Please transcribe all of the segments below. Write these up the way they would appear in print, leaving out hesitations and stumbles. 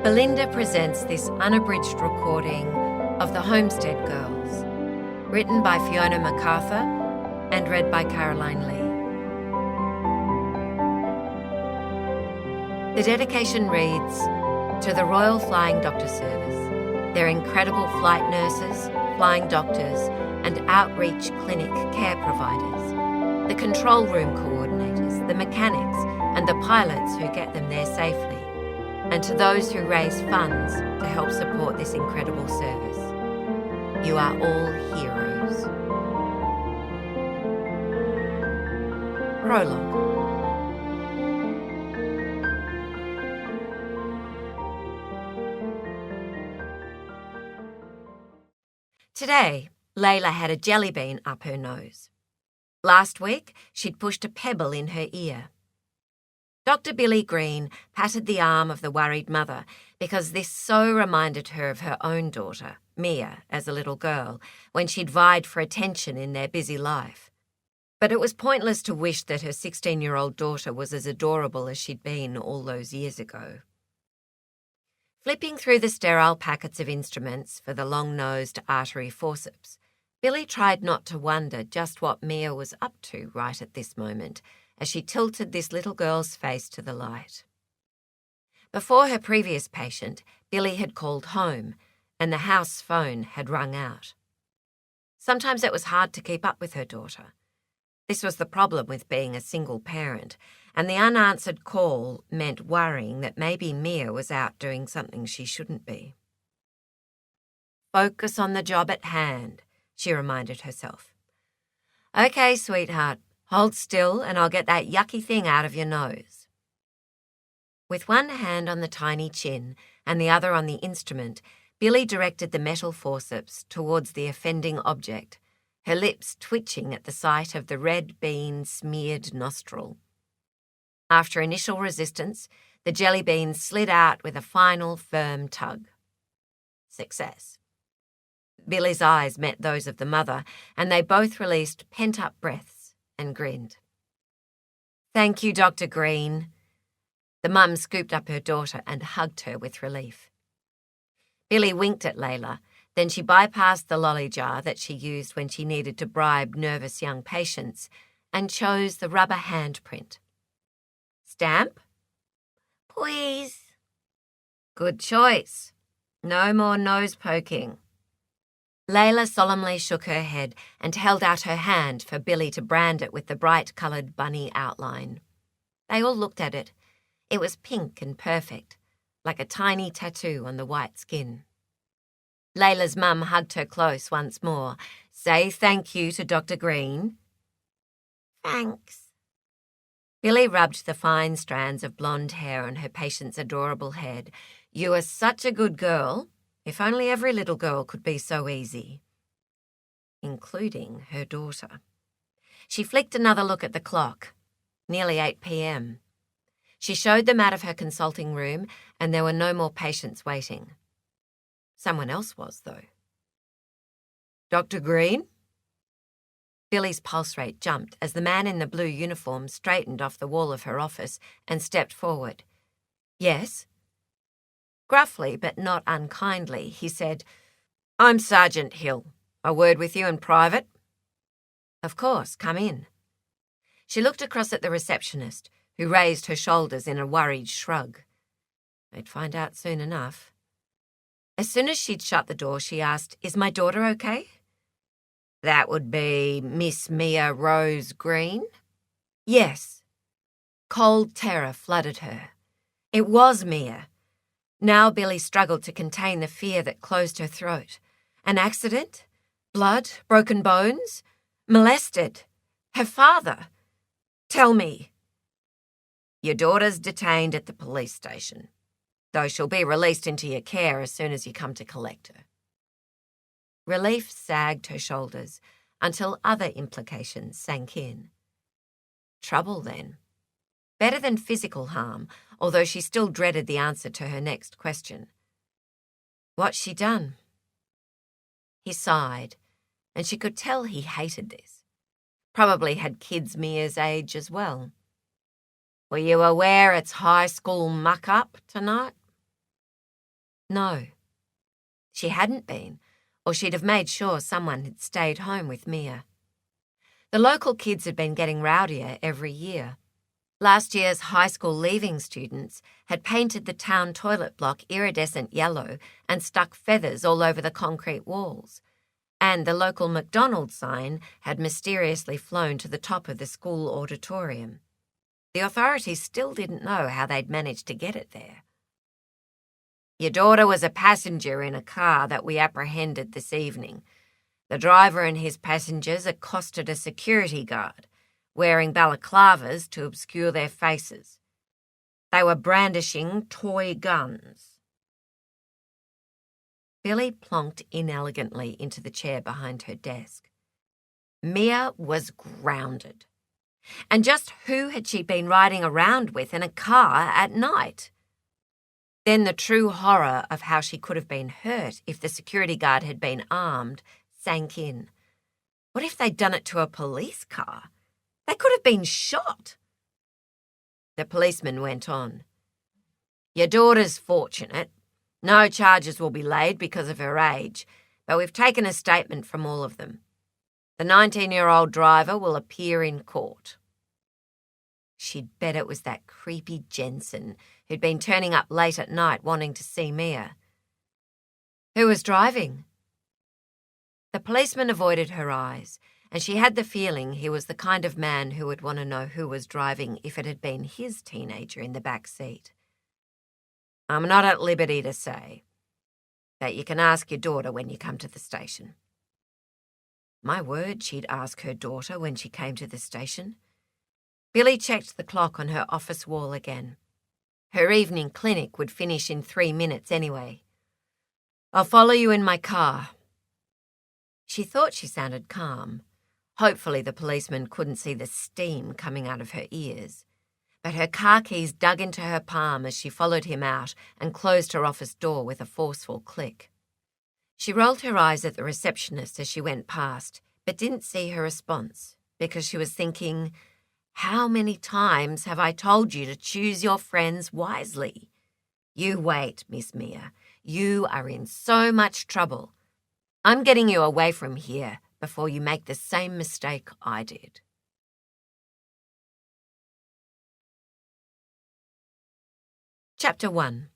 Belinda presents this unabridged recording of The Homestead Girls, written by Fiona MacArthur and read by Caroline Lee. The dedication reads, "To the Royal Flying Doctor Service, their incredible flight nurses, flying doctors, and outreach clinic care providers, the control room coordinators, the mechanics, and the pilots who get them there safely, and to those who raise funds to help support this incredible service. You are all heroes." Prologue. Today, Layla had a jelly bean up her nose. Last week, she'd pushed a pebble in her ear. Dr. Billy Green patted the arm of the worried mother because this so reminded her of her own daughter, Mia, as a little girl, when she'd vied for attention in their busy life. But it was pointless to wish that her 16-year-old daughter was as adorable as she'd been all those years ago. Flipping through the sterile packets of instruments for the long-nosed artery forceps, Billy tried not to wonder just what Mia was up to right at this moment as she tilted this little girl's face to the light. Before her previous patient, Billy had called home, and the house phone had rung out. Sometimes it was hard to keep up with her daughter. This was the problem with being a single parent, and the unanswered call meant worrying that maybe Mia was out doing something she shouldn't be. "Focus on the job at hand," she reminded herself. "Okay, sweetheart, hold still and I'll get that yucky thing out of your nose." With one hand on the tiny chin and the other on the instrument, Billy directed the metal forceps towards the offending object, her lips twitching at the sight of the red bean-smeared nostril. After initial resistance, the jelly bean slid out with a final firm tug. Success. Billy's eyes met those of the mother, and they both released pent-up breaths and grinned. "Thank you, Dr. Green." The mum scooped up her daughter and hugged her with relief. Billy winked at Layla, then she bypassed the lolly jar that she used when she needed to bribe nervous young patients and chose the rubber handprint. "Stamp?" "Please." "Good choice. No more nose poking." Layla solemnly shook her head and held out her hand for Billy to brand it with the bright-coloured bunny outline. They all looked at it. It was pink and perfect, like a tiny tattoo on the white skin. Layla's mum hugged her close once more. "Say thank you to Dr. Green." "Thanks." Billy rubbed the fine strands of blonde hair on her patient's adorable head. "You are such a good girl. If only every little girl could be so easy." Including her daughter. She flicked another look at the clock. Nearly 8 p.m. She showed them out of her consulting room, and there were no more patients waiting. Someone else was, though. "Dr. Green?" Billy's pulse rate jumped as the man in the blue uniform straightened off the wall of her office and stepped forward. "Yes?" Gruffly, but not unkindly, he said, "I'm Sergeant Hill. A word with you in private?" "Of course, come in." She looked across at the receptionist, who raised her shoulders in a worried shrug. They'd find out soon enough. As soon as she'd shut the door, she asked, "Is my daughter okay?" "That would be Miss Mia Rose Green?" "Yes." Cold terror flooded her. It was Mia. Now Billy struggled to contain the fear that closed her throat. An accident? Blood? Broken bones? Molested? Her father? "Tell me." "Your daughter's detained at the police station, though she'll be released into your care as soon as you come to collect her." Relief sagged her shoulders until other implications sank in. Trouble, then. Better than physical harm, although she still dreaded the answer to her next question. What's she done? He sighed, and she could tell he hated this. Probably had kids Mia's age as well. "Were you aware it's high school muck-up tonight?" No, she hadn't been, or she'd have made sure someone had stayed home with Mia. The local kids had been getting rowdier every year. Last year's high school leaving students had painted the town toilet block iridescent yellow and stuck feathers all over the concrete walls. And the local McDonald's sign had mysteriously flown to the top of the school auditorium. The authorities still didn't know how they'd managed to get it there. Your daughter was a passenger in a car that we apprehended this evening. The driver and his passengers accosted a security guard, wearing balaclavas to obscure their faces. They were brandishing toy guns. Billy plonked inelegantly into the chair behind her desk. Mia was grounded. And just who had she been riding around with in a car at night? Then the true horror of how she could have been hurt if the security guard had been armed sank in. What if they'd done it to a police car? They could have been shot. The policeman went on. Your daughter's fortunate. No charges will be laid because of her age, but we've taken a statement from all of them. The 19-year-old driver will appear in court. She'd bet it was that creepy Jensen who'd been turning up late at night wanting to see Mia. Who was driving? The policeman avoided her eyes, and she had the feeling he was the kind of man who would want to know who was driving if it had been his teenager in the back seat. I'm not at liberty to say, but you can ask your daughter when you come to the station. My word, she'd ask her daughter when she came to the station. Billy checked the clock on her office wall again. Her evening clinic would finish in 3 minutes anyway. I'll follow you in my car. She thought she sounded calm. Hopefully the policeman couldn't see the steam coming out of her ears. But her car keys dug into her palm as she followed him out and closed her office door with a forceful click. She rolled her eyes at the receptionist as she went past, but didn't see her response because she was thinking, how many times have I told you to choose your friends wisely? You wait, Miss Mia. You are in so much trouble. I'm getting you away from here before you make the same mistake I did. Chapter 1.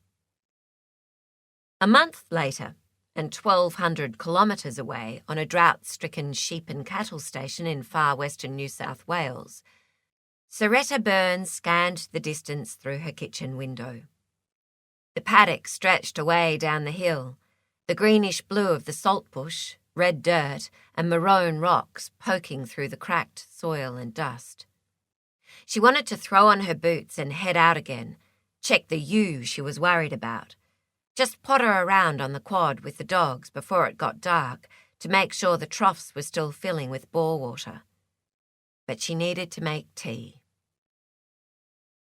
A month later, and 1,200 kilometres away on a drought-stricken sheep and cattle station in far western New South Wales, Soretta Burns scanned the distance through her kitchen window. The paddock stretched away down the hill, the greenish blue of the saltbush, red dirt, and maroon rocks poking through the cracked soil and dust. She wanted to throw on her boots and head out again, check the ewe she was worried about, just potter around on the quad with the dogs before it got dark to make sure the troughs were still filling with bore water. But she needed to make tea.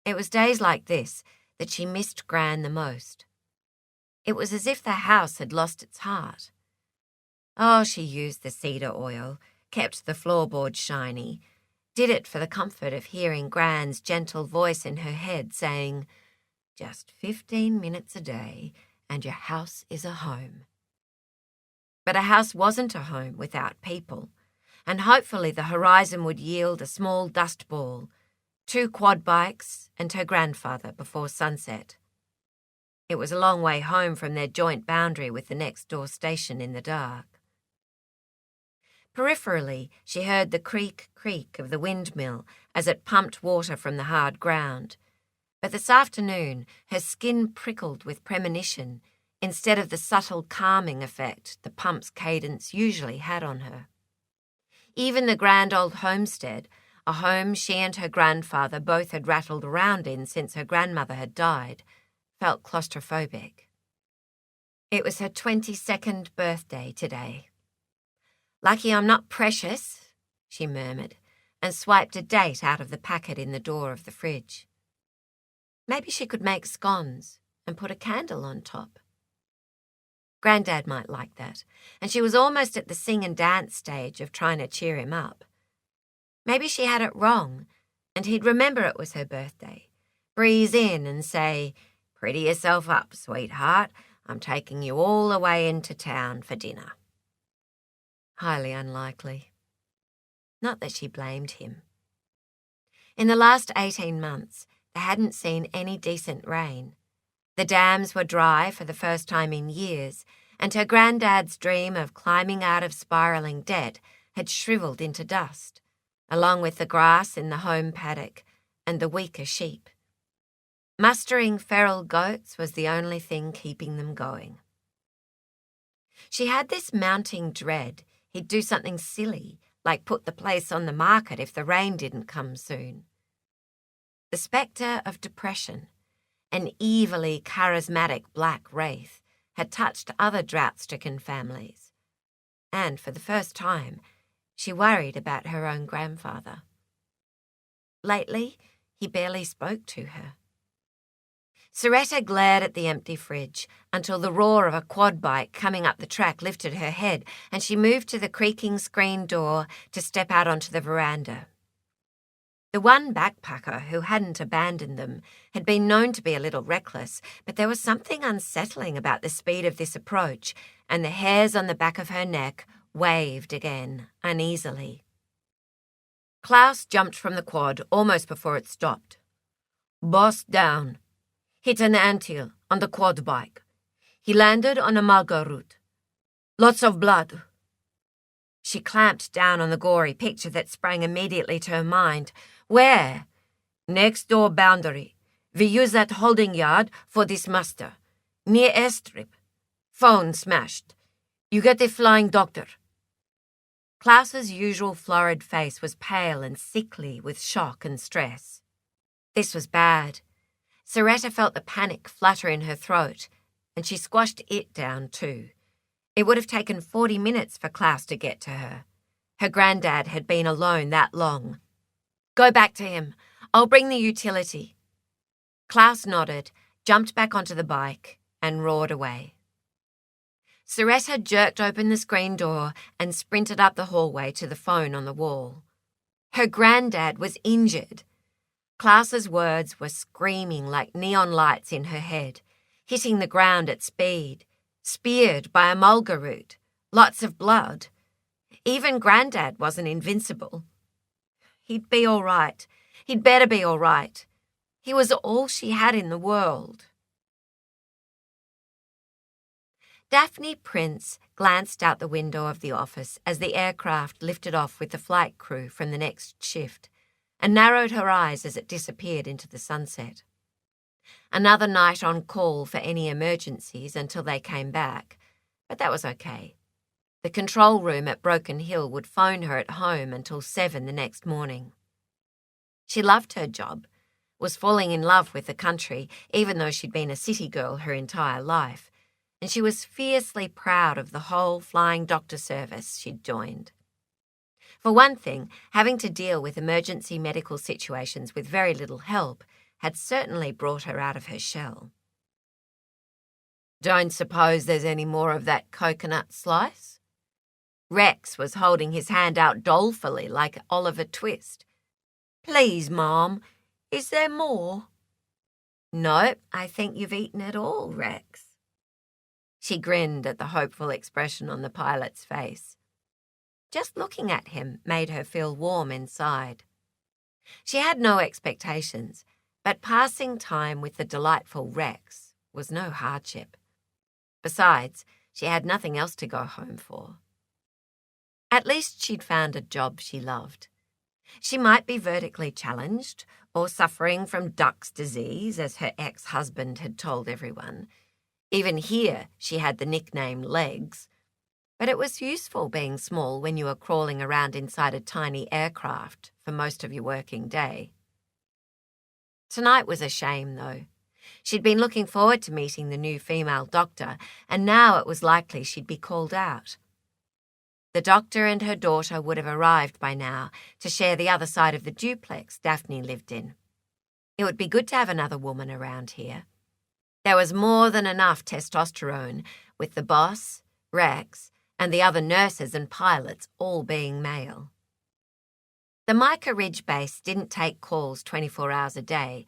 It was days like this that she missed Gran the most. It was as if the house had lost its heart. Oh, she used the cedar oil, kept the floorboards shiny, did it for the comfort of hearing Gran's gentle voice in her head saying, just 15 minutes a day and your house is a home. But a house wasn't a home without people, and hopefully the horizon would yield a small dust ball, 2 quad bikes and her grandfather before sunset. It was a long way home from their joint boundary with the next door station in the dark. Peripherally, she heard the creak of the windmill as it pumped water from the hard ground. But this afternoon, her skin prickled with premonition instead of the subtle calming effect the pump's cadence usually had on her. Even the grand old homestead, a home she and her grandfather both had rattled around in since her grandmother had died, felt claustrophobic. It was her 22nd birthday today. Lucky I'm not precious, she murmured, and swiped a date out of the packet in the door of the fridge. Maybe she could make scones and put a candle on top. Grandad might like that, and she was almost at the sing and dance stage of trying to cheer him up. Maybe she had it wrong, and he'd remember it was her birthday, breeze in and say, pretty yourself up, sweetheart. I'm taking you all the way into town for dinner. Highly unlikely. Not that she blamed him. In the last 18 months, they hadn't seen any decent rain. The dams were dry for the first time in years, and her granddad's dream of climbing out of spiralling debt had shriveled into dust, along with the grass in the home paddock and the weaker sheep. Mustering feral goats was the only thing keeping them going. She had this mounting dread he'd do something silly, like put the place on the market if the rain didn't come soon. The spectre of depression, an evilly charismatic black wraith, had touched other drought-stricken families. And for the first time, she worried about her own grandfather. Lately, he barely spoke to her. Soretta glared at the empty fridge until the roar of a quad bike coming up the track lifted her head, and she moved to the creaking screen door to step out onto the veranda. The one backpacker who hadn't abandoned them had been known to be a little reckless, but there was something unsettling about the speed of this approach, and the hairs on the back of her neck waved again, uneasily. Klaus jumped from the quad almost before it stopped. "Boss down. Hit an anthill on the quad bike. He landed on a mulga root. Lots of blood." She clamped down on the gory picture that sprang immediately to her mind. "Where?" "Next door boundary. We use that holding yard for this muster. Near airstrip. Phone smashed. You get a flying doctor." Klaus's usual florid face was pale and sickly with shock and stress. This was bad. Soretta felt the panic flutter in her throat, and she squashed it down too. It would have taken 40 minutes for Klaus to get to her. Her granddad had been alone that long. "Go back to him. I'll bring the utility." Klaus nodded, jumped back onto the bike, and roared away. Soretta jerked open the screen door and sprinted up the hallway to the phone on the wall. Her granddad was injured. Klaus's words were screaming like neon lights in her head, hitting the ground at speed, speared by a mulga root, lots of blood. Even Granddad wasn't invincible. He'd be all right. He'd better be all right. He was all she had in the world. Daphne Prince glanced out the window of the office as the aircraft lifted off with the flight crew from the next shift, and narrowed her eyes as it disappeared into the sunset. Another night on call for any emergencies until they came back, but that was okay. The control room at Broken Hill would phone her at home until 7 the next morning. She loved her job, was falling in love with the country, even though she'd been a city girl her entire life, and she was fiercely proud of the whole flying doctor service she'd joined. For one thing, having to deal with emergency medical situations with very little help had certainly brought her out of her shell. "Don't suppose there's any more of that coconut slice?" Rex was holding his hand out dolefully like Oliver Twist. "Please, Mom, is there more?" "No, I think you've eaten it all, Rex." She grinned at the hopeful expression on the pilot's face. Just looking at him made her feel warm inside. She had no expectations, but passing time with the delightful Rex was no hardship. Besides, she had nothing else to go home for. At least she'd found a job she loved. She might be vertically challenged or suffering from duck's disease, as her ex-husband had told everyone. Even here, she had the nickname Legs. But it was useful being small when you were crawling around inside a tiny aircraft for most of your working day. Tonight was a shame, though. She'd been looking forward to meeting the new female doctor, and now it was likely she'd be called out. The doctor and her daughter would have arrived by now to share the other side of the duplex Daphne lived in. It would be good to have another woman around here. There was more than enough testosterone, with the boss, Rex, and the other nurses and pilots all being male. The Mica Ridge base didn't take calls 24 hours a day.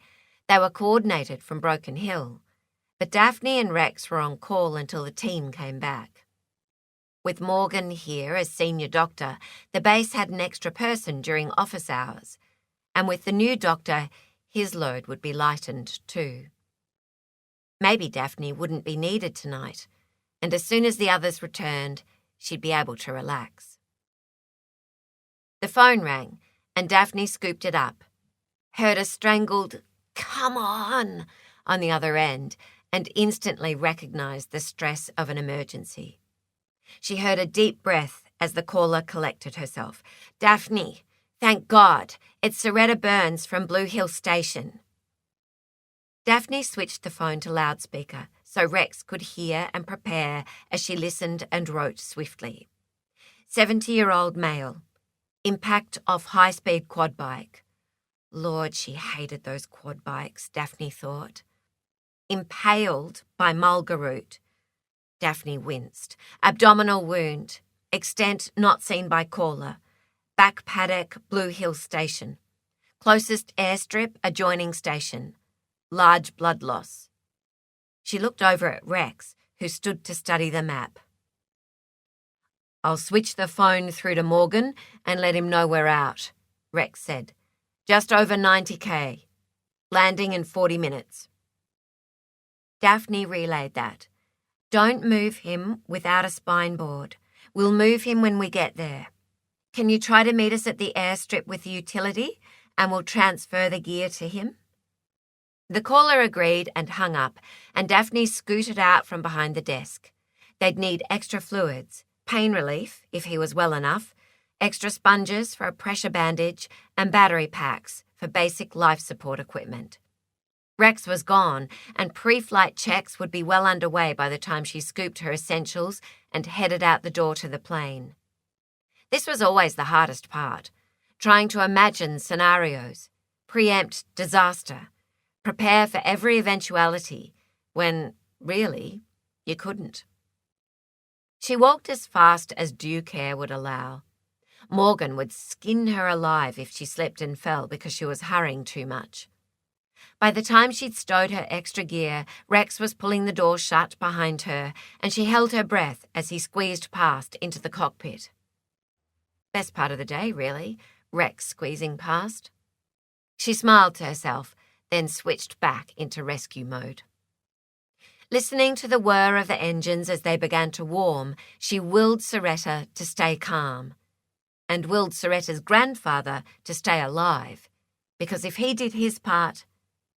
They were coordinated from Broken Hill. But Daphne and Rex were on call until the team came back. With Morgan here as senior doctor, the base had an extra person during office hours, and with the new doctor, his load would be lightened too. Maybe Daphne wouldn't be needed tonight, and as soon as the others returned, she'd be able to relax. The phone rang, and Daphne scooped it up, heard a strangled, "Come on," on the other end, and instantly recognised the stress of an emergency. She heard a deep breath as the caller collected herself. "Daphne, thank God, it's Soretta Burns from Blue Hill Station." Daphne switched the phone to loudspeaker so Rex could hear and prepare as she listened and wrote swiftly. 70-year-old male. Impact off high-speed quad bike. Lord, she hated those quad bikes, Daphne thought. Impaled by mulga root. Daphne winced. Abdominal wound. Extent not seen by caller. Back paddock, Blue Hill Station. Closest airstrip, adjoining station. Large blood loss. She looked over at Rex, who stood to study the map. "I'll switch the phone through to Morgan and let him know we're out," Rex said. "Just over 90K. Landing in 40 minutes. Daphne relayed that. "Don't move him without a spine board. We'll move him when we get there. Can you try to meet us at the airstrip with the utility, and we'll transfer the gear to him?" The caller agreed and hung up, and Daphne scooted out from behind the desk. They'd need extra fluids, pain relief, if he was well enough, extra sponges for a pressure bandage, and battery packs for basic life support equipment. Rex was gone, and pre-flight checks would be well underway by the time she scooped her essentials and headed out the door to the plane. This was always the hardest part, trying to imagine scenarios, preempt disaster, prepare for every eventuality, when, really, you couldn't. She walked as fast as due care would allow. Morgan would skin her alive if she slipped and fell because she was hurrying too much. By the time she'd stowed her extra gear, Rex was pulling the door shut behind her, and she held her breath as he squeezed past into the cockpit. Best part of the day, really, Rex squeezing past. She smiled to herself, then switched back into rescue mode. Listening to the whir of the engines as they began to warm, she willed Soretta to stay calm, and willed Soretta's grandfather to stay alive, because if he did his part,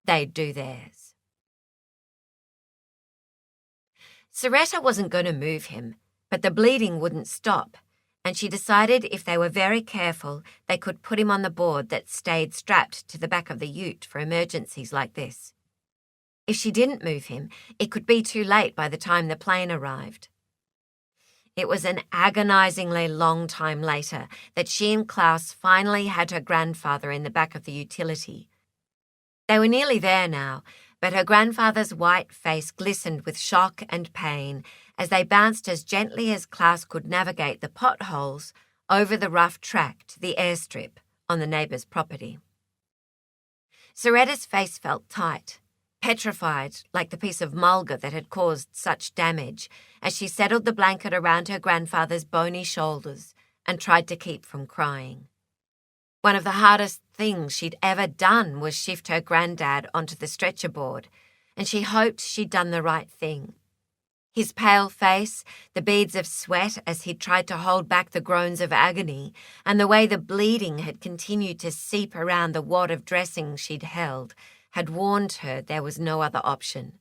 they'd do theirs. Soretta wasn't going to move him, but the bleeding wouldn't stop, and she decided if they were very careful, they could put him on the board that stayed strapped to the back of the ute for emergencies like this. If she didn't move him, it could be too late by the time the plane arrived. It was an agonizingly long time later that she and Klaus finally had her grandfather in the back of the utility. They were nearly there now, but her grandfather's white face glistened with shock and pain as they bounced as gently as Klaus could navigate the potholes over the rough track to the airstrip on the neighbour's property. Soretta's face felt tight, petrified like the piece of mulga that had caused such damage, as she settled the blanket around her grandfather's bony shoulders and tried to keep from crying. One of the hardest things she'd ever done was shift her granddad onto the stretcher board, and she hoped she'd done the right thing. His pale face, the beads of sweat as he'd tried to hold back the groans of agony, and the way the bleeding had continued to seep around the wad of dressing she'd held, had warned her there was no other option.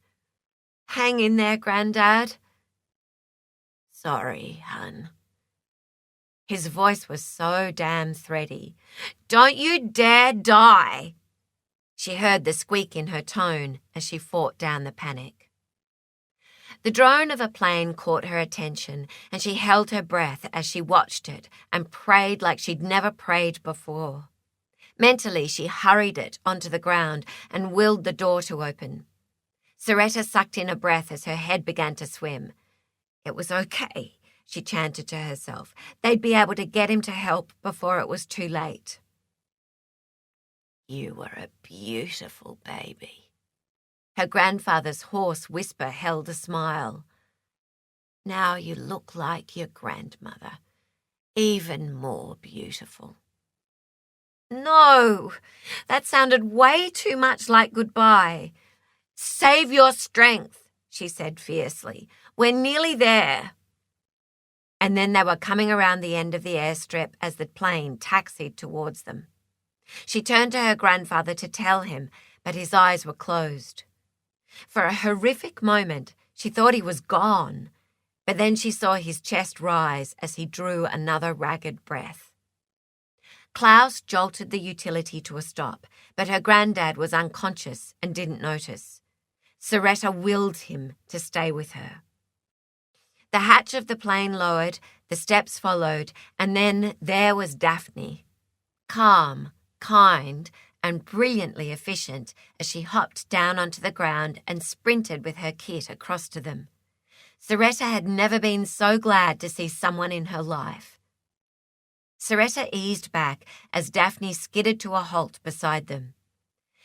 "Hang in there, Grandad." "Sorry, hun." His voice was so damn thready. "Don't you dare die." She heard the squeak in her tone as she fought down the panic. The drone of a plane caught her attention, and she held her breath as she watched it and prayed like she'd never prayed before. Mentally, she hurried it onto the ground and willed the door to open. Soretta sucked in a breath as her head began to swim. It was okay, she chanted to herself. They'd be able to get him to help before it was too late. "You were a beautiful baby," Her grandfather's hoarse whisper held a smile. "Now you look like your grandmother, even more beautiful." "No, that sounded way too much like goodbye." "Save your strength," she said fiercely. "We're nearly there." And then they were coming around the end of the airstrip as the plane taxied towards them. She turned to her grandfather to tell him, but his eyes were closed. For a horrific moment, she thought he was gone, but then she saw his chest rise as he drew another ragged breath. Klaus jolted the utility to a stop, but her granddad was unconscious and didn't notice. Soretta willed him to stay with her. The hatch of the plane lowered, the steps followed, and then there was Daphne. Calm, kind, and brilliantly efficient as she hopped down onto the ground and sprinted with her kit across to them. Soretta had never been so glad to see someone in her life. Soretta eased back as Daphne skidded to a halt beside them.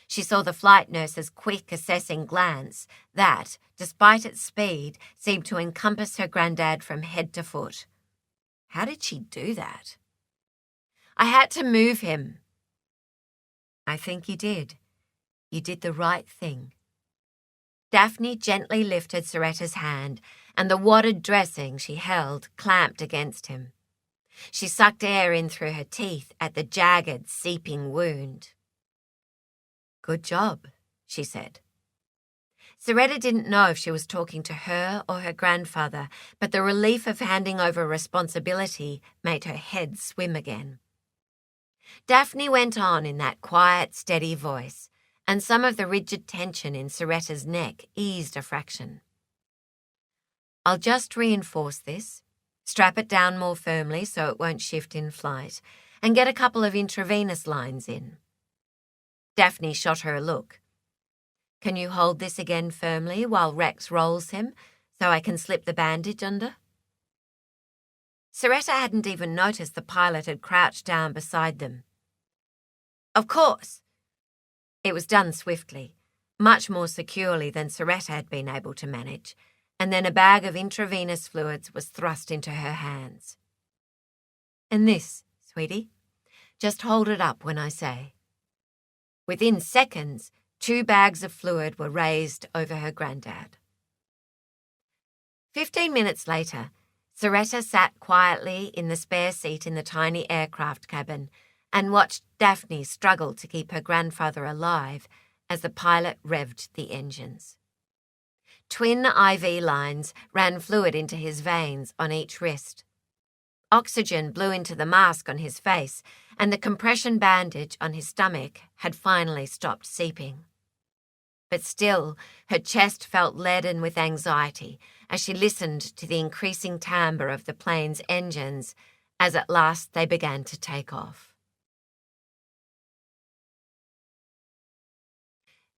She saw the flight nurse's quick, assessing glance that, despite its speed, seemed to encompass her granddad from head to foot. How did she do that? "I had to move him." "I think you did. You did the right thing." Daphne gently lifted Soretta's hand, and the wadded dressing she held clamped against him. She sucked air in through her teeth at the jagged, seeping wound. "Good job," she said. Soretta didn't know if she was talking to her or her grandfather, but the relief of handing over responsibility made her head swim again. Daphne went on in that quiet, steady voice, and some of the rigid tension in Soretta's neck eased a fraction. "I'll just reinforce this, strap it down more firmly so it won't shift in flight, and get a couple of intravenous lines in." Daphne shot her a look. "Can you hold this again firmly while Rex rolls him so I can slip the bandage under?" Soretta hadn't even noticed the pilot had crouched down beside them. "Of course." It was done swiftly, much more securely than Soretta had been able to manage, and then a bag of intravenous fluids was thrust into her hands. "And this, sweetie, just hold it up when I say." Within seconds, 2 bags of fluid were raised over her granddad. 15 minutes later, Soretta sat quietly in the spare seat in the tiny aircraft cabin and watched Daphne struggle to keep her grandfather alive as the pilot revved the engines. Twin IV lines ran fluid into his veins on each wrist. Oxygen blew into the mask on his face, and the compression bandage on his stomach had finally stopped seeping. But still, her chest felt leaden with anxiety as she listened to the increasing timbre of the plane's engines as at last they began to take off.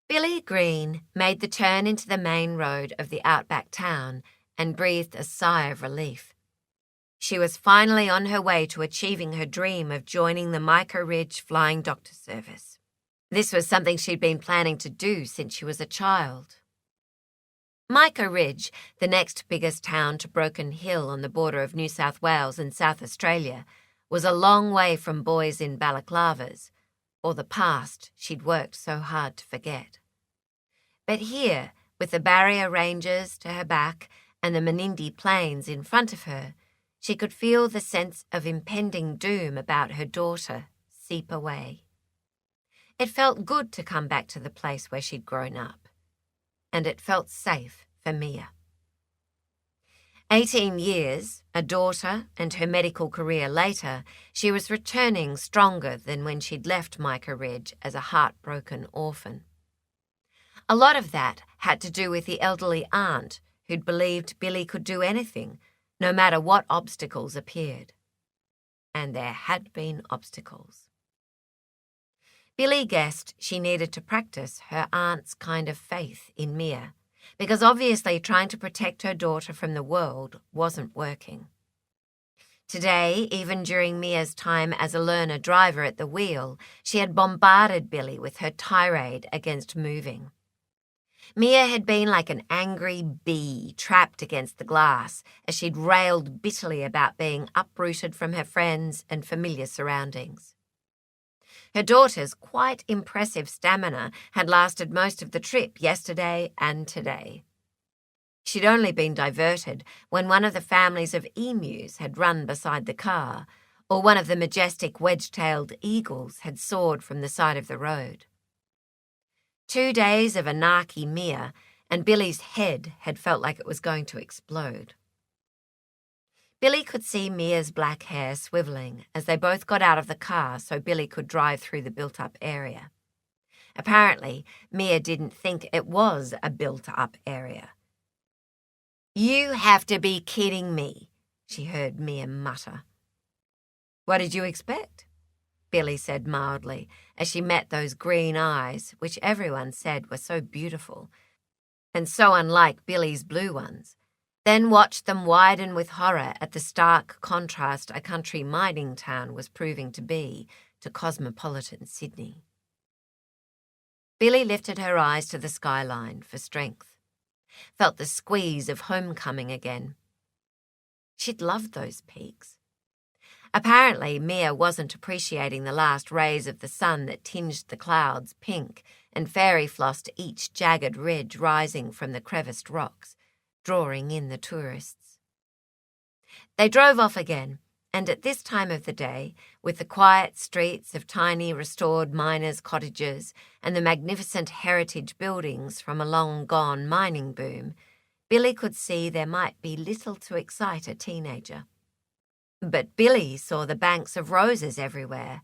Billy Green made the turn into the main road of the outback town and breathed a sigh of relief. She was finally on her way to achieving her dream of joining the Micah Ridge Flying Doctor Service. This was something she'd been planning to do since she was a child. Micah Ridge, the next biggest town to Broken Hill on the border of New South Wales and South Australia, was a long way from boys in balaclavas, or the past she'd worked so hard to forget. But here, with the barrier ranges to her back and the Menindee Plains in front of her, she could feel the sense of impending doom about her daughter seep away. It felt good to come back to the place where she'd grown up, and it felt safe for Mia. 18 years, a daughter, and her medical career later, she was returning stronger than when she'd left Micah Ridge as a heartbroken orphan. A lot of that had to do with the elderly aunt who'd believed Billy could do anything, no matter what obstacles appeared. And there had been obstacles. Billy guessed she needed to practice her aunt's kind of faith in Mia, because obviously trying to protect her daughter from the world wasn't working. Today, even during Mia's time as a learner driver at the wheel, she had bombarded Billy with her tirade against moving. Mia had been like an angry bee trapped against the glass as she'd railed bitterly about being uprooted from her friends and familiar surroundings. Her daughter's quite impressive stamina had lasted most of the trip yesterday and today. She'd only been diverted when one of the families of emus had run beside the car, or one of the majestic wedge-tailed eagles had soared from the side of the road. 2 days of anarchy Mia, and Billy's head had felt like it was going to explode. Billy could see Mia's black hair swiveling as they both got out of the car so Billy could drive through the built-up area. Apparently, Mia didn't think it was a built-up area. "You have to be kidding me," she heard Mia mutter. "What did you expect?" Billy said mildly as she met those green eyes, which everyone said were so beautiful and so unlike Billy's blue ones, then watched them widen with horror at the stark contrast a country mining town was proving to be to cosmopolitan Sydney. Billy lifted her eyes to the skyline for strength, felt the squeeze of homecoming again. She'd loved those peaks. Apparently, Mia wasn't appreciating the last rays of the sun that tinged the clouds pink and fairy-flossed each jagged ridge rising from the creviced rocks, drawing in the tourists. They drove off again, and at this time of the day, with the quiet streets of tiny restored miners' cottages and the magnificent heritage buildings from a long-gone mining boom, Billy could see there might be little to excite a teenager. But Billy saw the banks of roses everywhere.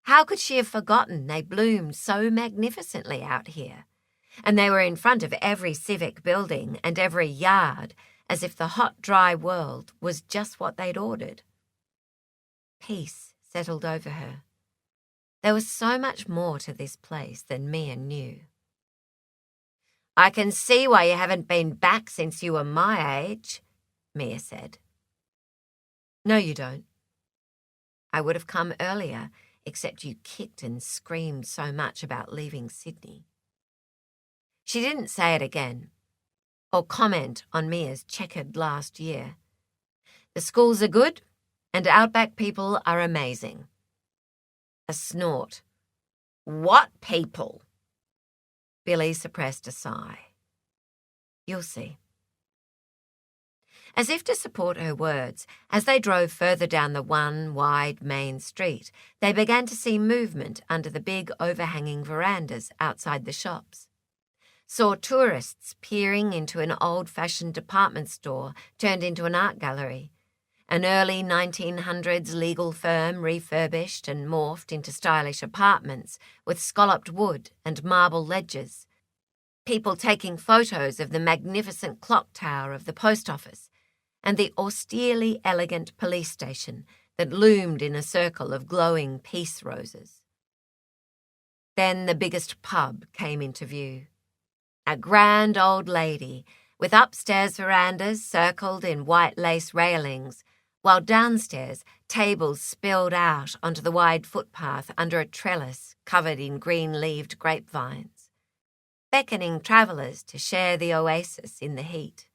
How could she have forgotten they bloomed so magnificently out here? And they were in front of every civic building and every yard, as if the hot, dry world was just what they'd ordered. Peace settled over her. There was so much more to this place than Mia knew. "I can see why you haven't been back since you were my age," Mia said. "No, you don't. I would have come earlier, except you kicked and screamed so much about leaving Sydney." She didn't say it again, or comment on Mia's checkered last year. The schools are good, and Outback people are amazing. A snort. "What people?" Billy suppressed a sigh. "You'll see." As if to support her words, as they drove further down the one wide main street, they began to see movement under the big overhanging verandas outside the shops. Saw tourists peering into an old-fashioned department store turned into an art gallery, an early 1900s legal firm refurbished and morphed into stylish apartments with scalloped wood and marble ledges, people taking photos of the magnificent clock tower of the post office, and the austerely elegant police station that loomed in a circle of glowing peace roses. Then the biggest pub came into view. A grand old lady, with upstairs verandas circled in white lace railings, while downstairs tables spilled out onto the wide footpath under a trellis covered in green-leaved grapevines, beckoning travellers to share the oasis in the heat.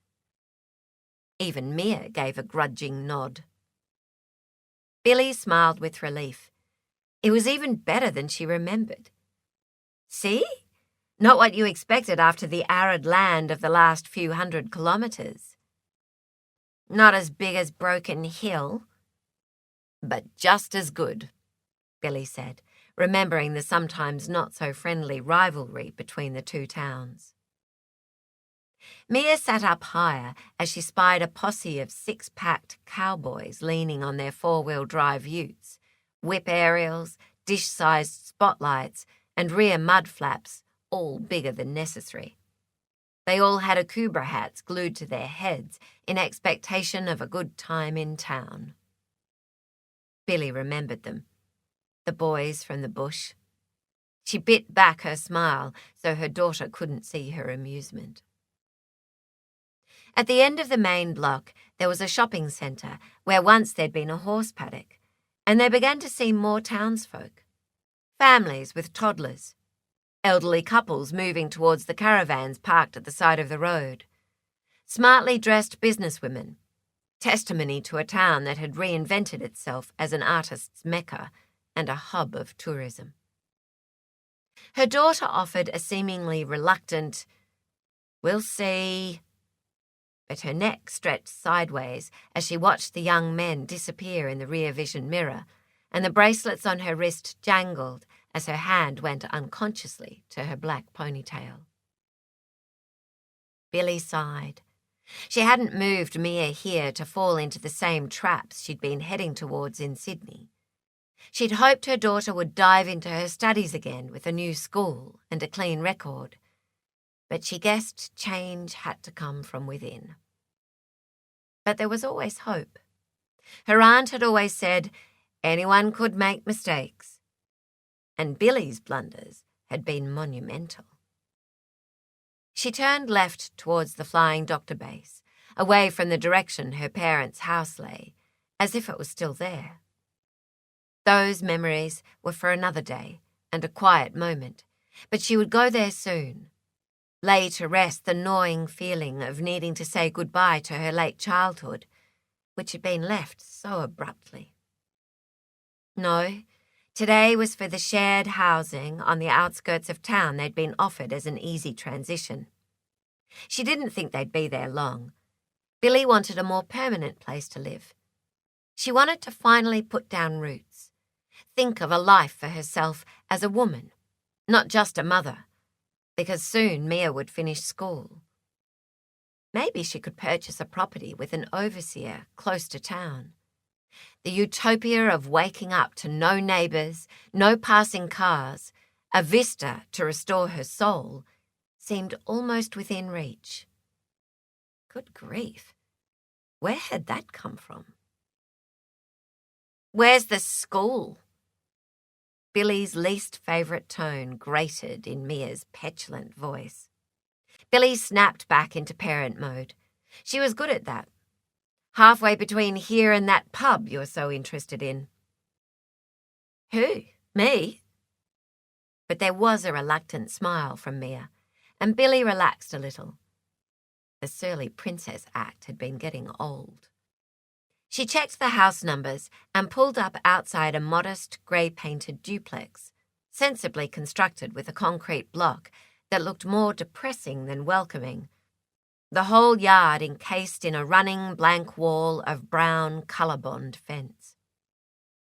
Even Mia gave a grudging nod. Billy smiled with relief. It was even better than she remembered. "See? Not what you expected after the arid land of the last few 100 kilometres. Not as big as Broken Hill, but just as good," Billy said, remembering the sometimes not-so-friendly rivalry between the two towns. Mia sat up higher as she spied a posse of six-packed cowboys leaning on their four-wheel-drive utes, whip aerials, dish-sized spotlights, and rear mud flaps, all bigger than necessary. They all had Akubra hats glued to their heads in expectation of a good time in town. Billy remembered them, the boys from the bush. She bit back her smile so her daughter couldn't see her amusement. At the end of the main block, there was a shopping centre where once there'd been a horse paddock, and they began to see more townsfolk. Families with toddlers. elderly couples moving towards the caravans parked at the side of the road, smartly dressed businesswomen, testimony to a town that had reinvented itself as an artist's mecca and a hub of tourism. Her daughter offered a seemingly reluctant, "We'll see," but her neck stretched sideways as she watched the young men disappear in the rear vision mirror, and the bracelets on her wrist jangled as her hand went unconsciously to her black ponytail. Billy sighed. She hadn't moved Mia here to fall into the same traps she'd been heading towards in Sydney. She'd hoped her daughter would dive into her studies again with a new school and a clean record, but she guessed change had to come from within. But there was always hope. Her aunt had always said anyone could make mistakes, and Billy's blunders had been monumental. She turned left towards the Flying Doctor base, away from the direction her parents' house lay, as if it was still there. Those memories were for another day and a quiet moment, but she would go there soon, lay to rest the gnawing feeling of needing to say goodbye to her late childhood, which had been left so abruptly. No, today was for the shared housing on the outskirts of town they'd been offered as an easy transition. She didn't think they'd be there long. Billy wanted a more permanent place to live. She wanted to finally put down roots, think of a life for herself as a woman, not just a mother, because soon Mia would finish school. Maybe she could purchase a property with an overseer close to town. The utopia of waking up to no neighbours, no passing cars, a vista to restore her soul, seemed almost within reach. Good grief, where had that come from? "Where's the school?" Billy's least favourite tone grated in Mia's petulant voice. Billy snapped back into parent mode. She was good at that. "Halfway between here and that pub you're so interested in." "Who? Me?" But there was a reluctant smile from Mia, and Billy relaxed a little. The surly princess act had been getting old. She checked the house numbers and pulled up outside a modest grey-painted duplex, sensibly constructed with a concrete block that looked more depressing than welcoming, the whole yard encased in a running blank wall of brown colour-bond fence.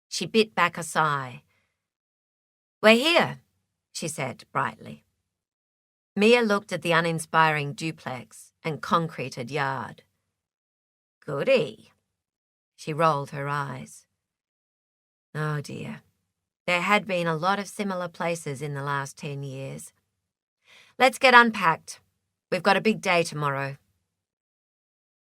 She bit back a sigh. "We're here," she said brightly. Mia looked at the uninspiring duplex and concreted yard. "Goody." She rolled her eyes. Oh dear, there had been a lot of similar places in the last 10 years. "Let's get unpacked. We've got a big day tomorrow."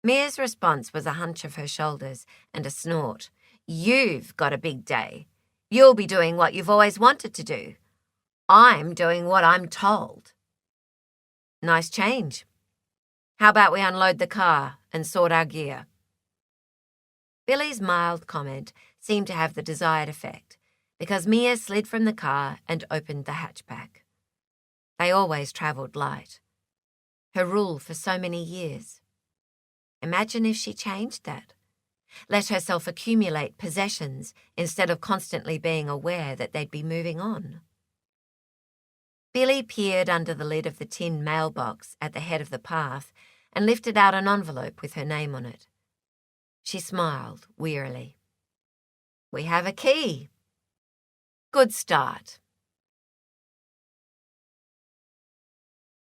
Mia's response was a hunch of her shoulders and a snort. "You've got a big day. You'll be doing what you've always wanted to do. I'm doing what I'm told." "Nice change. How about we unload the car and sort our gear?" Billy's mild comment seemed to have the desired effect, because Mia slid from the car and opened the hatchback. They always travelled light. Her rule for so many years. Imagine if she changed that. Let herself accumulate possessions instead of constantly being aware that they'd be moving on. Billy peered under the lid of the tin mailbox at the head of the path and lifted out an envelope with her name on it. She smiled wearily. "We have a key. Good start."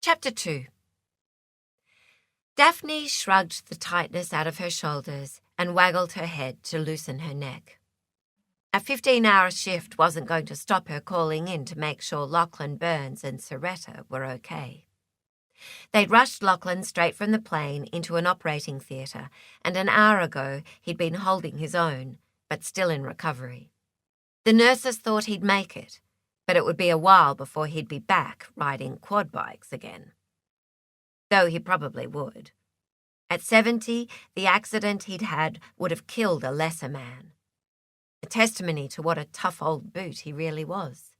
Chapter 2. Daphne shrugged the tightness out of her shoulders and waggled her head to loosen her neck. A 15-hour shift wasn't going to stop her calling in to make sure Lachlan Burns and Soretta were okay. They'd rushed Lachlan straight from the plane into an operating theatre, and an hour ago he'd been holding his own, but still in recovery. The nurses thought he'd make it, but it would be a while before he'd be back riding quad bikes again. Though he probably would. At 70, the accident he'd had would have killed a lesser man. A testimony to what a tough old boot he really was.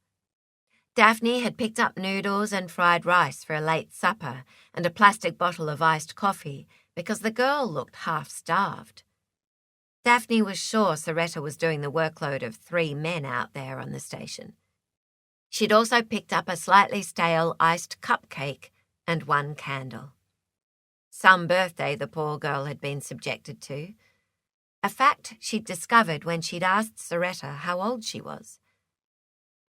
Daphne had picked up noodles and fried rice for a late supper and a plastic bottle of iced coffee because the girl looked half-starved. Daphne was sure Soretta was doing the workload of 3 men out there on the station. She'd also picked up a slightly stale iced cupcake and 1 candle. Some birthday the poor girl had been subjected to. A fact she'd discovered when she'd asked Soretta how old she was.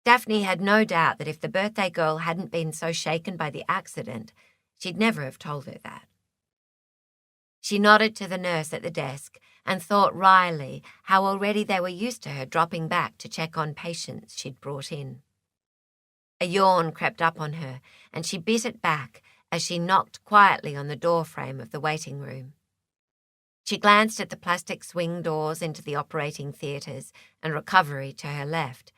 Daphne had no doubt that if the birthday girl hadn't been so shaken by the accident, she'd never have told her that. She nodded to the nurse at the desk and thought wryly how already they were used to her dropping back to check on patients she'd brought in. A yawn crept up on her, and she bit it back as she knocked quietly on the door frame of the waiting room. She glanced at the plastic swing doors into the operating theatres and recovery to her left,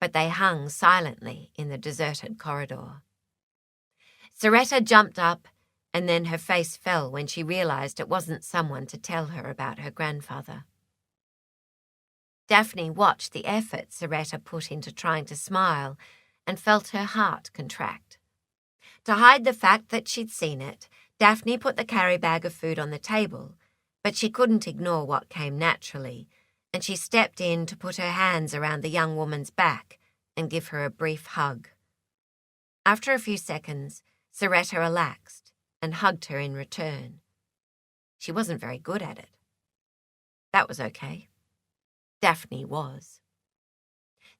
but they hung silently in the deserted corridor. Soretta jumped up, and then her face fell when she realised it wasn't someone to tell her about her grandfather. Daphne watched the effort Soretta put into trying to smile and felt her heart contract. To hide the fact that she'd seen it, Daphne put the carry bag of food on the table, but she couldn't ignore what came naturally, and she stepped in to put her hands around the young woman's back and give her a brief hug. After a few seconds, Soretta relaxed and hugged her in return. She wasn't very good at it. That was okay. Daphne was.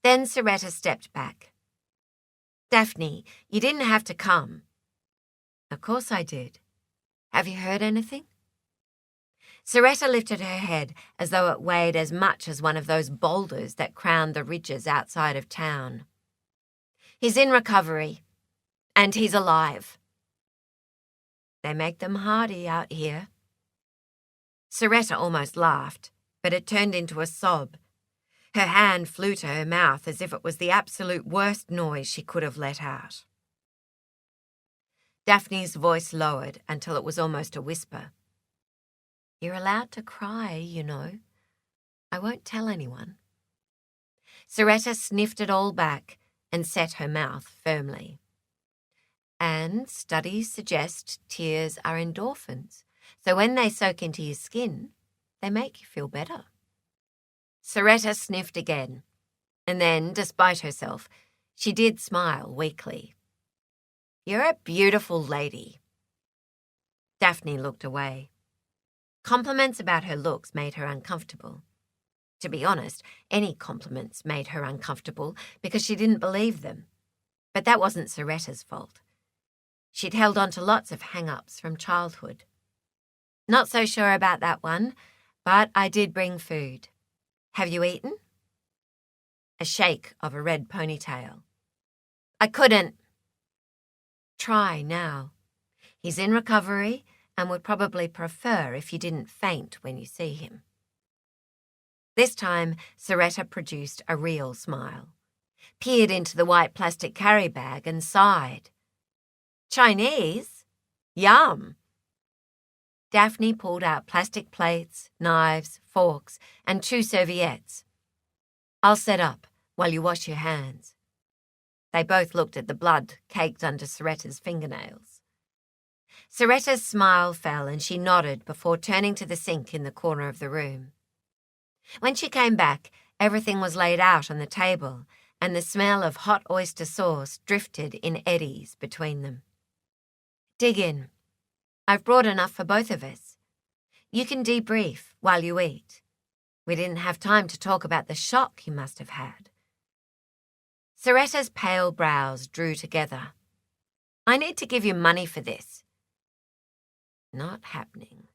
Then Soretta stepped back. "Daphne, you didn't have to come." "Of course I did. Have you heard anything?" Soretta lifted her head as though it weighed as much as one of those boulders that crowned the ridges outside of town. "He's in recovery, and he's alive." "They make them hardy out here." Soretta almost laughed, but it turned into a sob. Her hand flew to her mouth as if it was the absolute worst noise she could have let out. Daphne's voice lowered until it was almost a whisper. "You're allowed to cry, you know. I won't tell anyone." Soretta sniffed it all back and set her mouth firmly. "And studies suggest tears are endorphins, so when they soak into your skin, they make you feel better." Soretta sniffed again, and then, despite herself, she did smile weakly. "You're a beautiful lady." Daphne looked away. Compliments about her looks made her uncomfortable. To be honest, any compliments made her uncomfortable because she didn't believe them. But that wasn't Soretta's fault. She'd held on to lots of hang-ups from childhood. "Not so sure about that one, but I did bring food. Have you eaten?" A shake of a red ponytail. "I couldn't." "Try now. He's in recovery and would probably prefer if you didn't faint when you see him." This time, Soretta produced a real smile, peered into the white plastic carry bag and sighed. "Chinese? Yum." Daphne pulled out plastic plates, knives, forks, and 2 serviettes. "I'll set up while you wash your hands." They both looked at the blood caked under Soretta's fingernails. Soretta's smile fell and she nodded before turning to the sink in the corner of the room. When she came back, everything was laid out on the table, and the smell of hot oyster sauce drifted in eddies between them. "Dig in. I've brought enough for both of us. You can debrief while you eat. We didn't have time to talk about the shock you must have had." Soretta's pale brows drew together. "I need to give you money for this." "Not happening."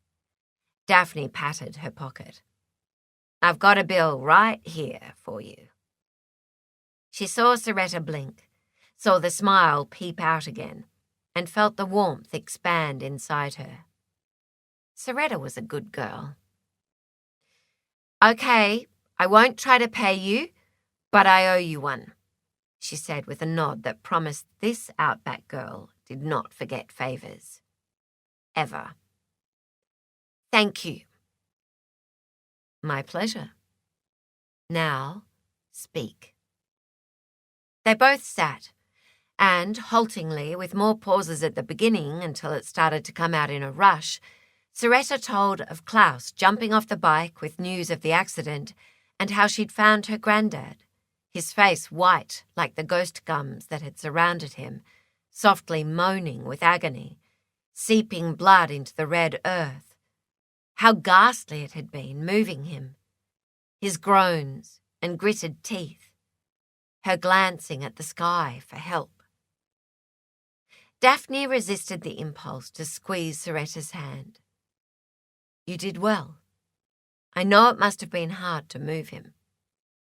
Daphne patted her pocket. "I've got a bill right here for you." She saw Soretta blink, saw the smile peep out again, and felt the warmth expand inside her. Soretta was a good girl. "Okay, I won't try to pay you, but I owe you one," she said with a nod that promised this Outback girl did not forget favours. Ever. "Thank you." "My pleasure. Now, speak." They both sat, And, haltingly, with more pauses at the beginning until it started to come out in a rush, Soretta told of Klaus jumping off the bike with news of the accident and how she'd found her granddad, his face white like the ghost gums that had surrounded him, softly moaning with agony, seeping blood into the red earth. How ghastly it had been, moving him. His groans and gritted teeth. Her glancing at the sky for help. Daphne resisted the impulse to squeeze Soretta's hand. You did well. I know it must have been hard to move him.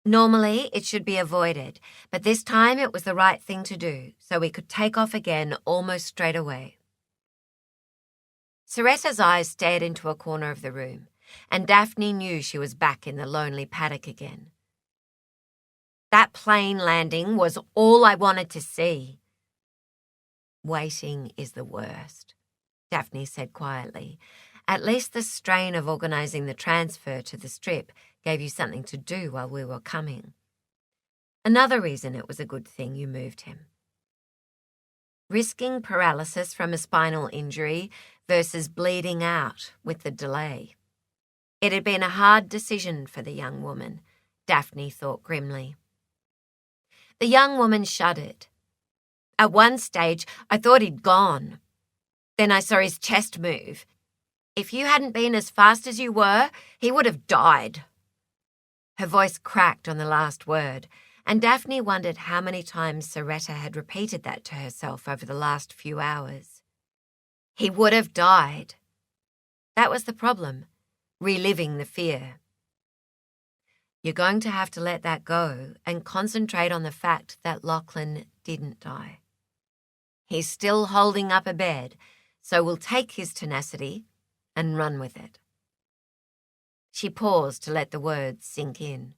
Normally, it should be avoided, but this time it was the right thing to do, so we could take off again almost straight away. Soretta's eyes stared into a corner of the room, and Daphne knew she was back in the lonely paddock again. That plane landing was all I wanted to see. Waiting is the worst, Daphne said quietly. At least the strain of organising the transfer to the strip gave you something to do while we were coming. Another reason it was a good thing you moved him. Risking paralysis from a spinal injury versus bleeding out with the delay. It had been a hard decision for the young woman, Daphne thought grimly. The young woman shuddered. At one stage, I thought he'd gone. Then I saw his chest move. If you hadn't been as fast as you were, he would have died. Her voice cracked on the last word, and Daphne wondered how many times Soretta had repeated that to herself over the last few hours. He would have died. That was the problem, reliving the fear. You're going to have to let that go and concentrate on the fact that Lachlan didn't die. He's still holding up a bed, so we'll take his tenacity and run with it. She paused to let the words sink in.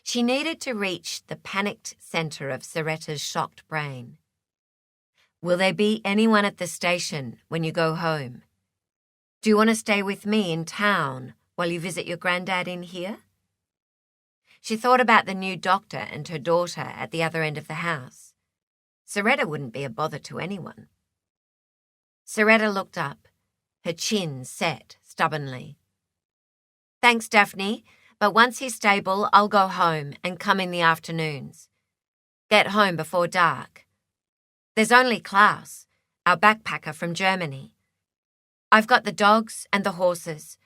She needed to reach the panicked centre of Soretta's shocked brain. Will there be anyone at the station when you go home? Do you want to stay with me in town while you visit your granddad in here? She thought about the new doctor and her daughter at the other end of the house. Soretta wouldn't be a bother to anyone. Soretta looked up, her chin set stubbornly. Thanks, Daphne, but once he's stable, I'll go home and come in the afternoons. Get home before dark. There's only Klaus, our backpacker from Germany. I've got the dogs and the horses,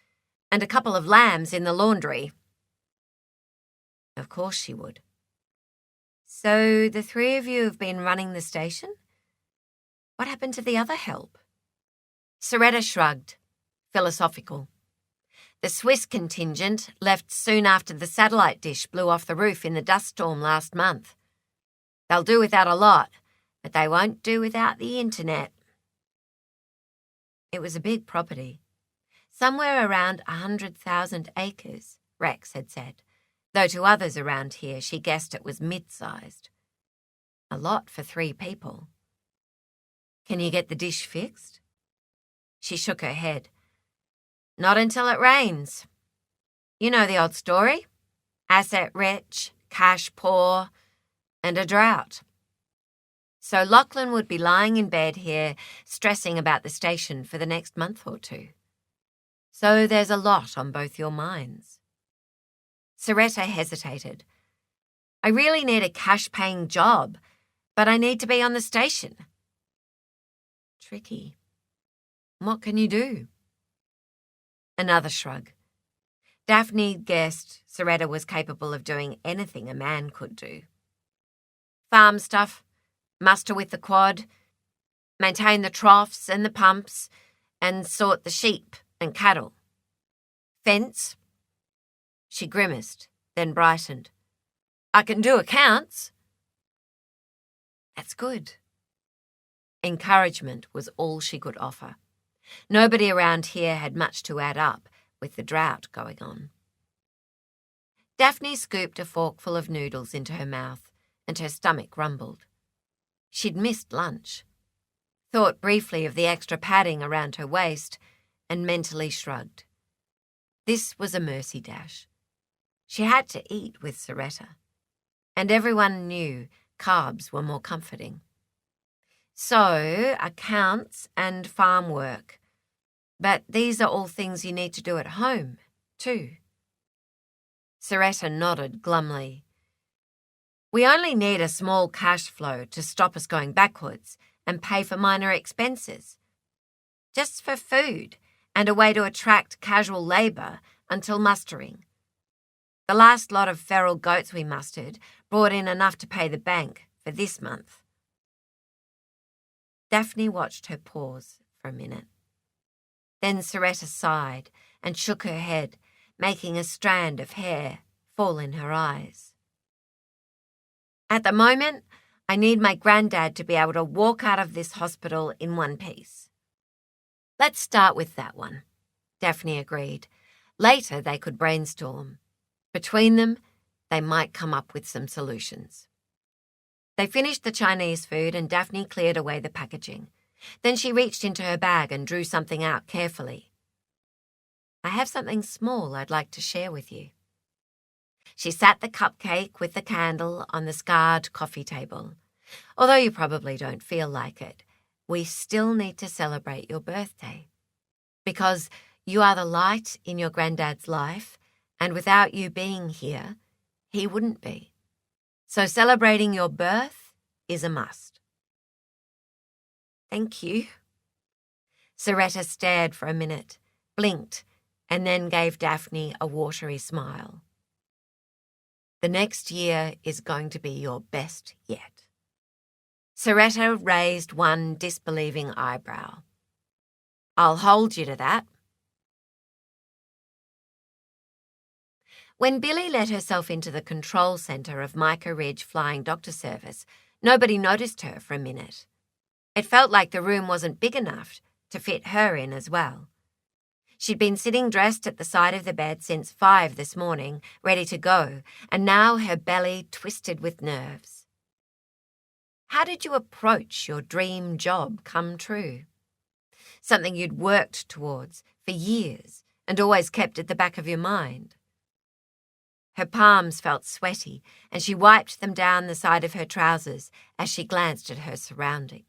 and a couple of lambs in the laundry. Of course she would. So the three of you have been running the station? What happened to the other help? Soretta shrugged, philosophical. The Swiss contingent left soon after the satellite dish blew off the roof in the dust storm last month. They'll do without a lot, but they won't do without the internet. It was a big property. Somewhere around 100,000 acres, Rex had said, though to others around here she guessed it was mid-sized. A lot for 3 people. Can you get the dish fixed? She shook her head. Not until it rains. You know the old story. Asset rich, cash poor, and a drought. So Lachlan would be lying in bed here, stressing about the station for the next month or 2. So there's a lot on both your minds. Soretta hesitated. I really need a cash-paying job, but I need to be on the station. Tricky. What can you do? Another shrug. Daphne guessed Soretta was capable of doing anything a man could do. Farm stuff, muster with the quad, maintain the troughs and the pumps, and sort the sheep and cattle. Fence? She grimaced, then brightened. I can do accounts. That's good. Encouragement was all she could offer. Nobody around here had much to add up with the drought going on. Daphne scooped a forkful of noodles into her mouth, and her stomach rumbled. She'd missed lunch, thought briefly of the extra padding around her waist, and mentally shrugged. This was a mercy dash. She had to eat with Soretta, and everyone knew carbs were more comforting. So, accounts and farm work. But these are all things you need to do at home, too. Soretta nodded glumly. We only need a small cash flow to stop us going backwards and pay for minor expenses. Just for food and a way to attract casual labour until mustering. The last lot of feral goats we mustered brought in enough to pay the bank for this month. Daphne watched her pause for a minute. Then Soretta sighed and shook her head, making a strand of hair fall in her eyes. At the moment, I need my granddad to be able to walk out of this hospital in one piece. Let's start with that one, Daphne agreed. Later they could brainstorm. Between them, they might come up with some solutions. They finished the Chinese food and Daphne cleared away the packaging. Then she reached into her bag and drew something out carefully. I have something small I'd like to share with you. She sat the cupcake with the candle on the scarred coffee table. Although you probably don't feel like it, we still need to celebrate your birthday. Because you are the light in your granddad's life, and without you being here, he wouldn't be. So celebrating your birth is a must. Thank you. Soretta stared for a minute, blinked, and then gave Daphne a watery smile. The next year is going to be your best yet. Soretta raised one disbelieving eyebrow. I'll hold you to that. When Billy let herself into the control centre of Mica Ridge Flying Doctor Service, nobody noticed her for a minute. It felt like the room wasn't big enough to fit her in as well. She'd been sitting dressed at the side of the bed since 5 this morning, ready to go, and now her belly twisted with nerves. How did you approach your dream job come true? Something you'd worked towards for years and always kept at the back of your mind. Her palms felt sweaty, and she wiped them down the side of her trousers as she glanced at her surroundings.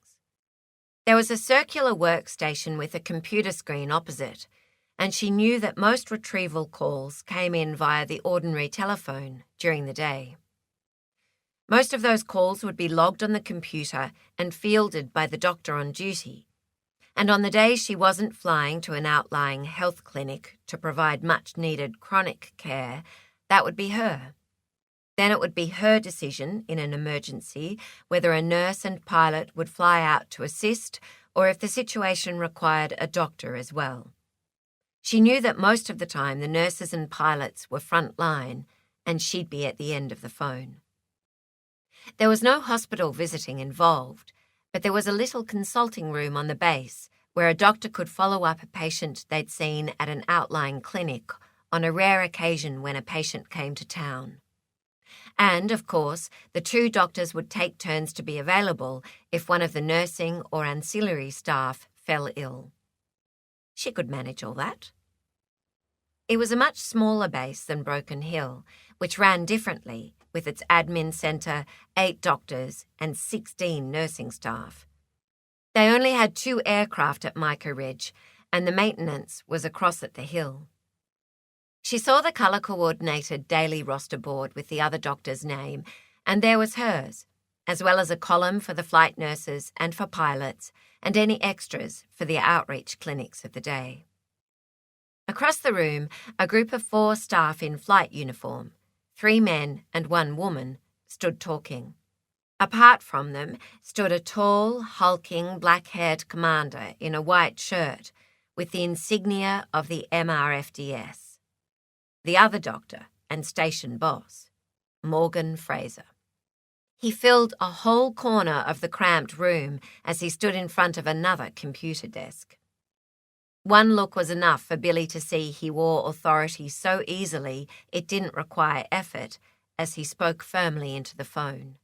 There was a circular workstation with a computer screen opposite, and she knew that most retrieval calls came in via the ordinary telephone during the day. Most of those calls would be logged on the computer and fielded by the doctor on duty, and on the days she wasn't flying to an outlying health clinic to provide much-needed chronic care, that would be her. Then it would be her decision in an emergency whether a nurse and pilot would fly out to assist or if the situation required a doctor as well. She knew that most of the time the nurses and pilots were front line and she'd be at the end of the phone. There was no hospital visiting involved, but there was a little consulting room on the base where a doctor could follow up a patient they'd seen at an outlying clinic on a rare occasion when a patient came to town. And, of course, the 2 doctors would take turns to be available if one of the nursing or ancillary staff fell ill. She could manage all that. It was a much smaller base than Broken Hill, which ran differently, with its admin centre, 8 doctors and 16 nursing staff. They only had 2 aircraft at Mica Ridge, and the maintenance was across at the hill. She saw the colour-coordinated daily roster board with the other doctor's name, and there was hers, as well as a column for the flight nurses and for pilots, and any extras for the outreach clinics of the day. Across the room, a group of 4 staff in flight uniform, 3 men and 1 woman, stood talking. Apart from them stood a tall, hulking, black-haired commander in a white shirt with the insignia of the MRFDS. The other doctor and station boss, Morgan Fraser. He filled a whole corner of the cramped room as he stood in front of another computer desk. One look was enough for Billy to see he wore authority so easily it didn't require effort as he spoke firmly into the phone.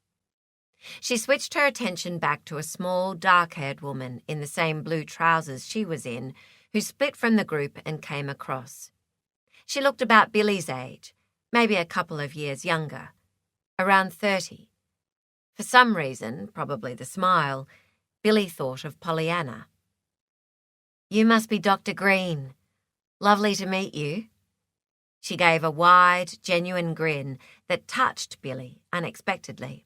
She switched her attention back to a small, dark-haired woman in the same blue trousers she was in, who split from the group and came across. She looked about Billy's age, maybe a couple of years younger, around 30. For some reason, probably the smile, Billy thought of Pollyanna. "You must be Dr. Green. Lovely to meet you." She gave a wide, genuine grin that touched Billy unexpectedly.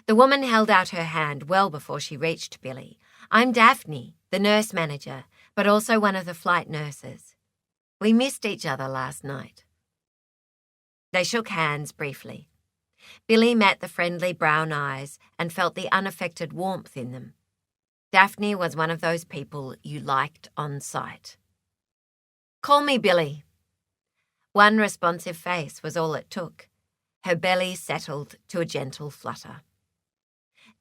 The woman held out her hand well before she reached Billy. "I'm Daphne, the nurse manager, but also one of the flight nurses. We missed each other last night." They shook hands briefly. Billy met the friendly brown eyes and felt the unaffected warmth in them. Daphne was one of those people you liked on sight. "Call me Billy." One responsive face was all it took. Her belly settled to a gentle flutter.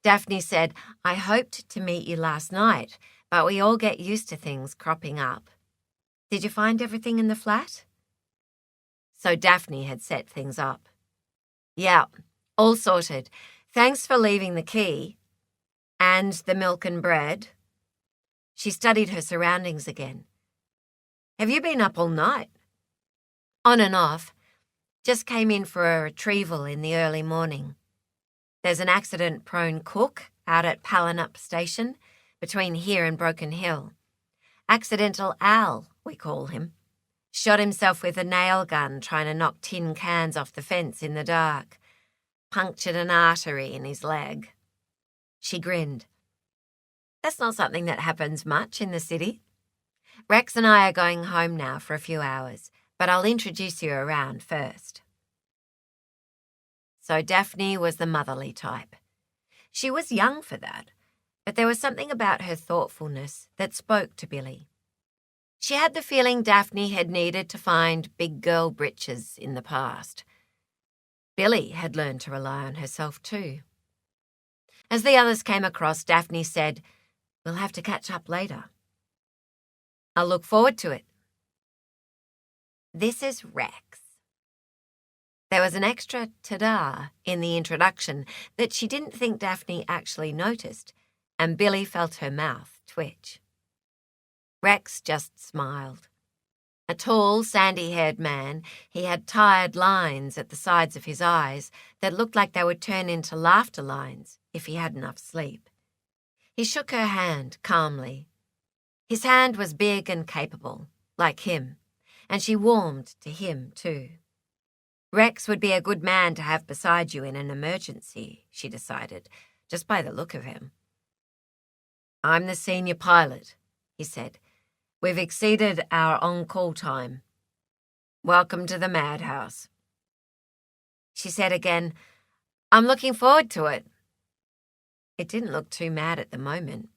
Daphne said, "I hoped to meet you last night, but we all get used to things cropping up. Did you find everything in the flat?" So Daphne had set things up. "Yeah, all sorted. Thanks for leaving the key. And the milk and bread." She studied her surroundings again. "Have you been up all night?" "On and off. Just came in for a retrieval in the early morning. There's an accident-prone cook out at Pallinup Station, between here and Broken Hill. Accidental Al, we call him. Shot himself with a nail gun trying to knock tin cans off the fence in the dark. Punctured an artery in his leg." She grinned. "That's not something that happens much in the city. Rex and I are going home now for a few hours, but I'll introduce you around first." So Daphne was the motherly type. She was young for that, but there was something about her thoughtfulness that spoke to Billy. She had the feeling Daphne had needed to find big girl britches in the past. Billy had learned to rely on herself too. As the others came across, Daphne said, "We'll have to catch up later." "I'll look forward to it." "This is Rex." There was an extra ta-da in the introduction that she didn't think Daphne actually noticed, and Billy felt her mouth twitch. Rex just smiled. A tall, sandy-haired man, he had tired lines at the sides of his eyes that looked like they would turn into laughter lines if he had enough sleep. He shook her hand calmly. His hand was big and capable, like him, and she warmed to him too. Rex would be a good man to have beside you in an emergency, she decided, just by the look of him. "I'm the senior pilot," he said. "We've exceeded our on-call time. Welcome to the madhouse." She said again, "I'm looking forward to it." It didn't look too mad at the moment,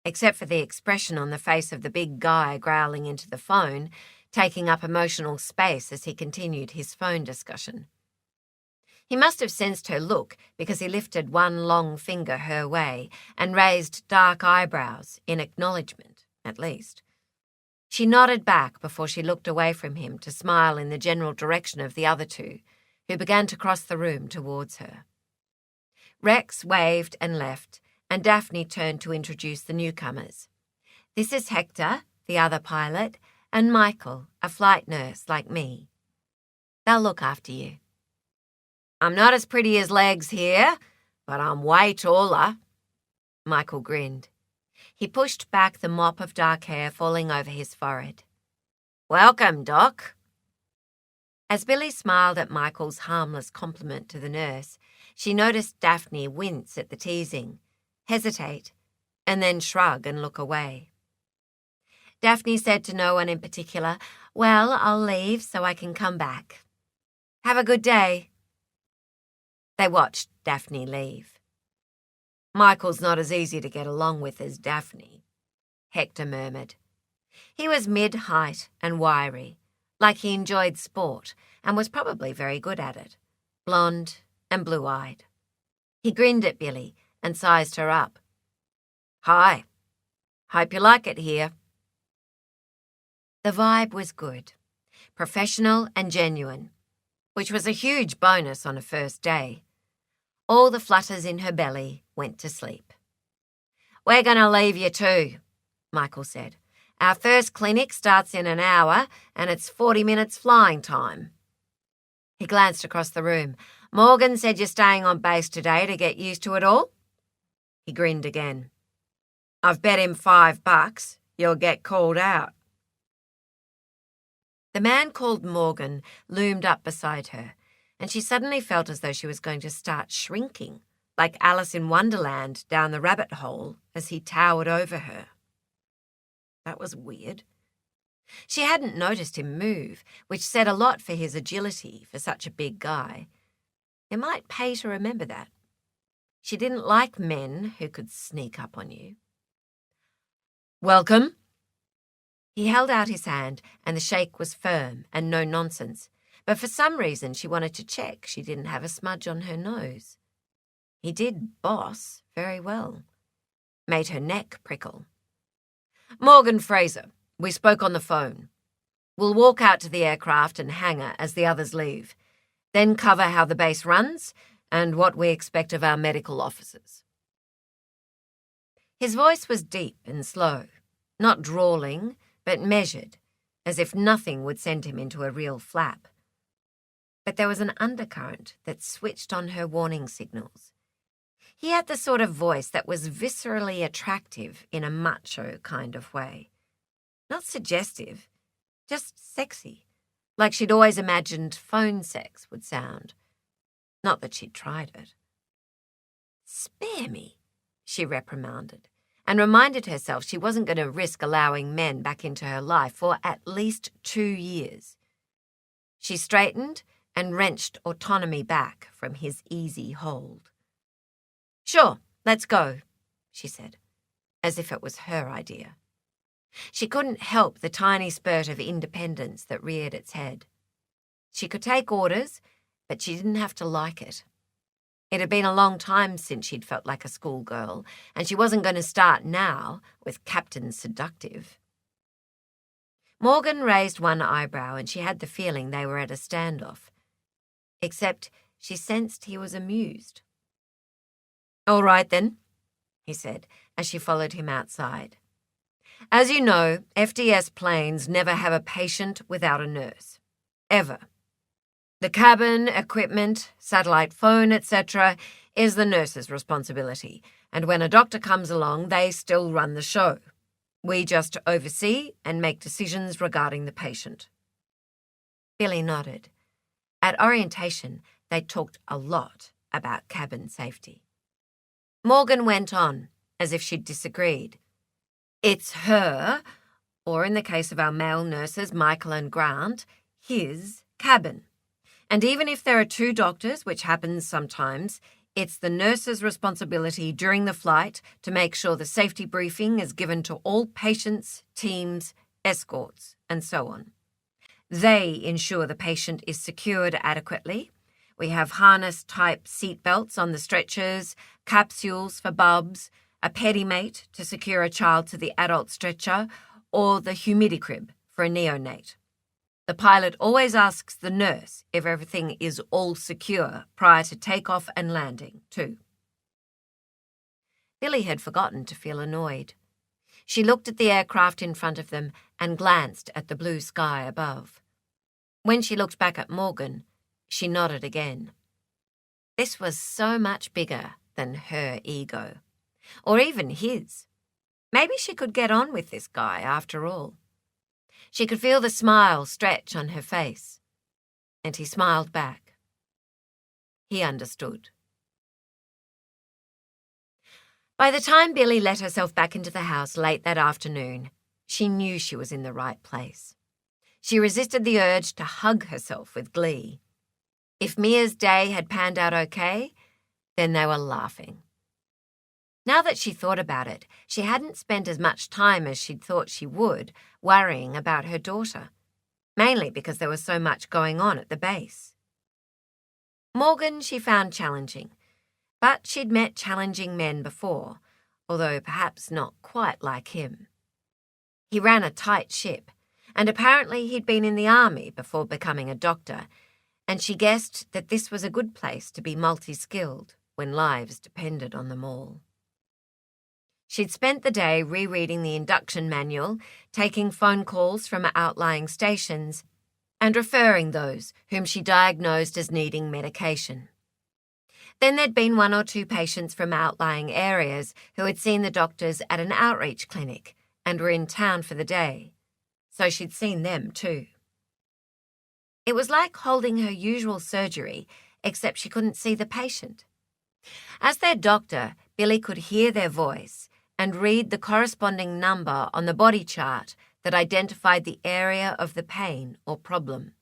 except for the expression on the face of the big guy growling into the phone, taking up emotional space as he continued his phone discussion. He must have sensed her look because he lifted one long finger her way and raised dark eyebrows in acknowledgement, at least. She nodded back before she looked away from him to smile in the general direction of the other two, who began to cross the room towards her. Rex waved and left, and Daphne turned to introduce the newcomers. "This is Hector, the other pilot, and Michael, a flight nurse like me. They'll look after you." "I'm not as pretty as Legs here, but I'm way taller." Michael grinned. He pushed back the mop of dark hair falling over his forehead. "Welcome, Doc." As Billy smiled at Michael's harmless compliment to the nurse, she noticed Daphne wince at the teasing, hesitate, and then shrug and look away. Daphne said to no one in particular, "Well, I'll leave so I can come back. Have a good day." They watched Daphne leave. "Michael's not as easy to get along with as Daphne," Hector murmured. He was mid-height and wiry, like he enjoyed sport and was probably very good at it, blonde and blue-eyed. He grinned at Billy and sized her up. "Hi. Hope you like it here." The vibe was good, professional and genuine, which was a huge bonus on a first day. All the flutters in her belly went to sleep. "We're going to leave you too," Michael said. "Our first clinic starts in an hour and it's 40 minutes flying time." He glanced across the room. Morgan said you're staying on base today to get used to it all? He grinned again. I've bet him $5 you'll get called out. The man called Morgan loomed up beside her, and she suddenly felt as though she was going to start shrinking, like Alice in Wonderland down the rabbit hole as he towered over her. That was weird. She hadn't noticed him move, which said a lot for his agility for such a big guy. It might pay to remember that. She didn't like men who could sneak up on you. Welcome. He held out his hand, and the shake was firm and no nonsense, but for some reason she wanted to check she didn't have a smudge on her nose. He did boss very well. Made her neck prickle. Morgan Fraser, we spoke on the phone. We'll walk out to the aircraft and hangar as the others leave, then cover how the base runs and what we expect of our medical officers. His voice was deep and slow, not drawling, but measured, as if nothing would send him into a real flap. But there was an undercurrent that switched on her warning signals. He had the sort of voice that was viscerally attractive in a macho kind of way. Not suggestive, just sexy, like she'd always imagined phone sex would sound. Not that she'd tried it. Spare me, she reprimanded, and reminded herself she wasn't going to risk allowing men back into her life for at least 2 years. She straightened and wrenched autonomy back from his easy hold. Sure, let's go, she said, as if it was her idea. She couldn't help the tiny spurt of independence that reared its head. She could take orders, but she didn't have to like it. It had been a long time since she'd felt like a schoolgirl, and she wasn't going to start now with Captain Seductive. Morgan raised one eyebrow, and she had the feeling they were at a standoff. Except she sensed he was amused. All right, then, he said, as she followed him outside. As you know, FDS planes never have a patient without a nurse. Ever. The cabin, equipment, satellite phone, etc. is the nurse's responsibility, and when a doctor comes along, they still run the show. We just oversee and make decisions regarding the patient. Billy nodded. At orientation, they talked a lot about cabin safety. Morgan went on, as if she'd disagreed. It's her, or in the case of our male nurses, Michael and Grant, his cabin. And even if there are 2 doctors, which happens sometimes, it's the nurse's responsibility during the flight to make sure the safety briefing is given to all patients, teams, escorts, and so on. They ensure the patient is secured adequately. We have harness-type seatbelts on the stretchers, capsules for bubs, a pedimate to secure a child to the adult stretcher, or the humidicrib for a neonate. The pilot always asks the nurse if everything is all secure prior to takeoff and landing, too. Billy had forgotten to feel annoyed. She looked at the aircraft in front of them and glanced at the blue sky above. When she looked back at Morgan, she nodded again. This was so much bigger than her ego, or even his. Maybe she could get on with this guy after all. She could feel the smile stretch on her face, and he smiled back. He understood. By the time Billy let herself back into the house late that afternoon, she knew she was in the right place. She resisted the urge to hug herself with glee. If Mia's day had panned out okay, then they were laughing. Now that she thought about it, she hadn't spent as much time as she'd thought she would worrying about her daughter, mainly because there was so much going on at the base. Morgan she found challenging, but she'd met challenging men before, although perhaps not quite like him. He ran a tight ship, and apparently he'd been in the army before becoming a doctor, and she guessed that this was a good place to be multi-skilled when lives depended on them all. She'd spent the day rereading the induction manual, taking phone calls from outlying stations, and referring those whom she diagnosed as needing medication. Then there'd been 1 or 2 patients from outlying areas who had seen the doctors at an outreach clinic and were in town for the day, so she'd seen them too. It was like holding her usual surgery, except she couldn't see the patient. As their doctor, Billy could hear their voice and read the corresponding number on the body chart that identified the area of the pain or problem.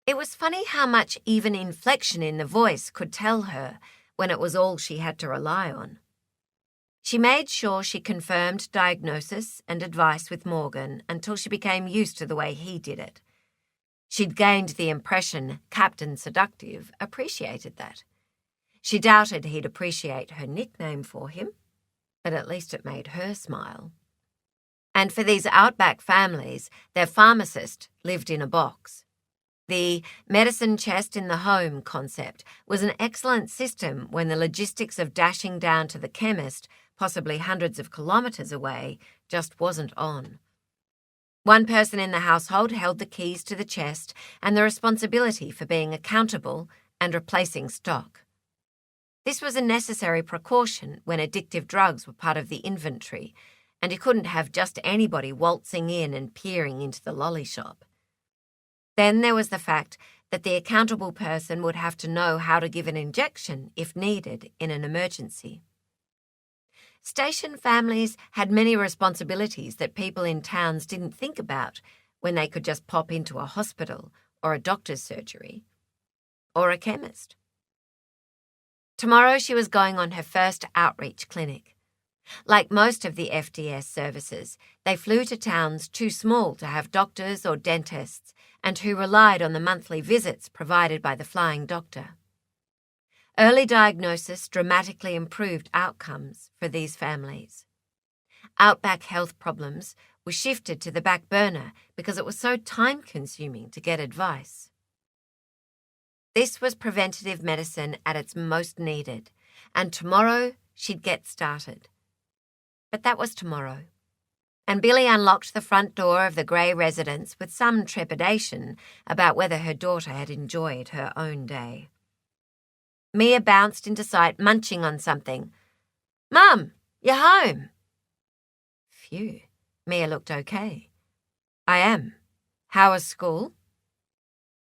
It was funny how much even inflection in the voice could tell her when it was all she had to rely on. She made sure she confirmed diagnosis and advice with Morgan until she became used to the way he did it. She'd gained the impression Captain Seductive appreciated that. She doubted he'd appreciate her nickname for him, but at least it made her smile. And for these outback families, their pharmacist lived in a box. The medicine chest in the home concept was an excellent system when the logistics of dashing down to the chemist, possibly hundreds of kilometres away, just wasn't on. One person in the household held the keys to the chest and the responsibility for being accountable and replacing stock. This was a necessary precaution when addictive drugs were part of the inventory, and you couldn't have just anybody waltzing in and peering into the lolly shop. Then there was the fact that the accountable person would have to know how to give an injection if needed in an emergency. Station families had many responsibilities that people in towns didn't think about when they could just pop into a hospital or a doctor's surgery or a chemist. Tomorrow she was going on her first outreach clinic. Like most of the FDS services, they flew to towns too small to have doctors or dentists and who relied on the monthly visits provided by the flying doctor. Early diagnosis dramatically improved outcomes for these families. Outback health problems were shifted to the back burner because it was so time-consuming to get advice. This was preventative medicine at its most needed, and tomorrow she'd get started. But that was tomorrow. And Billy unlocked the front door of the grey residence with some trepidation about whether her daughter had enjoyed her own day. Mia bounced into sight, munching on something. "Mum, you're home." Phew, Mia looked okay. "I am. How was school?"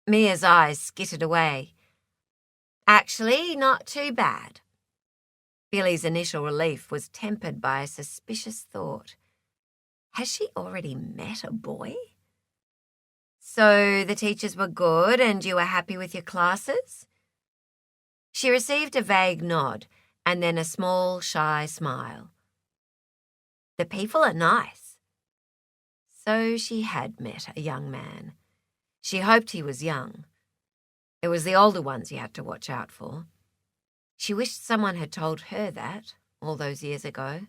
Mia's eyes skittered away. "Actually, not too bad." Billy's initial relief was tempered by a suspicious thought. Has she already met a boy? "So the teachers were good and you were happy with your classes?" She received a vague nod and then a small, shy smile. "The people are nice." So she had met a young man. She hoped he was young. It was the older ones you had to watch out for. She wished someone had told her that all those years ago.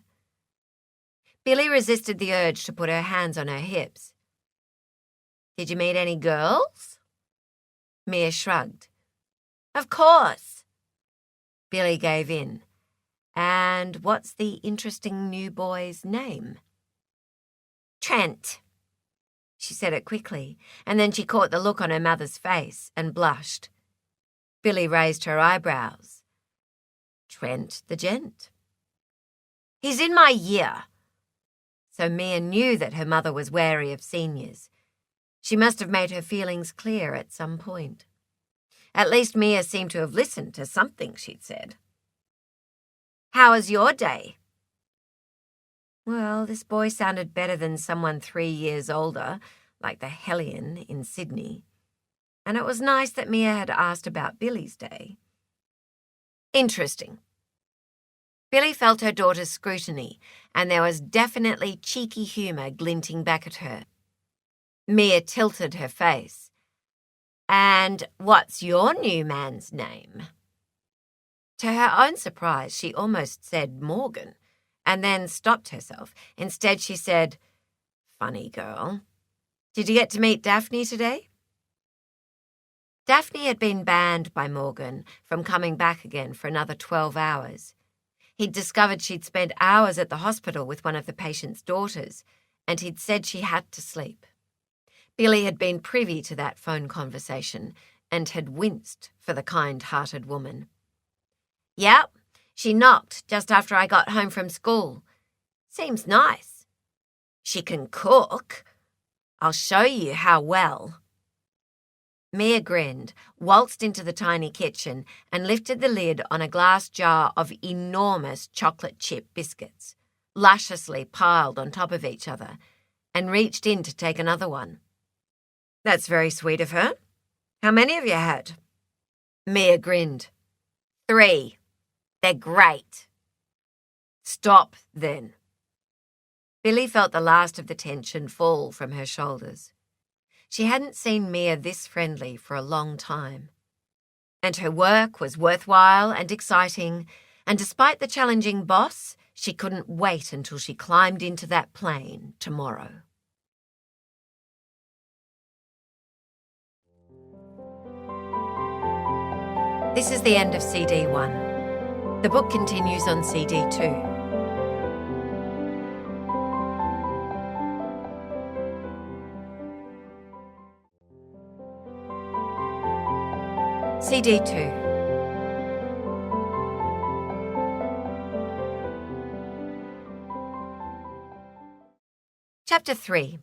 Billy resisted the urge to put her hands on her hips. "Did you meet any girls?" Mia shrugged. "Of course." Billy gave in. "And what's the interesting new boy's name?" "Trent." She said it quickly, and then she caught the look on her mother's face and blushed. Billy raised her eyebrows. "Trent the gent?" "He's in my year." So Mia knew that her mother was wary of seniors. She must have made her feelings clear at some point. At least Mia seemed to have listened to something she'd said. "How was your day?" Well, this boy sounded better than someone 3 years older, like the hellion in Sydney. And it was nice that Mia had asked about Billy's day. "Interesting." Billy felt her daughter's scrutiny, and there was definitely cheeky humour glinting back at her. Mia tilted her face. "And what's your new man's name?" To her own surprise, she almost said Morgan, and then stopped herself. Instead, she said, "Funny girl. Did you get to meet Daphne today?" Daphne had been banned by Morgan from coming back again for another 12 hours. He'd discovered she'd spent hours at the hospital with one of the patient's daughters, and he'd said she had to sleep. Billy had been privy to that phone conversation and had winced for the kind-hearted woman. Yep, she knocked just after I got home from school. Seems nice. She can cook. I'll show you how well. Mia grinned, waltzed into the tiny kitchen, and lifted the lid on a glass jar of enormous chocolate chip biscuits, lusciously piled on top of each other, and reached in to take another one. That's very sweet of her. How many have you had? Mia grinned. 3. They're great. Stop, then. Billy felt the last of the tension fall from her shoulders. She hadn't seen Mia this friendly for a long time. And her work was worthwhile and exciting, and despite the challenging boss, she couldn't wait until she climbed into that plane tomorrow. This is the end of CD 1. The book continues on CD 2. CD 2. Chapter 3.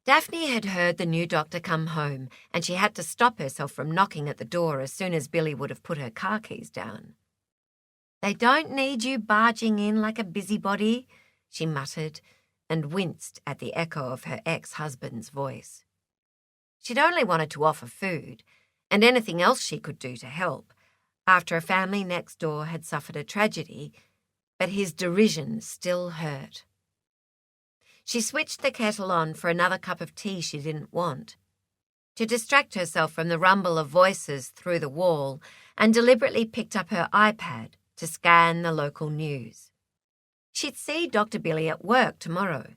Daphne had heard the new doctor come home, and she had to stop herself from knocking at the door as soon as Billy would have put her car keys down. "They don't need you barging in like a busybody," she muttered, and winced at the echo of her ex-husband's voice. She'd only wanted to offer food, and anything else she could do to help, after a family next door had suffered a tragedy, but his derision still hurt. She switched the kettle on for another cup of tea she didn't want, to distract herself from the rumble of voices through the wall, and deliberately picked up her iPad to scan the local news. She'd see Dr. Billy at work tomorrow.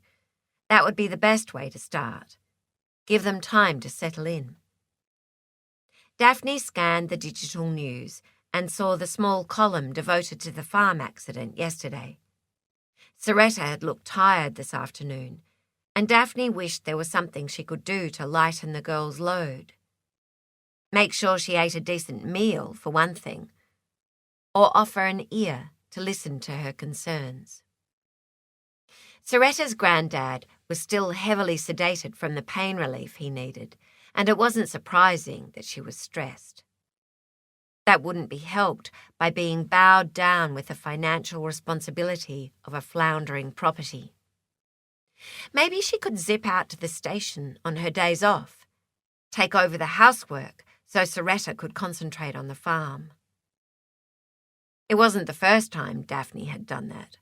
That would be the best way to start. Give them time to settle in. Daphne scanned the digital news and saw the small column devoted to the farm accident yesterday. Soretta had looked tired this afternoon, and Daphne wished there was something she could do to lighten the girl's load. Make sure she ate a decent meal, for one thing, or offer an ear to listen to her concerns. Soretta's granddad was still heavily sedated from the pain relief he needed, and it wasn't surprising that she was stressed. That wouldn't be helped by being bowed down with the financial responsibility of a floundering property. Maybe she could zip out to the station on her days off, take over the housework so Soretta could concentrate on the farm. It wasn't the first time Daphne had done that.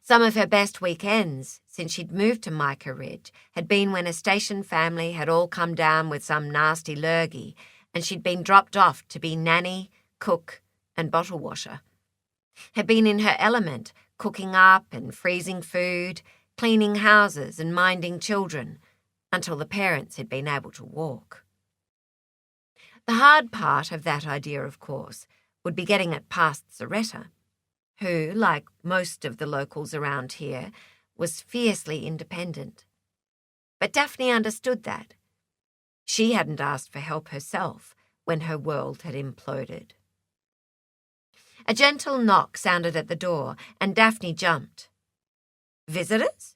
Some of her best weekends since she'd moved to Mica Ridge had been when a station family had all come down with some nasty lurgy, and she'd been dropped off to be nanny, cook, and bottle washer. Had been in her element, cooking up and freezing food, cleaning houses and minding children, until the parents had been able to walk. The hard part of that idea, of course, would be getting it past Soretta, who, like most of the locals around here, was fiercely independent. But Daphne understood that. She hadn't asked for help herself when her world had imploded. A gentle knock sounded at the door, and Daphne jumped. Visitors?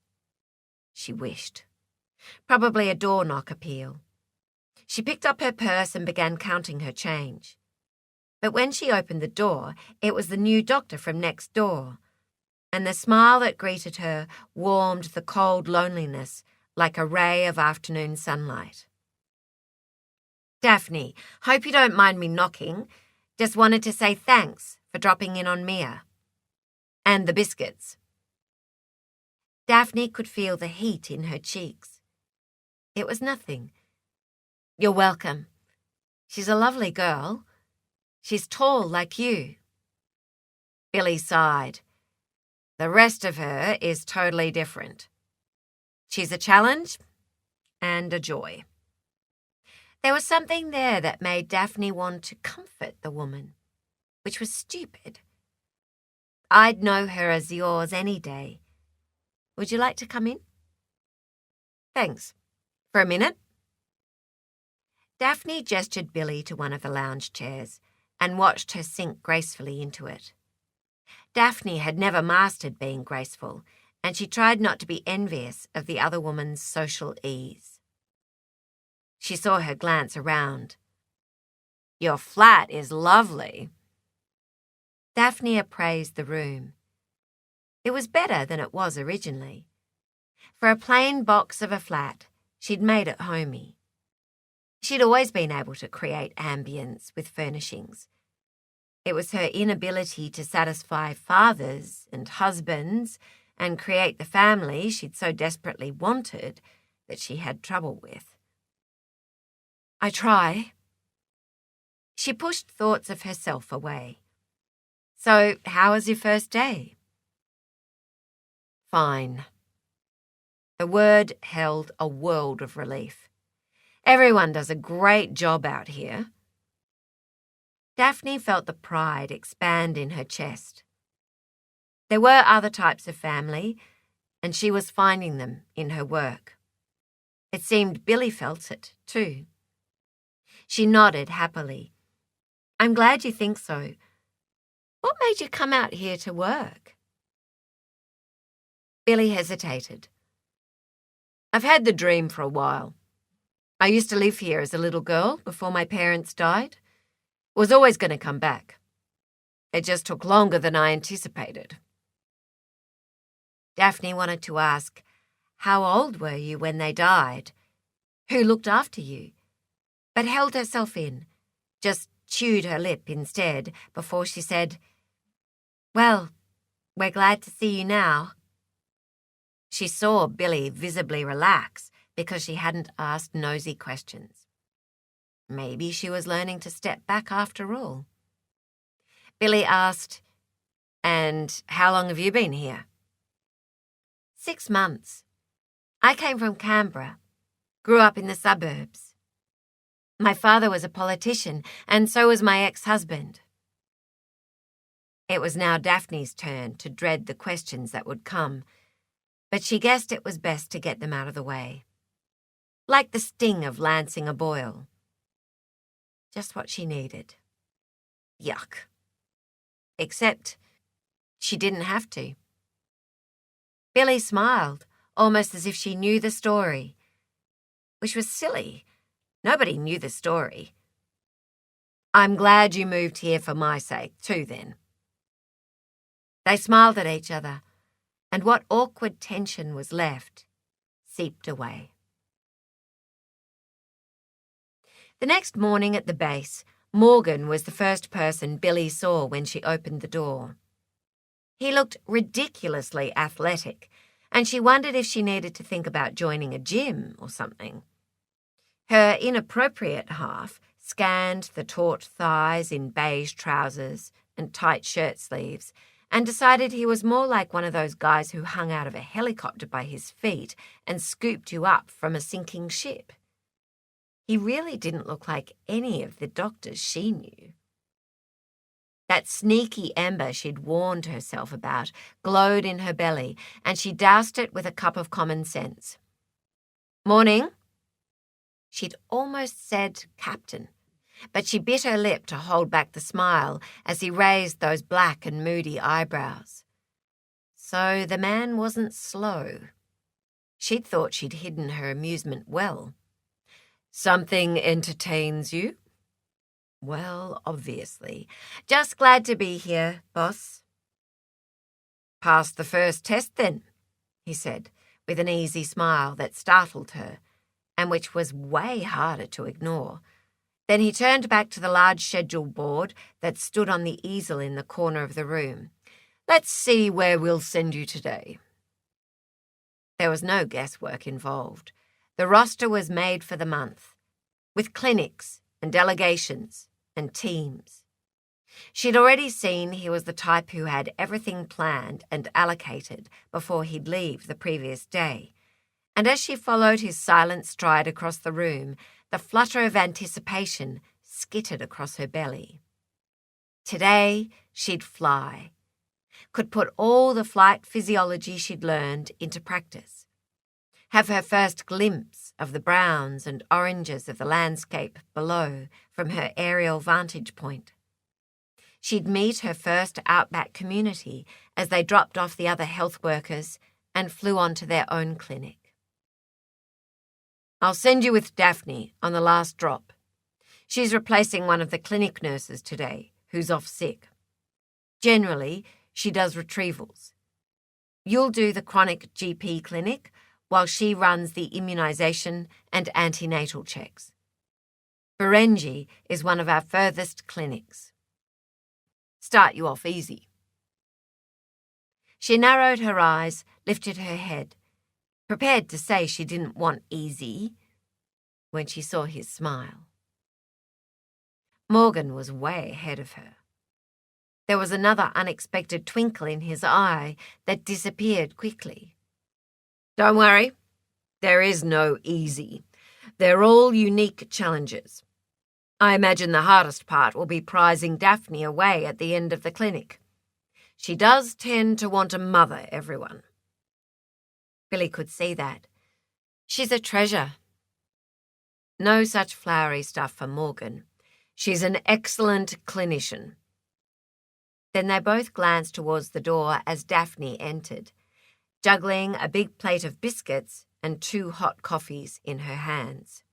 She wished. Probably a door knock appeal. She picked up her purse and began counting her change. But when she opened the door, it was the new doctor from next door, and the smile that greeted her warmed the cold loneliness like a ray of afternoon sunlight. "Daphne, hope you don't mind me knocking. Just wanted to say thanks for dropping in on Mia. And the biscuits." Daphne could feel the heat in her cheeks. It was nothing. "You're welcome. She's a lovely girl. She's tall like you." Billy sighed. "The rest of her is totally different. She's a challenge and a joy." There was something there that made Daphne want to comfort the woman, which was stupid. "I'd know her as yours any day. Would you like to come in?" "Thanks. For a minute?" Daphne gestured Billy to one of the lounge chairs, and watched her sink gracefully into it. Daphne had never mastered being graceful, and she tried not to be envious of the other woman's social ease. She saw her glance around. "Your flat is lovely." Daphne appraised the room. It was better than it was originally. For a plain box of a flat, she'd made it homey. She'd always been able to create ambience with furnishings. It was her inability to satisfy fathers and husbands and create the family she'd so desperately wanted that she had trouble with. "I try." She pushed thoughts of herself away. "So, how was your first day?" "Fine." The word held a world of relief. "Everyone does a great job out here." Daphne felt the pride expand in her chest. There were other types of family, and she was finding them in her work. It seemed Billy felt it, too. She nodded happily. "I'm glad you think so. What made you come out here to work?" Billy hesitated. "I've had the dream for a while. I used to live here as a little girl before my parents died. Was always going to come back. It just took longer than I anticipated." Daphne wanted to ask, "How old were you when they died? Who looked after you?" but held herself in, just chewed her lip instead before she said, "Well, we're glad to see you now." She saw Billy visibly relax because she hadn't asked nosy questions. Maybe she was learning to step back after all. Billy asked, "And how long have you been here?" 6 months. I came from Canberra, grew up in the suburbs. My father was a politician, and so was my ex-husband." It was now Daphne's turn to dread the questions that would come, but she guessed it was best to get them out of the way. Like the sting of lancing a boil. Just what she needed. Yuck. Except she didn't have to. Billy smiled, almost as if she knew the story, which was silly. Nobody knew the story. "I'm glad you moved here for my sake, too, then." They smiled at each other, and what awkward tension was left seeped away. The next morning at the base, Morgan was the first person Billy saw when she opened the door. He looked ridiculously athletic, and she wondered if she needed to think about joining a gym or something. Her inappropriate half scanned the taut thighs in beige trousers and tight shirt sleeves and decided he was more like one of those guys who hung out of a helicopter by his feet and scooped you up from a sinking ship. He really didn't look like any of the doctors she knew. That sneaky ember she'd warned herself about glowed in her belly, and she doused it with a cup of common sense. "Morning." She'd almost said Captain, but she bit her lip to hold back the smile as he raised those black and moody eyebrows. So the man wasn't slow. She'd thought she'd hidden her amusement well. "Something entertains you?" "Well, obviously. Just glad to be here, boss." "Passed the first test, then," he said, with an easy smile that startled her, and which was way harder to ignore. Then he turned back to the large schedule board that stood on the easel in the corner of the room. "Let's see where we'll send you today." There was no guesswork involved. The roster was made for the month, with clinics and delegations and teams. She'd already seen he was the type who had everything planned and allocated before he'd leave the previous day, and as she followed his silent stride across the room, the flutter of anticipation skittered across her belly. Today, she'd fly, could put all the flight physiology she'd learned into practice, have her first glimpse of the browns and oranges of the landscape below from her aerial vantage point. she'd meet her first outback community as they dropped off the other health workers and flew on to their own clinic. "I'll send you with Daphne on the last drop. She's replacing one of the clinic nurses today, who's off sick. Generally, she does retrievals. You'll do the chronic GP clinic while she runs the immunisation and antenatal checks. Burenji is one of our furthest clinics. Start you off easy." She narrowed her eyes, lifted her head, prepared to say she didn't want easy, when she saw his smile. Morgan was way ahead of her. There was another unexpected twinkle in his eye that disappeared quickly. "Don't worry, there is no easy. They're all unique challenges. I imagine the hardest part will be prizing Daphne away at the end of the clinic. She does tend to want to mother everyone." Billy could see that. She's a treasure. No such flowery stuff for Morgan. She's an excellent clinician. Then they both glanced towards the door as Daphne entered, juggling a big plate of biscuits and 2 hot coffees in her hands.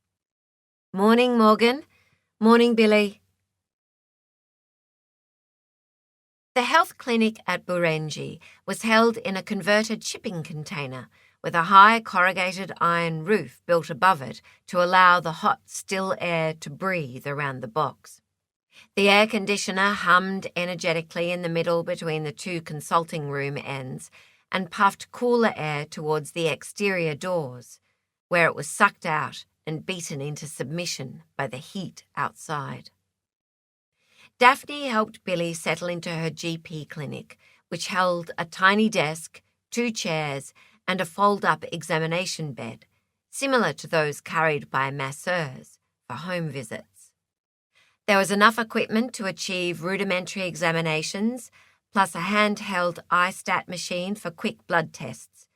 "Morning, Morgan. Morning, Billy." The health clinic at Burenji was held in a converted shipping container with a high corrugated iron roof built above it to allow the hot, still air to breathe around the box. The air conditioner hummed energetically in the middle between the 2 consulting room ends and puffed cooler air towards the exterior doors, where it was sucked out and beaten into submission by the heat outside. Daphne helped Billy settle into her GP clinic, which held a tiny desk, 2 chairs, and a fold-up examination bed, similar to those carried by masseurs for home visits. There was enough equipment to achieve rudimentary examinations, plus a handheld iStat machine for quick blood tests.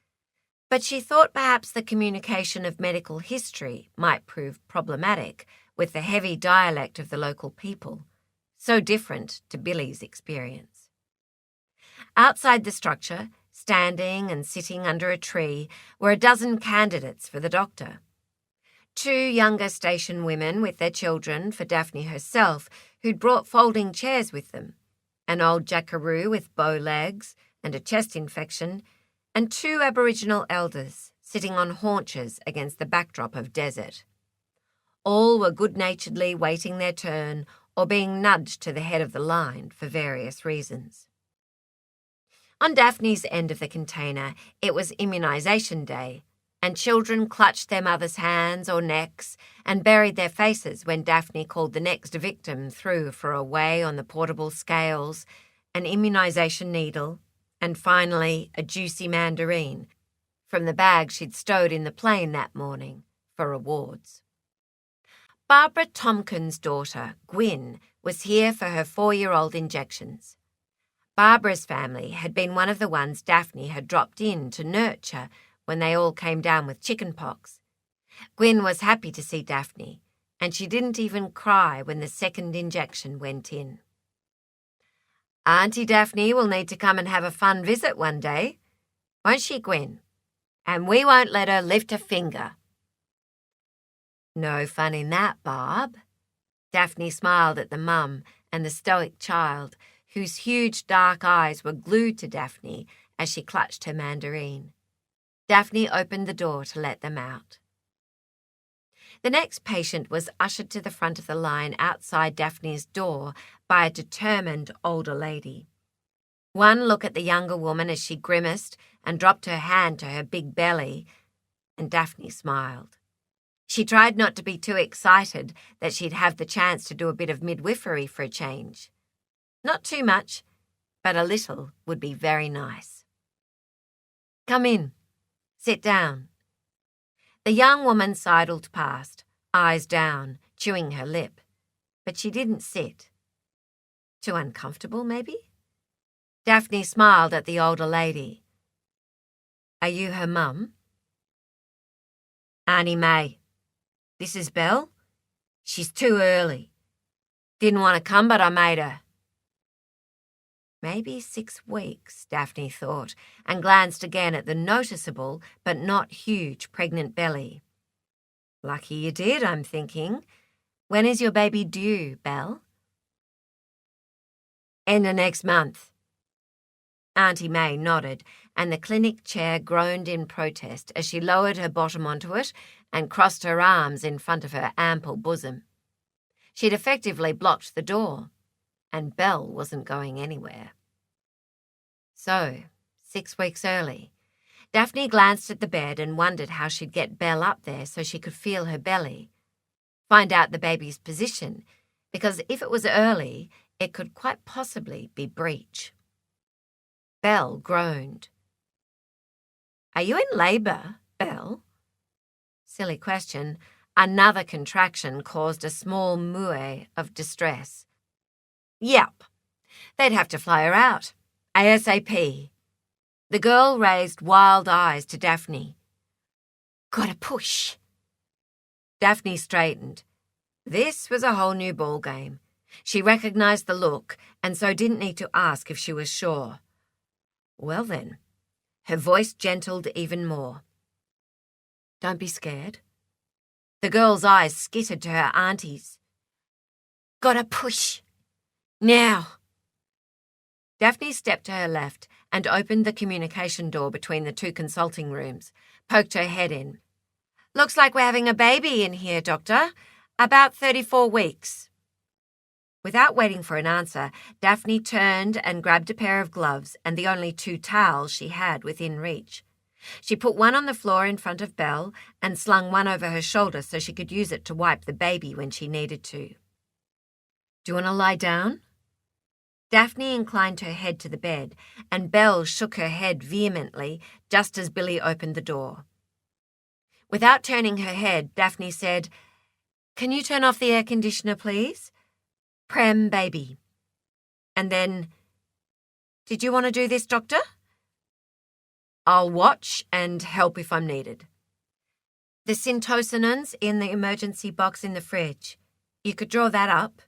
But she thought perhaps the communication of medical history might prove problematic with the heavy dialect of the local people, so different to Billy's experience. Outside the structure, standing and sitting under a tree, were a dozen candidates for the doctor. 2 younger station women with their children for Daphne herself, who'd brought folding chairs with them, an old jackaroo with bow legs and a chest infection, and 2 Aboriginal elders sitting on haunches against the backdrop of desert. All were good-naturedly waiting their turn or being nudged to the head of the line for various reasons. On Daphne's end of the container, it was immunisation day, and children clutched their mothers' hands or necks and buried their faces when Daphne called the next victim through for a weigh on the portable scales, an immunisation needle, and finally a juicy mandarine from the bag she'd stowed in the plane that morning for rewards. Barbara Tompkins' daughter, Gwyn, was here for her 4-year-old injections. Barbara's family had been one of the ones Daphne had dropped in to nurture when they all came down with chickenpox. Gwyn was happy to see Daphne, and she didn't even cry when the 2nd injection went in. "Auntie Daphne will need to come and have a fun visit one day, won't she, Gwyn? And we won't let her lift a finger." "No fun in that, Barb." Daphne smiled at the mum and the stoic child, whose huge dark eyes were glued to Daphne as she clutched her mandarine. Daphne opened the door to let them out. The next patient was ushered to the front of the line outside Daphne's door by a determined older lady. One look at the younger woman as she grimaced and dropped her hand to her big belly, and Daphne smiled. She tried not to be too excited that she'd have the chance to do a bit of midwifery for a change. Not too much, but a little would be very nice. "Come in. Sit down." The young woman sidled past, eyes down, chewing her lip, but she didn't sit. Too uncomfortable, maybe? Daphne smiled at the older lady. "Are you her mum?" "Auntie May. This is Belle. She's too early. Didn't want to come, but I made her." Maybe 6 weeks, Daphne thought, and glanced again at the noticeable but not huge pregnant belly. Lucky you did, I'm thinking. When is your baby due, Belle? End of next month. Auntie May nodded, and the clinic chair groaned in protest as she lowered her bottom onto it and crossed her arms in front of her ample bosom. She'd effectively blocked the door, and Belle wasn't going anywhere. So, 6 weeks early, Daphne glanced at the bed and wondered how she'd get Belle up there so she could feel her belly, find out the baby's position, because if it was early, it could quite possibly be breech. Belle groaned. Are you in labour, Belle? Silly question. Another contraction caused a small moue of distress. Yep. They'd have to fly her out. ASAP. The girl raised wild eyes to Daphne. Gotta push. Daphne straightened. This was a whole new ballgame. She recognised the look and so didn't need to ask if she was sure. Well then, her voice gentled even more. Don't be scared. The girl's eyes skittered to her auntie's. Gotta push. Now. Daphne stepped to her left and opened the communication door between the 2 consulting rooms, poked her head in. Looks like we're having a baby in here, Doctor. About 34 weeks. Without waiting for an answer, Daphne turned and grabbed a pair of gloves and the only 2 towels she had within reach. She put one on the floor in front of Belle and slung one over her shoulder so she could use it to wipe the baby when she needed to. Do you want to lie down? Daphne inclined her head to the bed, and Belle shook her head vehemently just as Billy opened the door. Without turning her head, Daphne said, Can you turn off the air conditioner, please? Prem baby. And then, Did you want to do this, Doctor? I'll watch and help if I'm needed. The syntocinin's in the emergency box in the fridge. You could draw that up.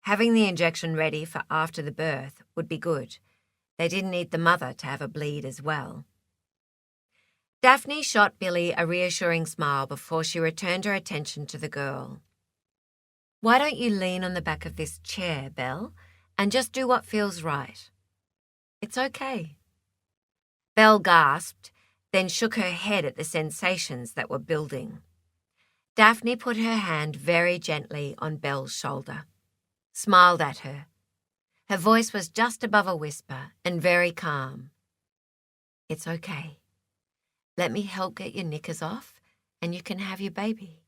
Having the injection ready for after the birth would be good. They didn't need the mother to have a bleed as well. Daphne shot Billy a reassuring smile before she returned her attention to the girl. Why don't you lean on the back of this chair, Belle, and just do what feels right? It's okay. Belle gasped, then shook her head at the sensations that were building. Daphne put her hand very gently on Belle's shoulder, smiled at her. Her voice was just above a whisper and very calm. It's okay. Let me help get your knickers off and you can have your baby.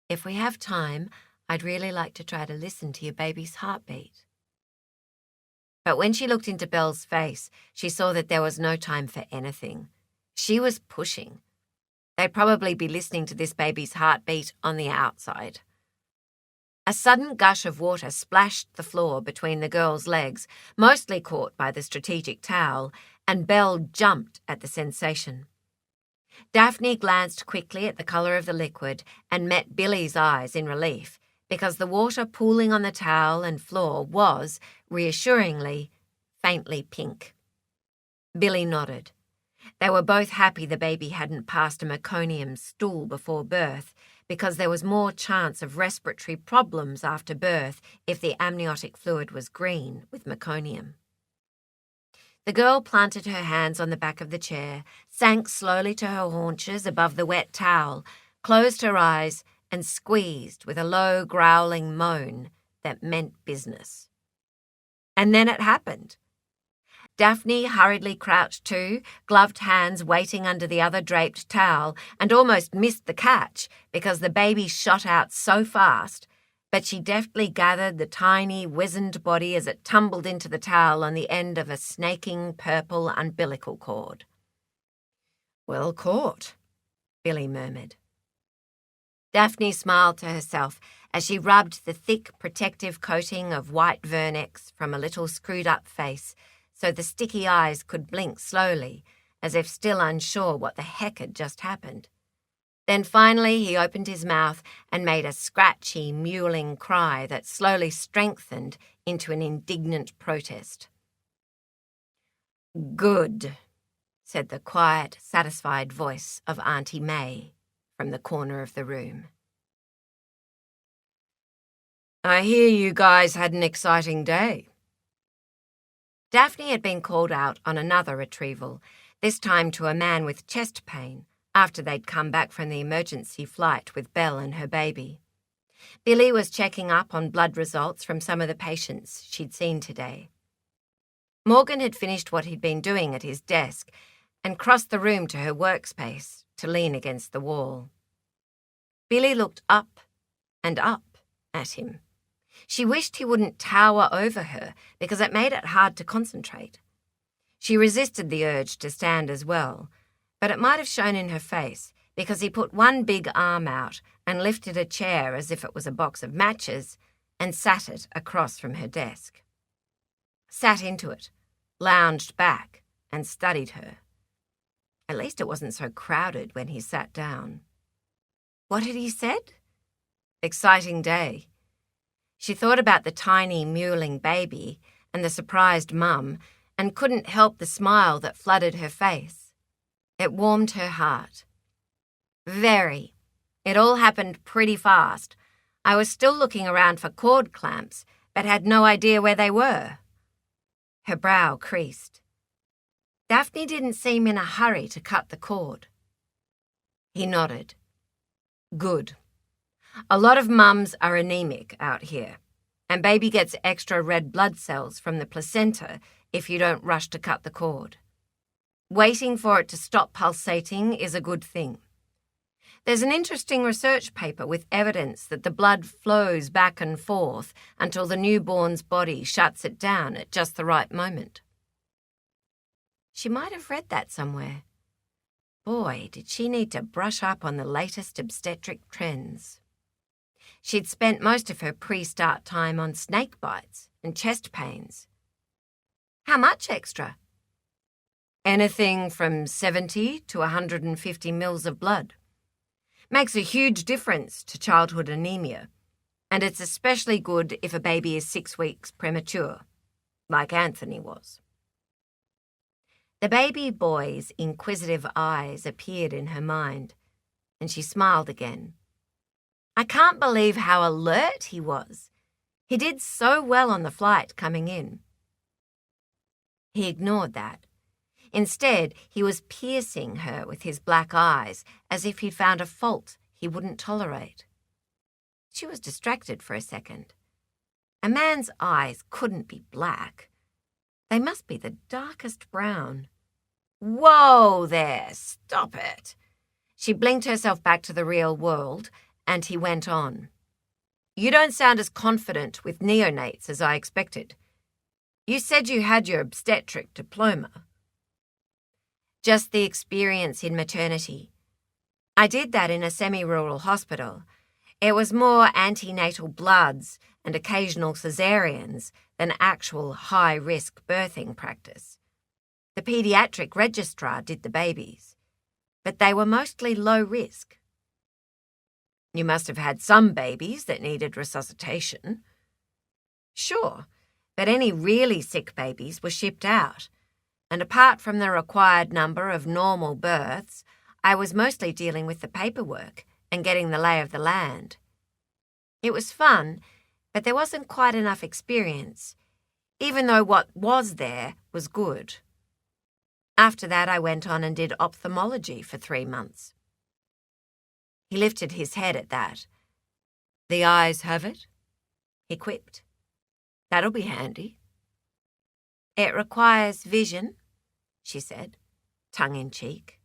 If we have time, I'd really like to try to listen to your baby's heartbeat. But when she looked into Belle's face, she saw that there was no time for anything. She was pushing. They'd probably be listening to this baby's heartbeat on the outside. A sudden gush of water splashed the floor between the girl's legs, mostly caught by the strategic towel, and Belle jumped at the sensation. Daphne glanced quickly at the colour of the liquid and met Billy's eyes in relief, because the water pooling on the towel and floor was, reassuringly, faintly pink. Billy nodded. They were both happy the baby hadn't passed a meconium stool before birth, because there was more chance of respiratory problems after birth if the amniotic fluid was green with meconium. The girl planted her hands on the back of the chair, sank slowly to her haunches above the wet towel, closed her eyes, and squeezed with a low, growling moan that meant business. And then it happened. Daphne hurriedly crouched too, gloved hands waiting under the other draped towel, and almost missed the catch because the baby shot out so fast, but she deftly gathered the tiny, wizened body as it tumbled into the towel on the end of a snaking purple umbilical cord. Well caught, Billy murmured. Daphne smiled to herself as she rubbed the thick protective coating of white Vernex from a little screwed-up face so the sticky eyes could blink slowly, as if still unsure what the heck had just happened. Then finally he opened his mouth and made a scratchy, mewling cry that slowly strengthened into an indignant protest. Good, said the quiet, satisfied voice of Auntie May from the corner of the room. I hear you guys had an exciting day. Daphne had been called out on another retrieval, this time to a man with chest pain, after they'd come back from the emergency flight with Belle and her baby. Billy was checking up on blood results from some of the patients she'd seen today. Morgan had finished what he'd been doing at his desk and crossed the room to her workspace to lean against the wall. Billy looked up and up at him. She wished he wouldn't tower over her because it made it hard to concentrate. She resisted the urge to stand as well, but it might have shown in her face because he put one big arm out and lifted a chair as if it was a box of matches and sat it across from her desk. Sat into it, lounged back, and studied her. At least it wasn't so crowded when he sat down. What had he said? Exciting day. She thought about the tiny, mewling baby and the surprised mum and couldn't help the smile that flooded her face. It warmed her heart. Very. It all happened pretty fast. I was still looking around for cord clamps, but had no idea where they were. Her brow creased. Daphne didn't seem in a hurry to cut the cord. He nodded. Good. A lot of mums are anemic out here, and baby gets extra red blood cells from the placenta if you don't rush to cut the cord. Waiting for it to stop pulsating is a good thing. There's an interesting research paper with evidence that the blood flows back and forth until the newborn's body shuts it down at just the right moment. She might have read that somewhere. Boy, did she need to brush up on the latest obstetric trends. She'd spent most of her pre-start time on snake bites and chest pains. How much extra? Anything from 70 to 150 mils of blood. Makes a huge difference to childhood anemia, and it's especially good if a baby is 6 weeks premature, like Anthony was. The baby boy's inquisitive eyes appeared in her mind, and she smiled again. I can't believe how alert he was. He did so well on the flight coming in. He ignored that. Instead, he was piercing her with his black eyes as if he'd found a fault he wouldn't tolerate. She was distracted for a second. A man's eyes couldn't be black. They must be the darkest brown. Whoa there, stop it. She blinked herself back to the real world, and he went on. You don't sound as confident with neonates as I expected. You said you had your obstetric diploma. Just the experience in maternity. I did that in a semi-rural hospital. It was more antenatal bloods and occasional cesareans than actual high-risk birthing practice. The paediatric registrar did the babies, but they were mostly low risk. You must have had some babies that needed resuscitation. Sure, but any really sick babies were shipped out, and apart from the required number of normal births, I was mostly dealing with the paperwork and getting the lay of the land. It was fun, but there wasn't quite enough experience, even though what was there was good. After that, I went on and did ophthalmology for 3 months. He lifted his head at that. The eyes have it, he quipped. That'll be handy. It requires vision, she said, tongue-in-cheek.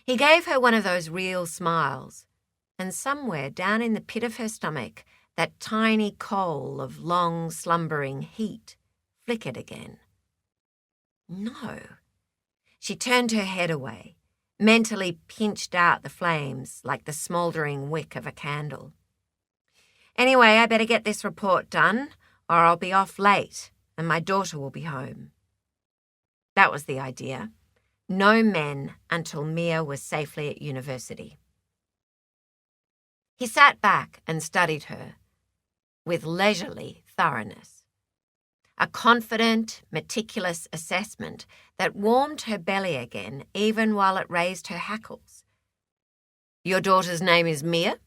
He gave her one of those real smiles, and somewhere down in the pit of her stomach, that tiny coal of long slumbering heat flickered again. No. She turned her head away, mentally pinched out the flames like the smouldering wick of a candle. Anyway, I better get this report done, or I'll be off late, and my daughter will be home. That was the idea. No men until Mia was safely at university. He sat back and studied her, with leisurely thoroughness. a confident, meticulous assessment that warmed her belly again even while it raised her hackles. "Your daughter's name is Mia?"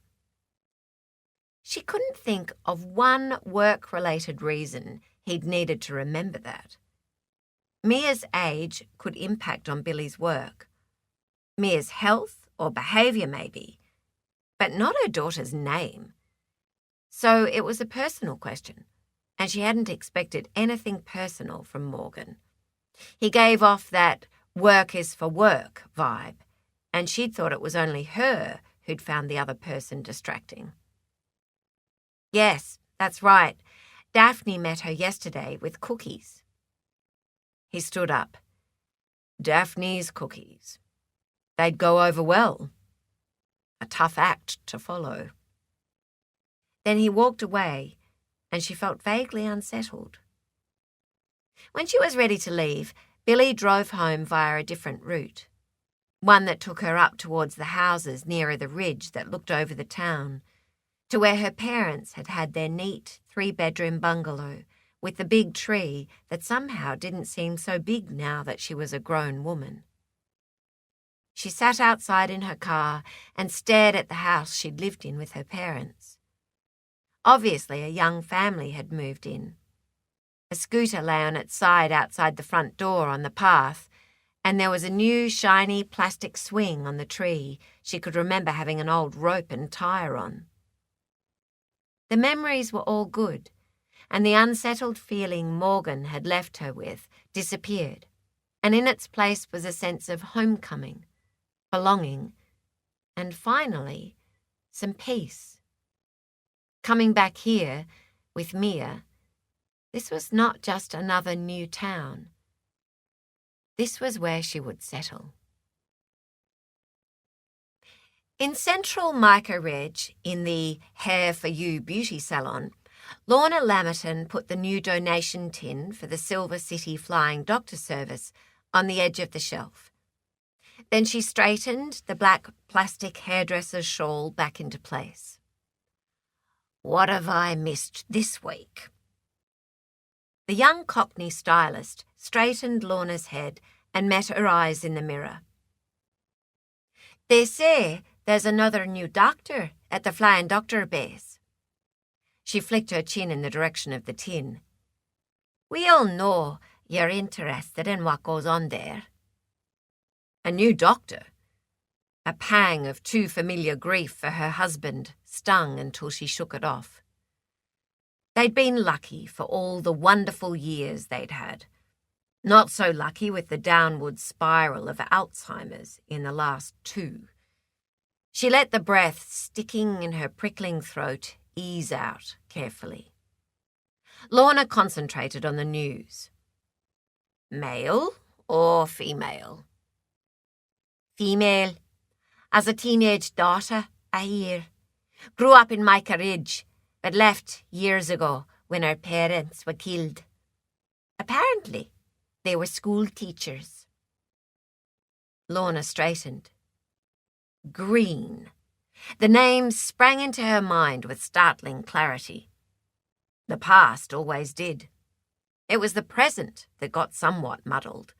She couldn't think of one work-related reason he'd needed to remember that. Mia's age could impact on Billy's work. Mia's health or behaviour maybe, but not her daughter's name. So it was a personal question, and she hadn't expected anything personal from Morgan. He gave off that work is for work vibe, and she'd thought it was only her who'd found the other person distracting. "Yes, that's right. Daphne met her yesterday with cookies." He stood up. Daphne's cookies. They'd go over well. A tough act to follow. Then he walked away, and she felt vaguely unsettled. When she was ready to leave, Billy drove home via a different route, one that took her up towards the houses nearer the ridge that looked over the town, to where her parents had had their neat 3-bedroom bungalow with the big tree that somehow didn't seem so big now that she was a grown woman. She sat outside in her car and stared at the house she'd lived in with her parents. Obviously, a young family had moved in. A scooter lay on its side outside the front door on the path, and there was a new shiny plastic swing on the tree she could remember having an old rope and tire on. The memories were all good, and the unsettled feeling Morgan had left her with disappeared, and in its place was a sense of homecoming, belonging, and finally, some peace. Coming back here, with Mia, this was not just another new town. This was where she would settle. In central Mica Ridge, in the Hair for You beauty salon, Lorna Lamerton put the new donation tin for the Silver City Flying Doctor Service on the edge of the shelf. Then she straightened the black plastic hairdresser's shawl back into place. "What have I missed this week?" The young Cockney stylist straightened Lorna's head and met her eyes in the mirror. "They say there's another new doctor at the Flying Doctor base." She flicked her chin in the direction of the tin. "We all know you're interested in what goes on there." A new doctor? A pang of too familiar grief for her husband stung until she shook it off. They'd been lucky for all the wonderful years they'd had. Not so lucky with the downward spiral of Alzheimer's in the last 2. She let the breath sticking in her prickling throat ease out carefully. Lorna concentrated on the news. "Male or female?" "Female. As a teenage daughter, I hear. Grew up in Mica Ridge, but left years ago when her parents were killed. Apparently, they were school teachers." Lorna straightened. Green. The name sprang into her mind with startling clarity. The past always did. It was the present that got somewhat muddled.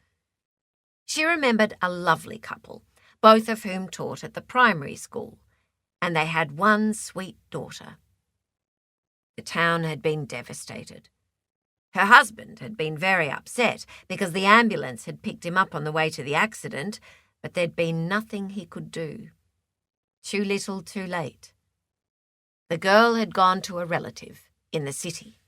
She remembered a lovely couple, both of whom taught at the primary school, and they had one sweet daughter. The town had been devastated. Her husband had been very upset because the ambulance had picked him up on the way to the accident, but there'd been nothing he could do. Too little, too late. The girl had gone to a relative in the city.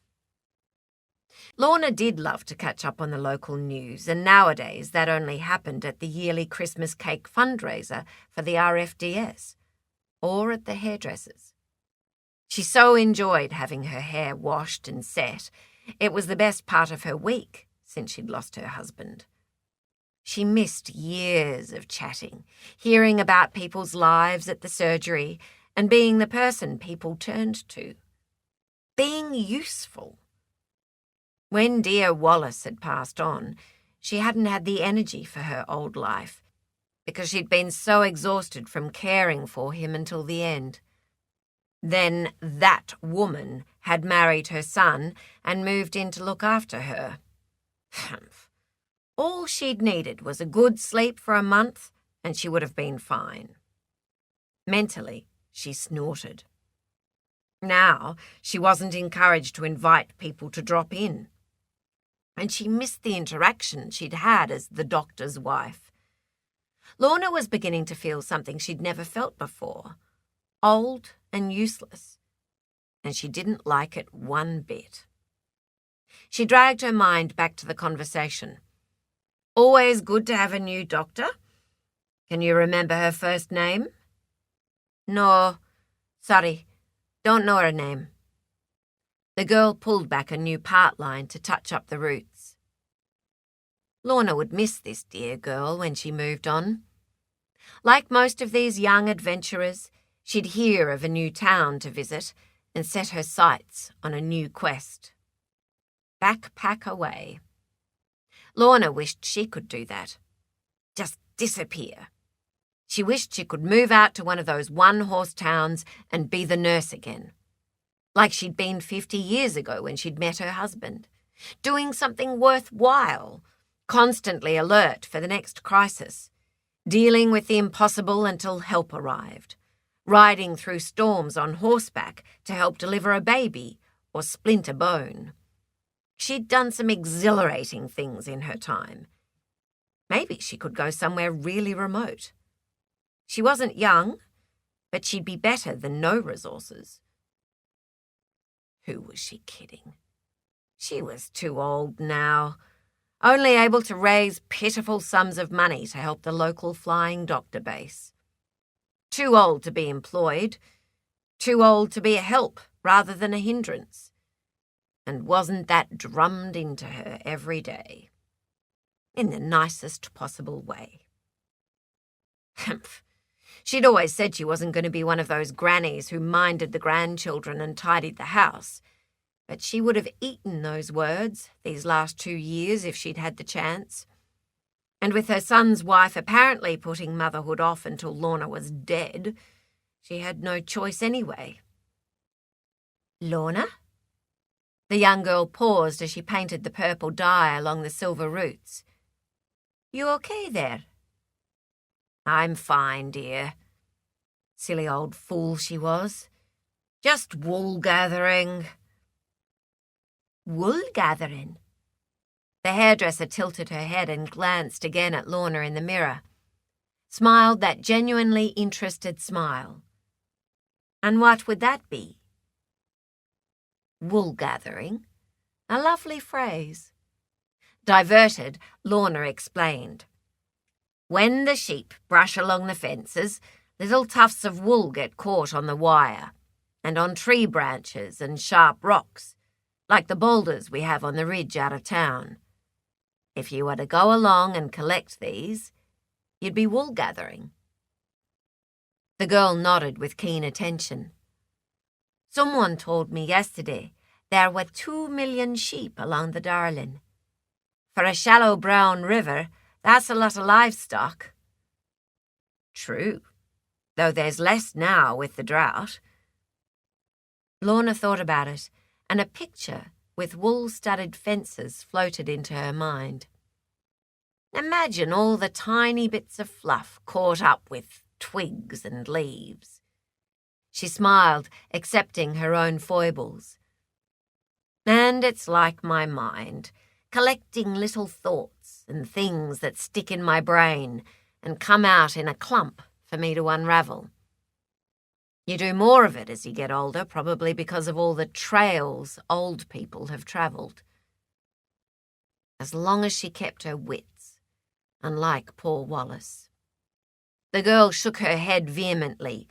Lorna did love to catch up on the local news, and nowadays that only happened at the yearly Christmas cake fundraiser for the RFDS, or at the hairdressers. She so enjoyed having her hair washed and set. It was the best part of her week since she'd lost her husband. She missed years of chatting, hearing about people's lives at the surgery, and being the person people turned to. Being useful. When dear Wallace had passed on, she hadn't had the energy for her old life, because she'd been so exhausted from caring for him until the end. Then that woman had married her son and moved in to look after her. Humph. All she'd needed was a good sleep for a month, and she would have been fine. Mentally, she snorted. Now, she wasn't encouraged to invite people to drop in. And she missed the interaction she'd had as the doctor's wife. Lorna was beginning to feel something she'd never felt before. Old and useless. And she didn't like it one bit. She dragged her mind back to the conversation. Always good to have a new doctor? Can you remember her first name? No, sorry, don't know her name. The girl pulled back a new part line to touch up the roots. Lorna would miss this dear girl when she moved on. Like most of these young adventurers, she'd hear of a new town to visit and set her sights on a new quest. Backpack away. Lorna wished she could do that. Just disappear. She wished she could move out to one of those one-horse towns and be the nurse again. Like she'd been 50 years ago when she'd met her husband. Doing something worthwhile, constantly alert for the next crisis. Dealing with the impossible until help arrived. Riding through storms on horseback to help deliver a baby or splint a bone. She'd done some exhilarating things in her time. Maybe she could go somewhere really remote. She wasn't young, but she'd be better than no resources. Who was she kidding? She was too old now, only able to raise pitiful sums of money to help the local flying doctor base. Too old to be employed, too old to be a help rather than a hindrance. And wasn't that drummed into her every day? In the nicest possible way. Humph. She'd always said she wasn't going to be one of those grannies who minded the grandchildren and tidied the house. But she would have eaten those words these last 2 years if she'd had the chance. And with her son's wife apparently putting motherhood off until Lorna was dead, she had no choice anyway. Lorna? The young girl paused as she painted the purple dye along the silver roots. You okay there? I'm fine, dear. Silly old fool she was. Just wool gathering. Wool gathering? The hairdresser tilted her head and glanced again at Lorna in the mirror. Smiled that genuinely interested smile. And what would that be? Wool gathering? A lovely phrase. Diverted, Lorna explained. When the sheep brush along the fences, little tufts of wool get caught on the wire, and on tree branches and sharp rocks, like the boulders we have on the ridge out of town. If you were to go along and collect these, you'd be wool gathering. The girl nodded with keen attention. Someone told me yesterday there were 2 million sheep along the Darlin. For a shallow brown river, that's a lot of livestock. True, though there's less now with the drought. Lorna thought about it, and a picture with wool-studded fences floated into her mind. Imagine all the tiny bits of fluff caught up with twigs and leaves. She smiled, accepting her own foibles. And it's like my mind, collecting little thoughts and things that stick in my brain and come out in a clump for me to unravel. You do more of it as you get older, probably because of all the trails old people have travelled. As long as she kept her wits, unlike poor Wallace. The girl shook her head vehemently.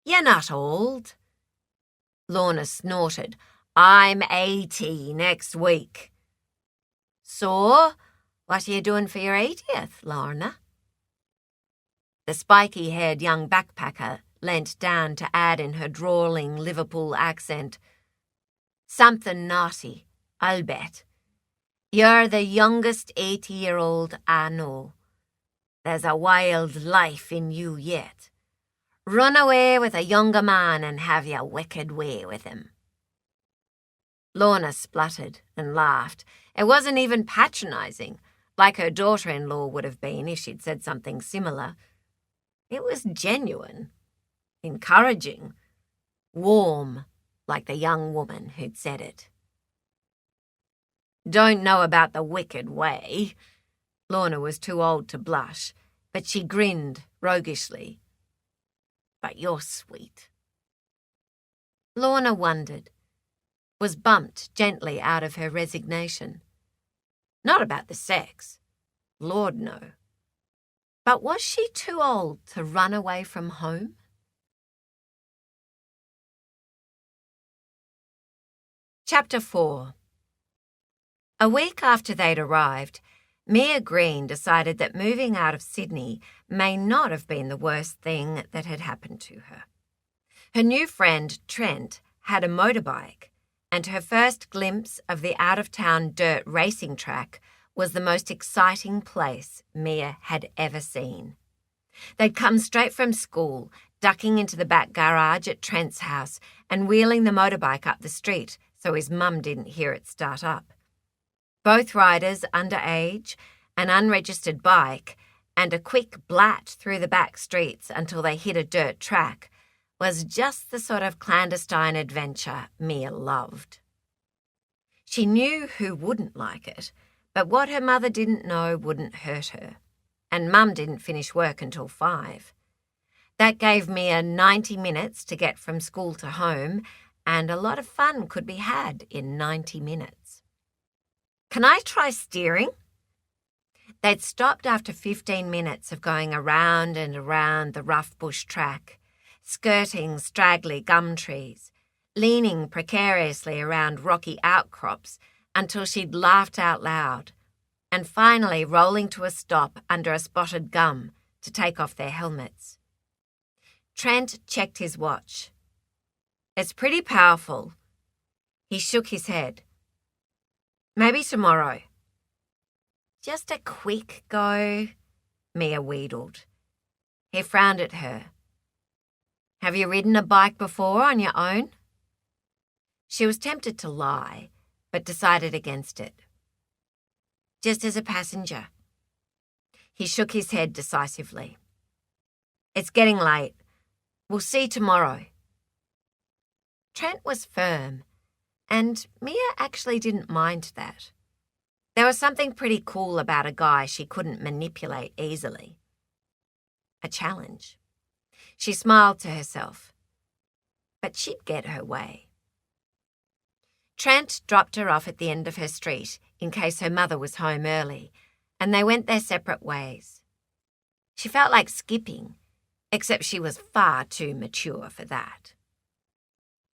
You're not old. Lorna snorted. I'm 80 next week. So, what are you doing for your 80th, Lorna? The spiky-haired young backpacker leant down to add in her drawling Liverpool accent. Something naughty, I'll bet. You're the youngest 80-year-old I know. There's a wild life in you yet. Run away with a younger man and have your wicked way with him. Lorna spluttered and laughed. It wasn't even patronising, like her daughter-in-law would have been if she'd said something similar. It was genuine, encouraging, warm, like the young woman who'd said it. Don't know about the wicked way. Lorna was too old to blush, but she grinned roguishly. But you're sweet. Lorna wondered, was bumped gently out of her resignation. Not about the sex. Lord, no. But was she too old to run away from home? Chapter 4. A week after they'd arrived, Mia Green decided that moving out of Sydney may not have been the worst thing that had happened to her. Her new friend, Trent, had a motorbike, and her first glimpse of the out-of-town dirt racing track was the most exciting place Mia had ever seen. They'd come straight from school, ducking into the back garage at Trent's house and wheeling the motorbike up the street so his mum didn't hear it start up. Both riders underage, an unregistered bike, and a quick blat through the back streets until they hit a dirt track was just the sort of clandestine adventure Mia loved. She knew who wouldn't like it, but what her mother didn't know wouldn't hurt her, and Mum didn't finish work until 5. That gave Mia 90 minutes to get from school to home, and a lot of fun could be had in 90 minutes. Can I try steering? They'd stopped after 15 minutes of going around and around the rough bush track, skirting straggly gum trees, leaning precariously around rocky outcrops until she'd laughed out loud, and finally rolling to a stop under a spotted gum to take off their helmets. Trent checked his watch. It's pretty powerful. He shook his head. Maybe tomorrow. Just a quick go, Mia wheedled. He frowned at her. Have you ridden a bike before on your own? She was tempted to lie, but decided against it. Just as a passenger. He shook his head decisively. It's getting late. We'll see tomorrow. Trent was firm, and Mia actually didn't mind that. There was something pretty cool about a guy she couldn't manipulate easily. A challenge. She smiled to herself. But she'd get her way. Trent dropped her off at the end of her street in case her mother was home early, and they went their separate ways. She felt like skipping, except she was far too mature for that.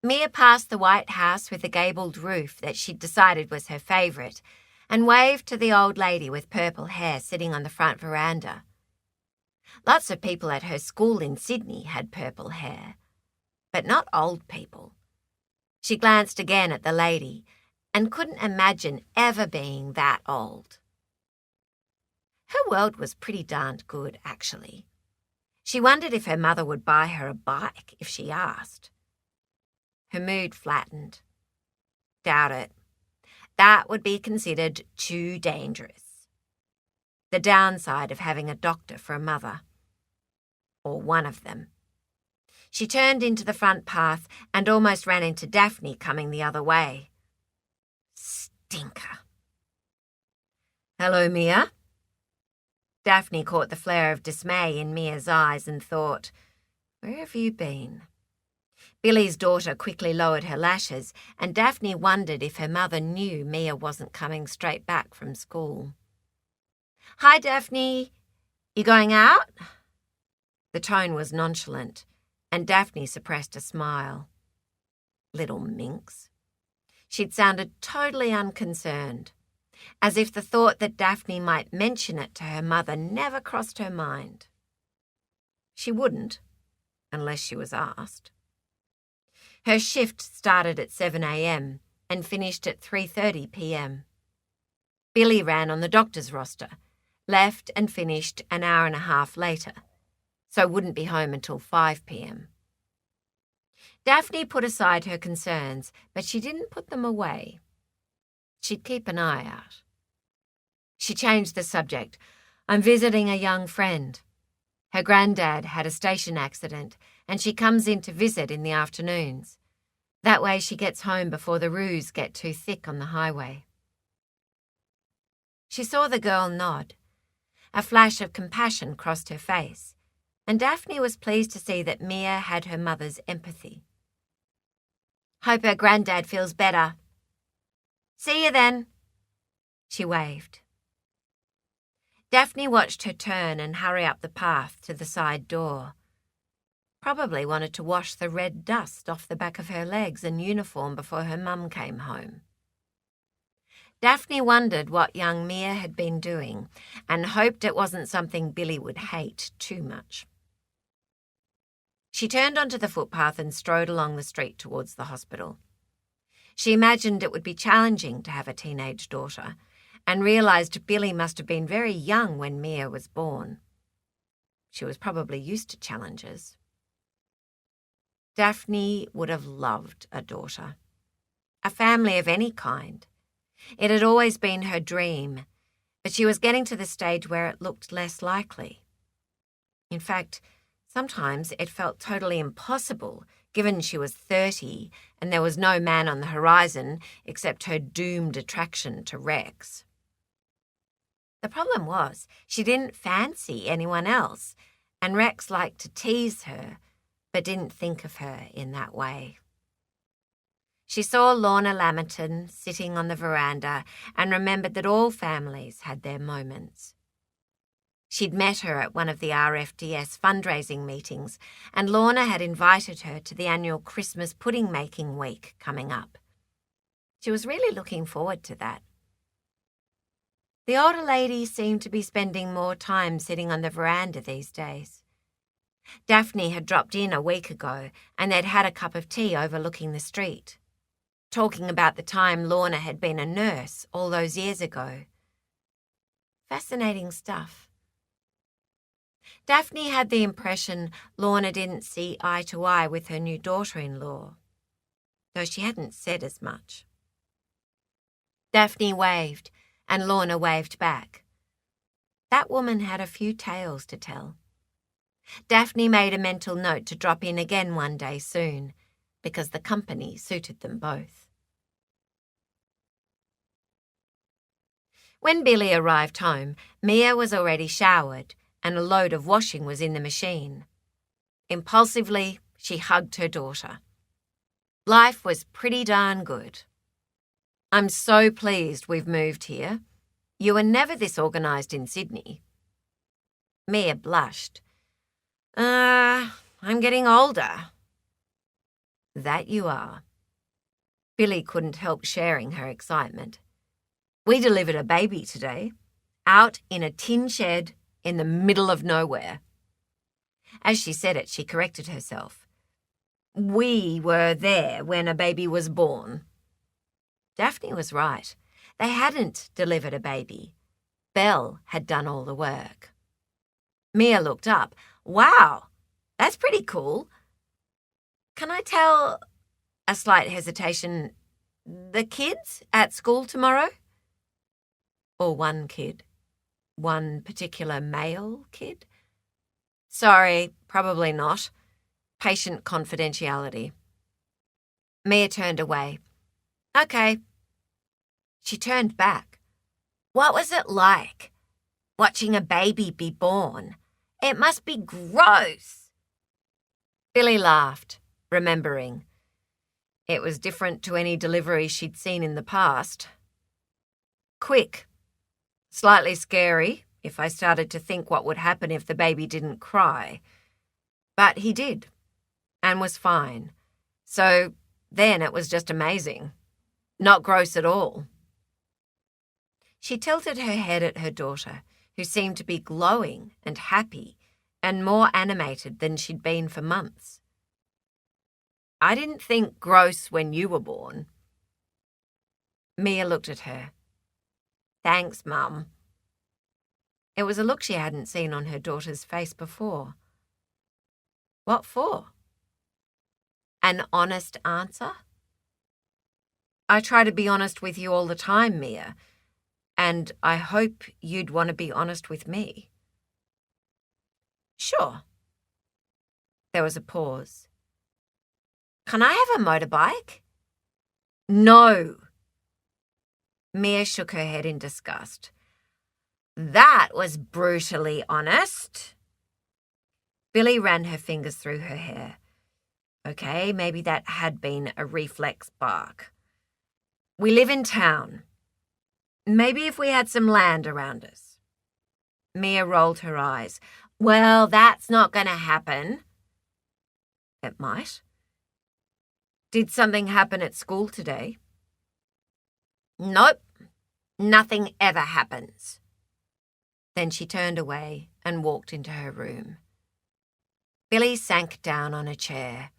Mia passed the white house with the gabled roof that she'd decided was her favourite and waved to the old lady with purple hair sitting on the front veranda. Lots of people at her school in Sydney had purple hair, but not old people. She glanced again at the lady and couldn't imagine ever being that old. Her world was pretty darned good, actually. She wondered if her mother would buy her a bike if she asked. Her mood flattened. Doubt it. That would be considered too dangerous. The downside of having a doctor for a mother. Or one of them. She turned into the front path and almost ran into Daphne coming the other way. Stinker. Hello, Mia. Daphne caught the flare of dismay in Mia's eyes and thought, where have you been? Billy's daughter quickly lowered her lashes, and Daphne wondered if her mother knew Mia wasn't coming straight back from school. Hi, Daphne. You going out? The tone was nonchalant, and Daphne suppressed a smile. Little minx. She'd sounded totally unconcerned, as if the thought that Daphne might mention it to her mother never crossed her mind. She wouldn't, unless she was asked. Her shift started at 7 a.m. and finished at 3:30 p.m. Billy ran on the doctor's roster, left and finished an hour and a half later. so wouldn't be home until 5 p.m. Daphne put aside her concerns, but she didn't put them away. She'd keep an eye out. She changed the subject. I'm visiting a young friend. Her granddad had a station accident, and she comes in to visit in the afternoons. That way she gets home before the roos get too thick on the highway. She saw the girl nod. A flash of compassion crossed her face, and Daphne was pleased to see that Mia had her mother's empathy. Hope her granddad feels better. See you then. She waved. Daphne watched her turn and hurry up the path to the side door. Probably wanted to wash the red dust off the back of her legs and uniform before her mum came home. Daphne wondered what young Mia had been doing and hoped it wasn't something Billy would hate too much. She turned onto the footpath and strode along the street towards the hospital. She imagined it would be challenging to have a teenage daughter and realised Billy must have been very young when Mia was born. She was probably used to challenges. Daphne would have loved a daughter. A family of any kind. It had always been her dream, but she was getting to the stage where it looked less likely. In fact, sometimes it felt totally impossible, given she was 30 and there was no man on the horizon except her doomed attraction to Rex. The problem was she didn't fancy anyone else, and Rex liked to tease her, but didn't think of her in that way. She saw Lorna Lamington sitting on the veranda and remembered that all families had their moments. She'd met her at one of the RFDS fundraising meetings, and Lorna had invited her to the annual Christmas pudding-making week coming up. She was really looking forward to that. The older lady seemed to be spending more time sitting on the veranda these days. Daphne had dropped in a week ago, and they'd had a cup of tea overlooking the street, talking about the time Lorna had been a nurse all those years ago. Fascinating stuff. Daphne had the impression Lorna didn't see eye to eye with her new daughter-in-law, though she hadn't said as much. Daphne waved, and Lorna waved back. That woman had a few tales to tell. Daphne made a mental note to drop in again one day soon, because the company suited them both. When Billy arrived home, Mia was already showered, and a load of washing was in the machine. Impulsively, she hugged her daughter. Life was pretty darn good. I'm so pleased we've moved here. You were never this organised in Sydney. Mia blushed. I'm getting older. That you are. Billy couldn't help sharing her excitement. We delivered a baby today, out in a tin shed in the middle of nowhere. As she said it, she corrected herself. We were there when a baby was born. Daphne was right. They hadn't delivered a baby. Belle had done all the work. Mia looked up. Wow, that's pretty cool. Can I tell, a slight hesitation, the kids at school tomorrow? Or one kid? One particular male kid? Sorry, probably not. Patient confidentiality. Mia turned away. Okay. She turned back. What was it like? Watching a baby be born? It must be gross. Billy laughed, remembering. It was different to any delivery she'd seen in the past. Quick. Slightly scary, if I started to think what would happen if the baby didn't cry. But he did, and was fine. So then it was just amazing. Not gross at all. She tilted her head at her daughter, who seemed to be glowing and happy and more animated than she'd been for months. I didn't think gross when you were born. Mia looked at her. Thanks, Mum. It was a look she hadn't seen on her daughter's face before. What for? An honest answer? I try to be honest with you all the time, Mia, and I hope you'd want to be honest with me. Sure. There was a pause. Can I have a motorbike? No. Mia shook her head in disgust. That was brutally honest. Billy ran her fingers through her hair. Okay, maybe that had been a reflex bark. We live in town. Maybe if we had some land around us. Mia rolled her eyes. Well, that's not going to happen. It might. Did something happen at school today? Nope. Nothing ever happens. Then she turned away and walked into her room. Billy sank down on a chair.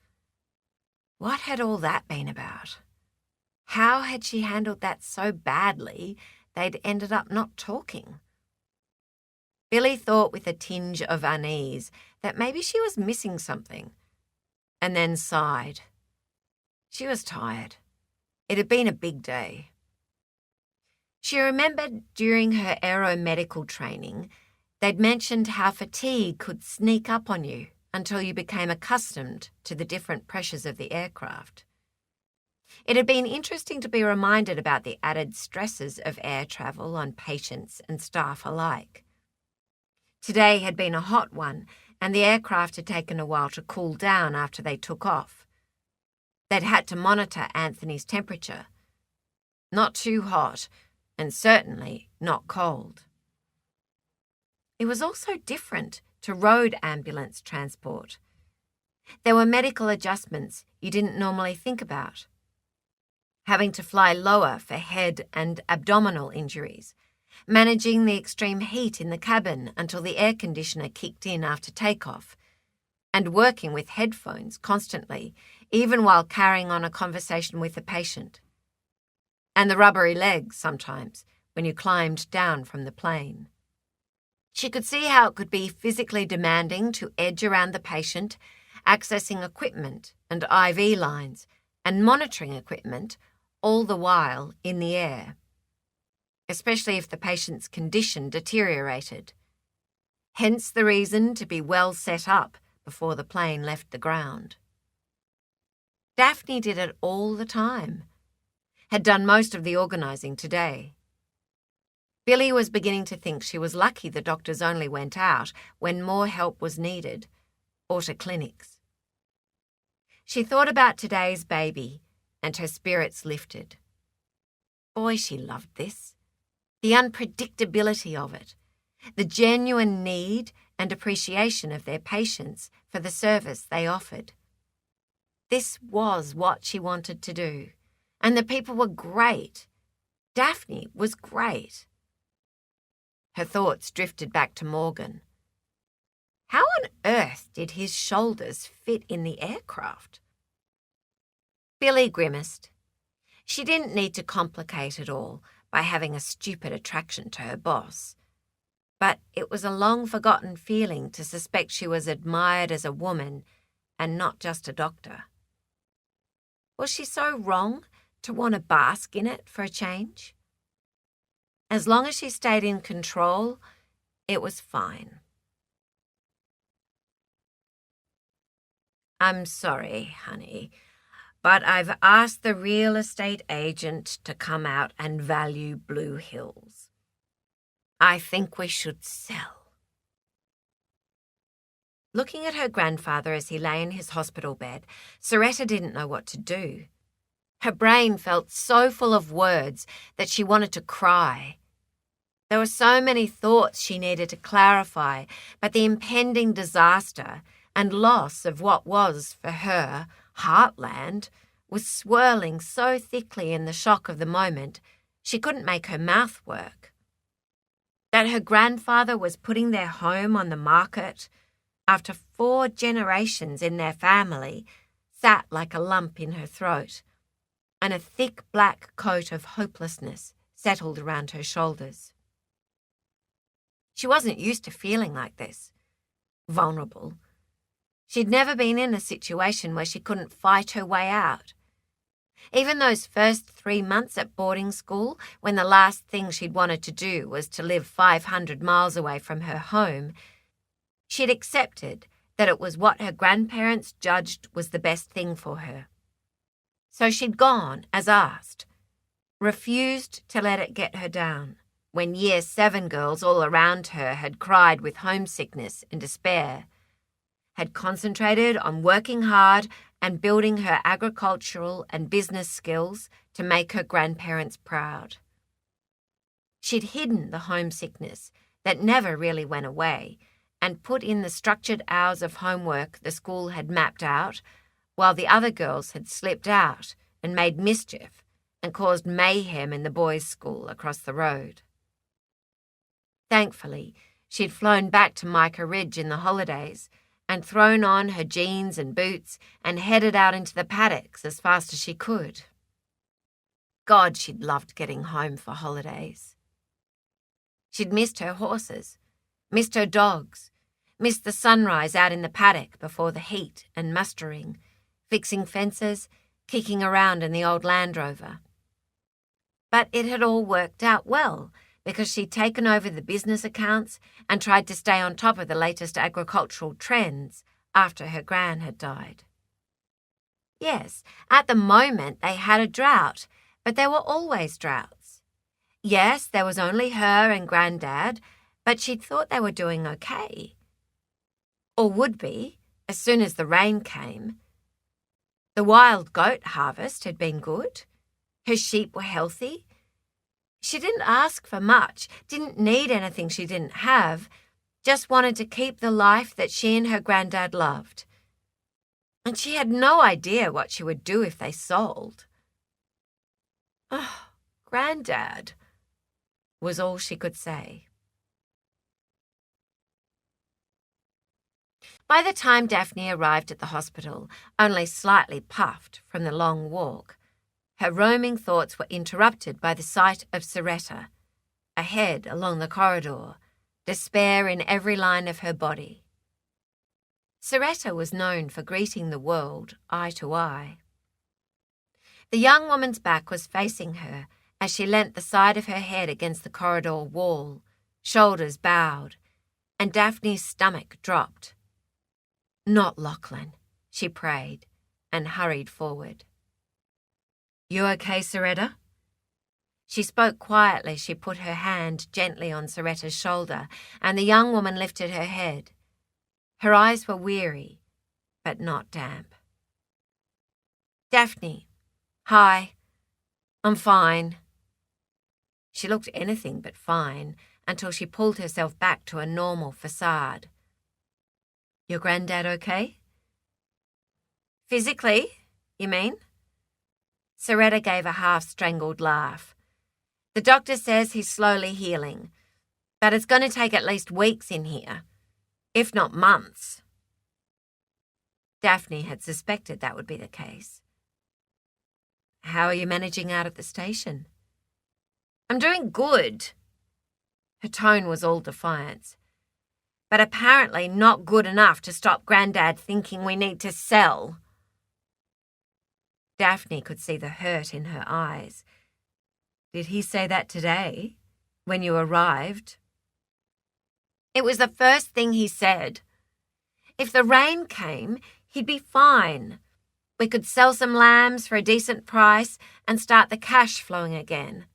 What had all that been about? How had she handled that so badly they'd ended up not talking? Billy thought with a tinge of unease that maybe she was missing something, and then sighed. She was tired. It had been a big day. She remembered during her aeromedical training, they'd mentioned how fatigue could sneak up on you until you became accustomed to the different pressures of the aircraft. It had been interesting to be reminded about the added stresses of air travel on patients and staff alike. Today had been a hot one, and the aircraft had taken a while to cool down after they took off. They'd had to monitor Anthony's temperature. Not too hot, and certainly not cold. It was also different to road ambulance transport. There were medical adjustments you didn't normally think about. Having to fly lower for head and abdominal injuries, managing the extreme heat in the cabin until the air conditioner kicked in after takeoff, and working with headphones constantly, even while carrying on a conversation with the patient. And the rubbery legs sometimes when you climbed down from the plane. She could see how it could be physically demanding to edge around the patient, accessing equipment and IV lines, and monitoring equipment, all the while in the air. Especially if the patient's condition deteriorated. Hence the reason to be well set up before the plane left the ground. Daphne did it all the time. Had done most of the organising today. Billy was beginning to think she was lucky the doctors only went out when more help was needed, or to clinics. She thought about today's baby, and her spirits lifted. Boy, she loved this. The unpredictability of it, the genuine need and appreciation of their patients for the service they offered. This was what she wanted to do, and the people were great. Daphne was great. Her thoughts drifted back to Morgan. How on earth did his shoulders fit in the aircraft? Billy grimaced. She didn't need to complicate it all by having a stupid attraction to her boss. But it was a long-forgotten feeling to suspect she was admired as a woman and not just a doctor. Was she so wrong to want to bask in it for a change? As long as she stayed in control, it was fine. I'm sorry, honey, but I've asked the real estate agent to come out and value Blue Hills. I think we should sell. Looking at her grandfather as he lay in his hospital bed, Soretta didn't know what to do. Her brain felt so full of words that she wanted to cry. There were so many thoughts she needed to clarify, but the impending disaster and loss of what was, for her, heartland, was swirling so thickly in the shock of the moment, she couldn't make her mouth work. That her grandfather was putting their home on the market after 4 generations in their family sat like a lump in her throat, and a thick black coat of hopelessness settled around her shoulders. She wasn't used to feeling like this, vulnerable. She'd never been in a situation where she couldn't fight her way out. Even those first 3 months at boarding school, when the last thing she'd wanted to do was to live 500 miles away from her home, she'd accepted that it was what her grandparents judged was the best thing for her. So she'd gone, as asked, refused to let it get her down, when Year 7 girls all around her had cried with homesickness and despair, had concentrated on working hard and building her agricultural and business skills to make her grandparents proud. She'd hidden the homesickness that never really went away and put in the structured hours of homework the school had mapped out, while the other girls had slipped out and made mischief and caused mayhem in the boys' school across the road. Thankfully, she'd flown back to Mica Ridge in the holidays and thrown on her jeans and boots and headed out into the paddocks as fast as she could. God, she'd loved getting home for holidays. She'd missed her horses, missed her dogs, missed the sunrise out in the paddock before the heat and mustering, fixing fences, kicking around in the old Land Rover. But it had all worked out well, because she'd taken over the business accounts and tried to stay on top of the latest agricultural trends after her gran had died. Yes, at the moment they had a drought, but there were always droughts. Yes, there was only her and Grandad, but she'd thought they were doing okay. Or would be, as soon as the rain came. The wild goat harvest had been good. Her sheep were healthy. She didn't ask for much, didn't need anything she didn't have, just wanted to keep the life that she and her Grandad loved. And she had no idea what she would do if they sold. "Oh, Grandad," was all she could say. By the time Daphne arrived at the hospital, only slightly puffed from the long walk, her roaming thoughts were interrupted by the sight of Soretta, ahead along the corridor, despair in every line of her body. Soretta was known for greeting the world eye to eye. The young woman's back was facing her as she leant the side of her head against the corridor wall, shoulders bowed, and Daphne's stomach dropped. "Not Lachlan," she prayed, and hurried forward. "You okay, Soretta?" She spoke quietly. She put her hand gently on Soretta's shoulder, and the young woman lifted her head. Her eyes were weary, but not damp. "Daphne, hi. I'm fine." She looked anything but fine until she pulled herself back to a normal facade. "Your Grandad okay?" "Physically, you mean?" Soretta gave a half-strangled laugh. "The doctor says he's slowly healing, but it's going to take at least weeks in here, if not months." Daphne had suspected that would be the case. "How are you managing out at the station?" "I'm doing good." Her tone was all defiance. "But apparently not good enough to stop Grandad thinking we need to sell." Daphne could see the hurt in her eyes. "Did he say that today, when you arrived?" "It was the first thing he said. If the rain came, he'd be fine. We could sell some lambs for a decent price and start the cash flowing again.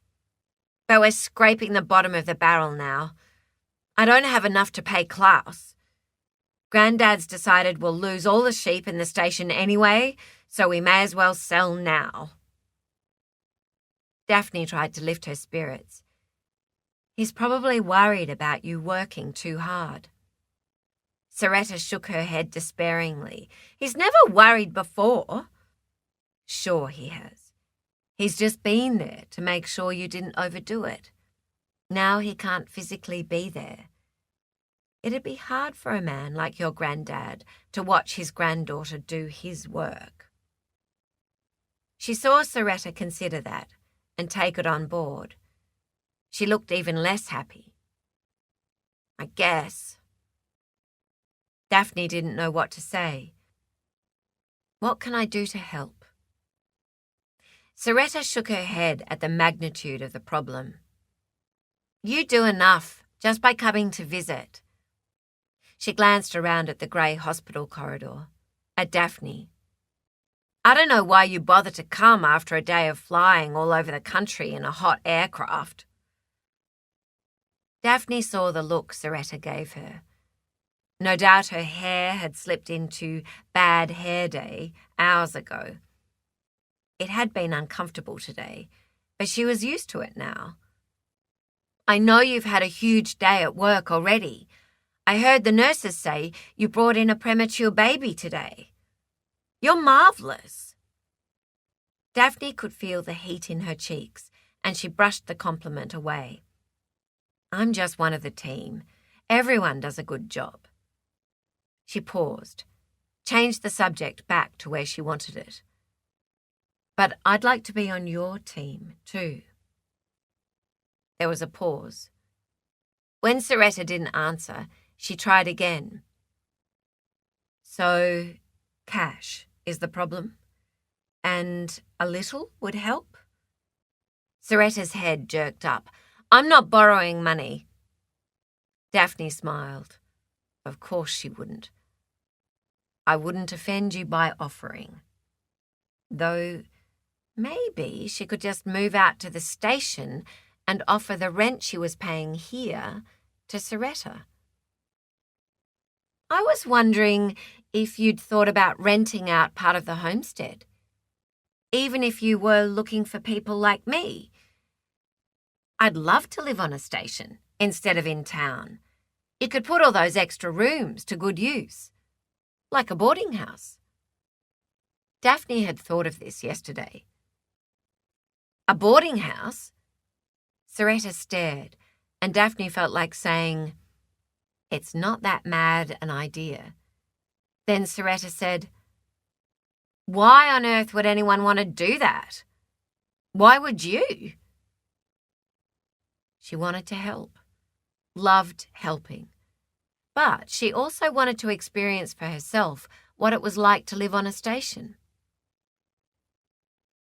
But we're scraping the bottom of the barrel now. I don't have enough to pay Klaus. Grandad's decided we'll lose all the sheep in the station anyway, so we may as well sell now." Daphne tried to lift her spirits. "He's probably worried about you working too hard." Soretta shook her head despairingly. "He's never worried before." "Sure he has. He's just been there to make sure you didn't overdo it. Now he can't physically be there. It'd be hard for a man like your Grandad to watch his granddaughter do his work." She saw Soretta consider that and take it on board. She looked even less happy. "I guess." Daphne didn't know what to say. What can I do to help? Soretta shook her head at the magnitude of the problem. You do enough just by coming to visit. She glanced around at the grey hospital corridor, at Daphne. I don't know why you bother to come after a day of flying all over the country in a hot aircraft. Daphne saw the look Soretta gave her. No doubt her hair had slipped into bad hair day hours ago. It had been uncomfortable today, but she was used to it now. I know you've had a huge day at work already. I heard the nurses say you brought in a premature baby today. You're marvellous. Daphne could feel the heat in her cheeks, and she brushed the compliment away. I'm just one of the team. Everyone does a good job. She paused, changed the subject back to where she wanted it. But I'd like to be on your team, too. There was a pause. When Soretta didn't answer, she tried again. So, cash is the problem? And a little would help? Soretta's head jerked up. I'm not borrowing money. Daphne smiled. Of course she wouldn't. I wouldn't offend you by offering. Though, maybe she could just move out to the station and offer the rent she was paying here to Soretta. I was wondering if you'd thought about renting out part of the homestead, even if you were looking for people like me. I'd love to live on a station instead of in town. You could put all those extra rooms to good use, like a boarding house. Daphne had thought of this yesterday. A boarding house? Soretta stared, and Daphne felt like saying, It's not that mad an idea. Then Soretta said, Why on earth would anyone want to do that? Why would you? She wanted to help, loved helping. But she also wanted to experience for herself what it was like to live on a station.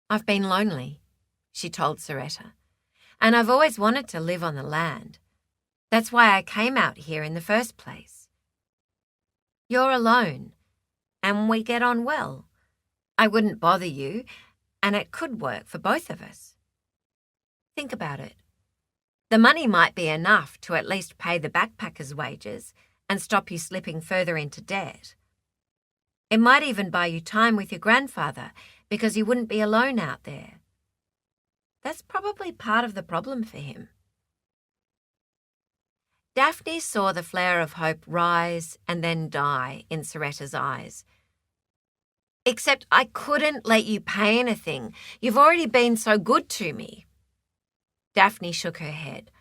I've been lonely, she told Soretta, and I've always wanted to live on the land. That's why I came out here in the first place. You're alone, and we get on well. I wouldn't bother you, and it could work for both of us. Think about it. The money might be enough to at least pay the backpackers' wages and stop you slipping further into debt. It might even buy you time with your grandfather because you wouldn't be alone out there. That's probably part of the problem for him. Daphne saw the flare of hope rise and then die in Soretta's eyes. Except I couldn't let you pay anything. You've already been so good to me. Daphne shook her head.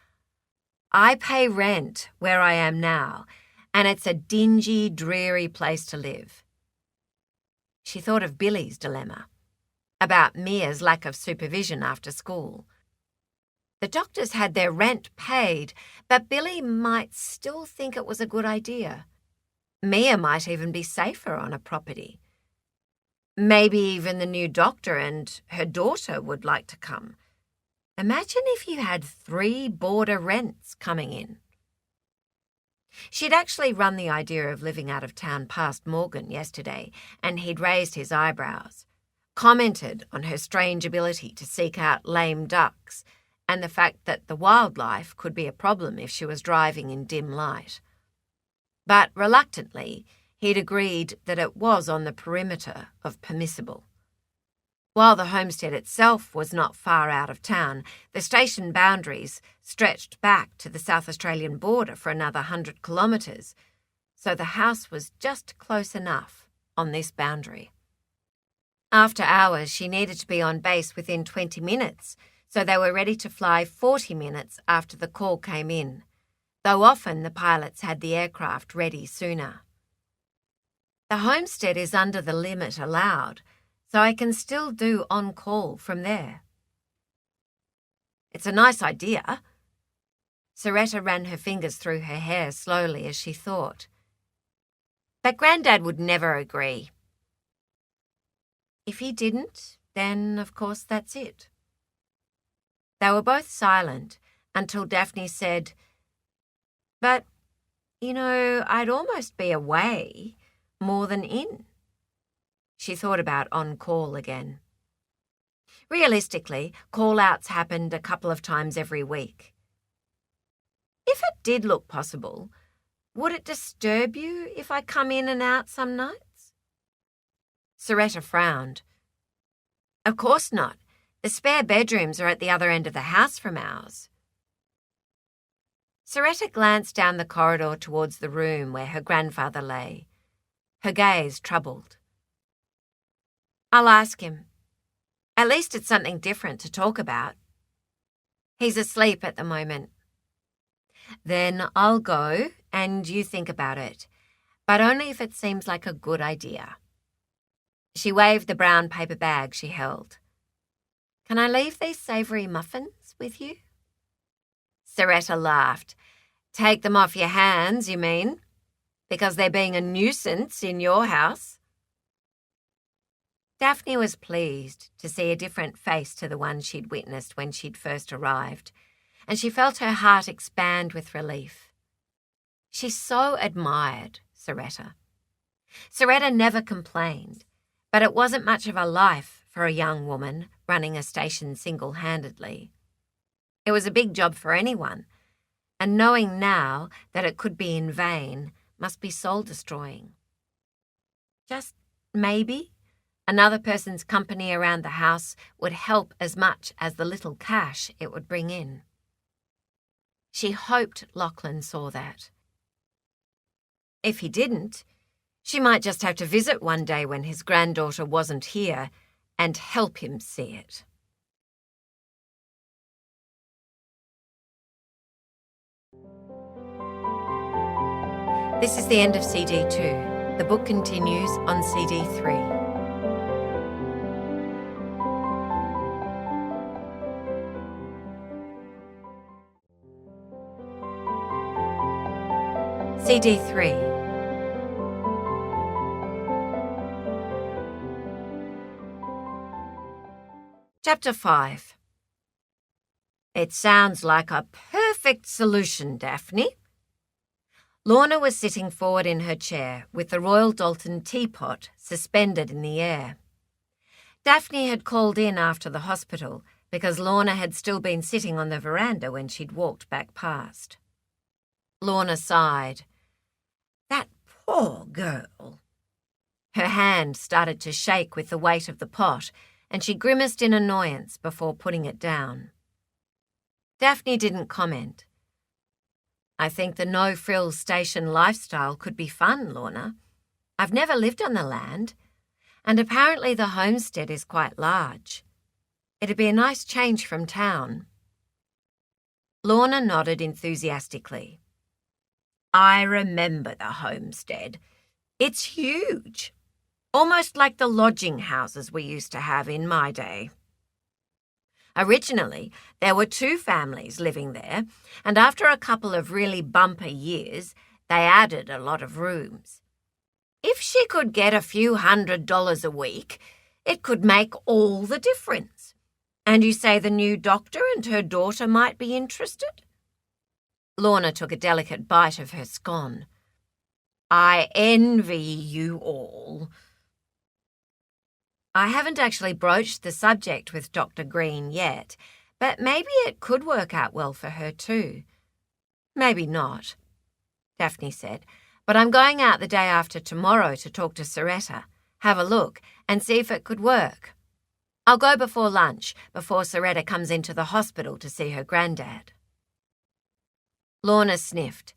I pay rent where I am now, and it's a dingy, dreary place to live. She thought of Billy's dilemma, about Mia's lack of supervision after school. The doctors had their rent paid, but Billy might still think it was a good idea. Mia might even be safer on a property. Maybe even the new doctor and her daughter would like to come. Imagine if you had 3 boarder rents coming in. She'd actually run the idea of living out of town past Morgan yesterday, and he'd raised his eyebrows, commented on her strange ability to seek out lame ducks, and the fact that the wildlife could be a problem if she was driving in dim light. But reluctantly, he'd agreed that it was on the perimeter of permissible. While the homestead itself was not far out of town, the station boundaries stretched back to the South Australian border for another 100 kilometres, so the house was just close enough on this boundary. After hours, she needed to be on base within 20 minutes, so they were ready to fly 40 minutes after the call came in, though often the pilots had the aircraft ready sooner. The homestead is under the limit allowed, so I can still do on-call from there. It's a nice idea. Soretta ran her fingers through her hair slowly as she thought. But Grandad would never agree. If he didn't, then of course that's it. They were both silent until Daphne said, "But, I'd almost be away more than in." She thought about on-call again. Realistically, call-outs happened a couple of times every week. If it did look possible, would it disturb you if I come in and out some nights? Soretta frowned. Of course not. The spare bedrooms are at the other end of the house from ours. Soretta glanced down the corridor towards the room where her grandfather lay, her gaze troubled. I'll ask him. At least it's something different to talk about. He's asleep at the moment. Then I'll go and you think about it, but only if it seems like a good idea. She waved the brown paper bag she held. Can I leave these savoury muffins with you? Soretta laughed. Take them off your hands, you mean? Because they're being a nuisance in your house? Daphne was pleased to see a different face to the one she'd witnessed when she'd first arrived, and she felt her heart expand with relief. She so admired Soretta. Soretta never complained, but it wasn't much of a life for a young woman running a station single-handedly. It was a big job for anyone, and knowing now that it could be in vain must be soul-destroying. Just maybe another person's company around the house would help as much as the little cash it would bring in. She hoped Lachlan saw that. If he didn't, she might just have to visit one day when his granddaughter wasn't here and help him see it. This is the end of CD 2. The book continues on CD 3. CD 3. Chapter 5. It sounds like a perfect solution, Daphne. Lorna was sitting forward in her chair with the Royal Dalton teapot suspended in the air. Daphne had called in after the hospital because Lorna had still been sitting on the veranda when she'd walked back past. Lorna sighed. That poor girl. Her hand started to shake with the weight of the pot, and she grimaced in annoyance before putting it down. Daphne didn't comment. I think the no-frills station lifestyle could be fun, Lorna. I've never lived on the land, and apparently the homestead is quite large. It'd be a nice change from town. Lorna nodded enthusiastically. I remember the homestead. It's huge, almost like the lodging houses we used to have in my day. Originally, there were 2 families living there, and after a couple of really bumper years, they added a lot of rooms. If she could get a few $100 a week, it could make all the difference. And you say the new doctor and her daughter might be interested? Lorna took a delicate bite of her scone. I envy you all. I haven't actually broached the subject with Dr. Green yet, but maybe it could work out well for her too. Maybe not, Daphne said, but I'm going out the day after tomorrow to talk to Soretta, have a look, and see if it could work. I'll go before lunch, before Soretta comes into the hospital to see her granddad. Lorna sniffed.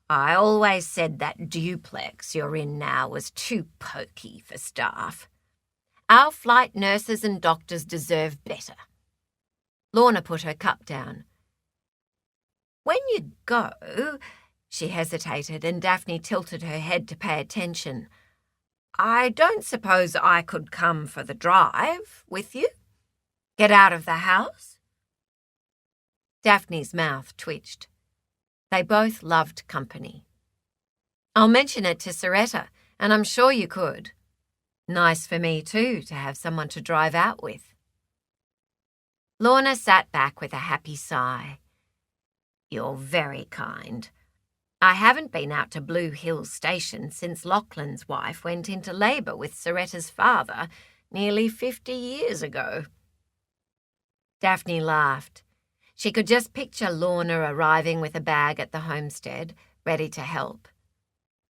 I always said that duplex you're in now was too pokey for staff. Our flight nurses and doctors deserve better. Lorna put her cup down. When you go, she hesitated, and Daphne tilted her head to pay attention. I don't suppose I could come for the drive with you? Get out of the house? Daphne's mouth twitched. They both loved company. I'll mention it to Soretta, and I'm sure you could. Nice for me, too, to have someone to drive out with. Lorna sat back with a happy sigh. You're very kind. I haven't been out to Blue Hill Station since Lachlan's wife went into labour with Soretta's father nearly 50 years ago. Daphne laughed. She could just picture Lorna arriving with a bag at the homestead, ready to help.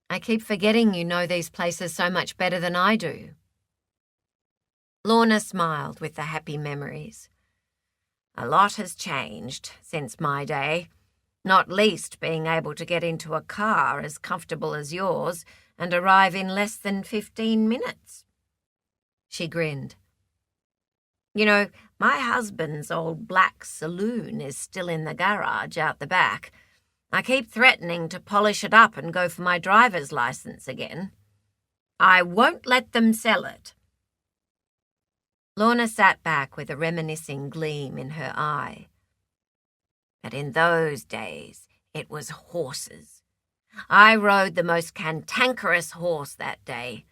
I keep forgetting you know these places so much better than I do. Lorna smiled with the happy memories. A lot has changed since my day, not least being able to get into a car as comfortable as yours and arrive in less than 15 minutes. She grinned. You know, my husband's old black saloon is still in the garage out the back. I keep threatening to polish it up and go for my driver's license again. I won't let them sell it. Lorna sat back with a reminiscing gleam in her eye. But in those days, it was horses. I rode the most cantankerous horse that day.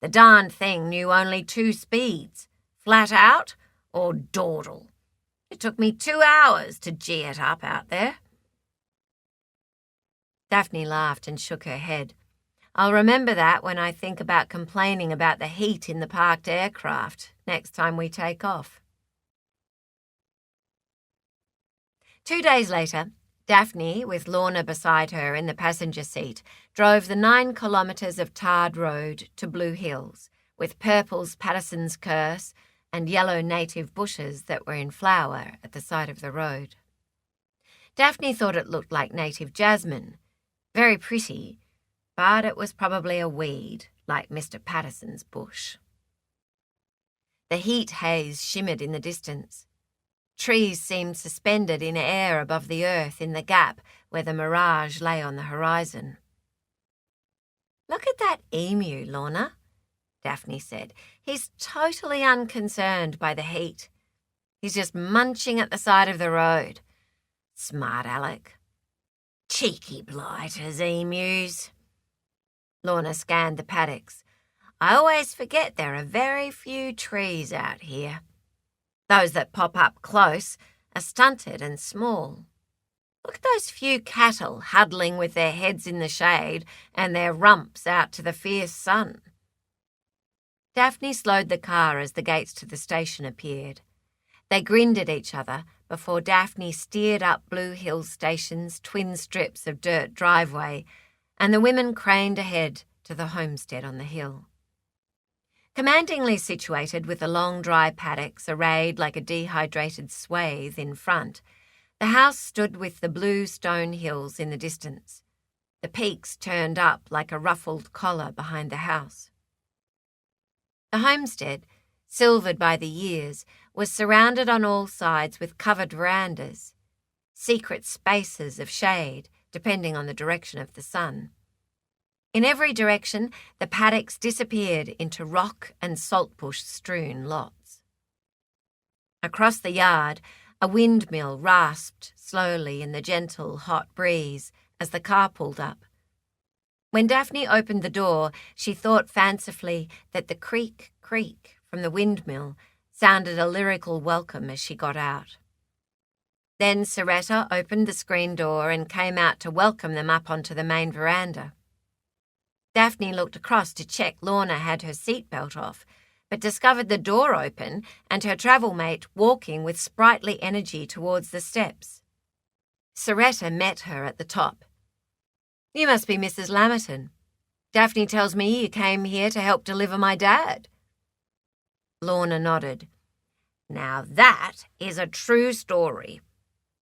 The darn thing knew only 2 speeds, flat out or dawdle. It took me 2 hours to gee it up out there. Daphne laughed and shook her head. I'll remember that when I think about complaining about the heat in the parked aircraft next time we take off. 2 days later, Daphne, with Lorna beside her in the passenger seat, drove the 9 kilometres of tarred road to Blue Hills, with purple's Patterson's Curse and yellow native bushes that were in flower at the side of the road. Daphne thought it looked like native jasmine, very pretty, but it was probably a weed, like Mr. Patterson's bush. The heat haze shimmered in the distance. Trees seemed suspended in air above the earth in the gap where the mirage lay on the horizon. Look at that emu, Lorna, Daphne said. He's totally unconcerned by the heat. He's just munching at the side of the road. Smart Alec. Cheeky blighters, emus. Lorna scanned the paddocks. I always forget there are very few trees out here. Those that pop up close are stunted and small. Look at those few cattle huddling with their heads in the shade and their rumps out to the fierce sun. Daphne slowed the car as the gates to the station appeared. They grinned at each other before Daphne steered up Blue Hill Station's twin strips of dirt driveway, and the women craned ahead to the homestead on the hill. Commandingly situated with the long dry paddocks arrayed like a dehydrated swathe in front, the house stood with the blue stone hills in the distance, the peaks turned up like a ruffled collar behind the house. The homestead, silvered by the years, was surrounded on all sides with covered verandas, secret spaces of shade depending on the direction of the sun. In every direction, the paddocks disappeared into rock and saltbush-strewn lots. Across the yard, a windmill rasped slowly in the gentle, hot breeze as the car pulled up. When Daphne opened the door, she thought fancifully that the creak from the windmill sounded a lyrical welcome as she got out. Then Soretta opened the screen door and came out to welcome them up onto the main veranda. Daphne looked across to check Lorna had her seatbelt off, but discovered the door open and her travel mate walking with sprightly energy towards the steps. Soretta met her at the top. You must be Mrs. Lammerton. Daphne tells me you came here to help deliver my dad. Lorna nodded. Now that is a true story.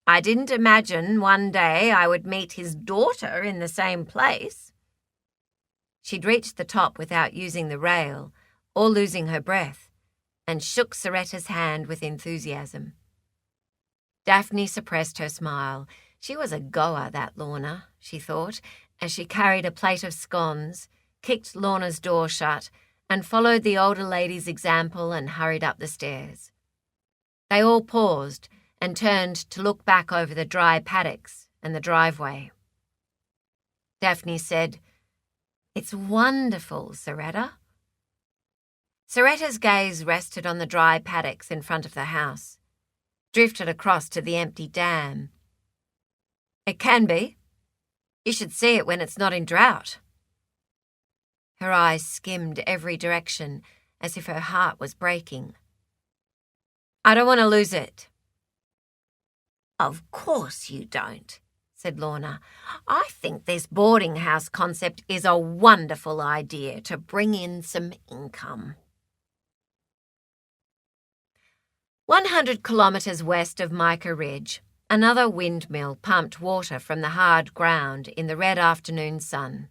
I didn't imagine one day I would meet his daughter in the same place. She'd reached the top without using the rail or losing her breath, and shook Soretta's hand with enthusiasm. Daphne suppressed her smile. She was a goer, that Lorna, she thought, as she carried a plate of scones, kicked Lorna's door shut, and followed the older lady's example and hurried up the stairs. They all paused and turned to look back over the dry paddocks and the driveway. Daphne said, It's wonderful, Soretta. Soretta's gaze rested on the dry paddocks in front of the house, drifted across to the empty dam. It can be. You should see it when it's not in drought. Her eyes skimmed every direction as if her heart was breaking. I don't want to lose it. Of course you don't, said Lorna. I think this boarding house concept is a wonderful idea to bring in some income. 100 kilometres west of Mica Ridge, another windmill pumped water from the hard ground in the red afternoon sun.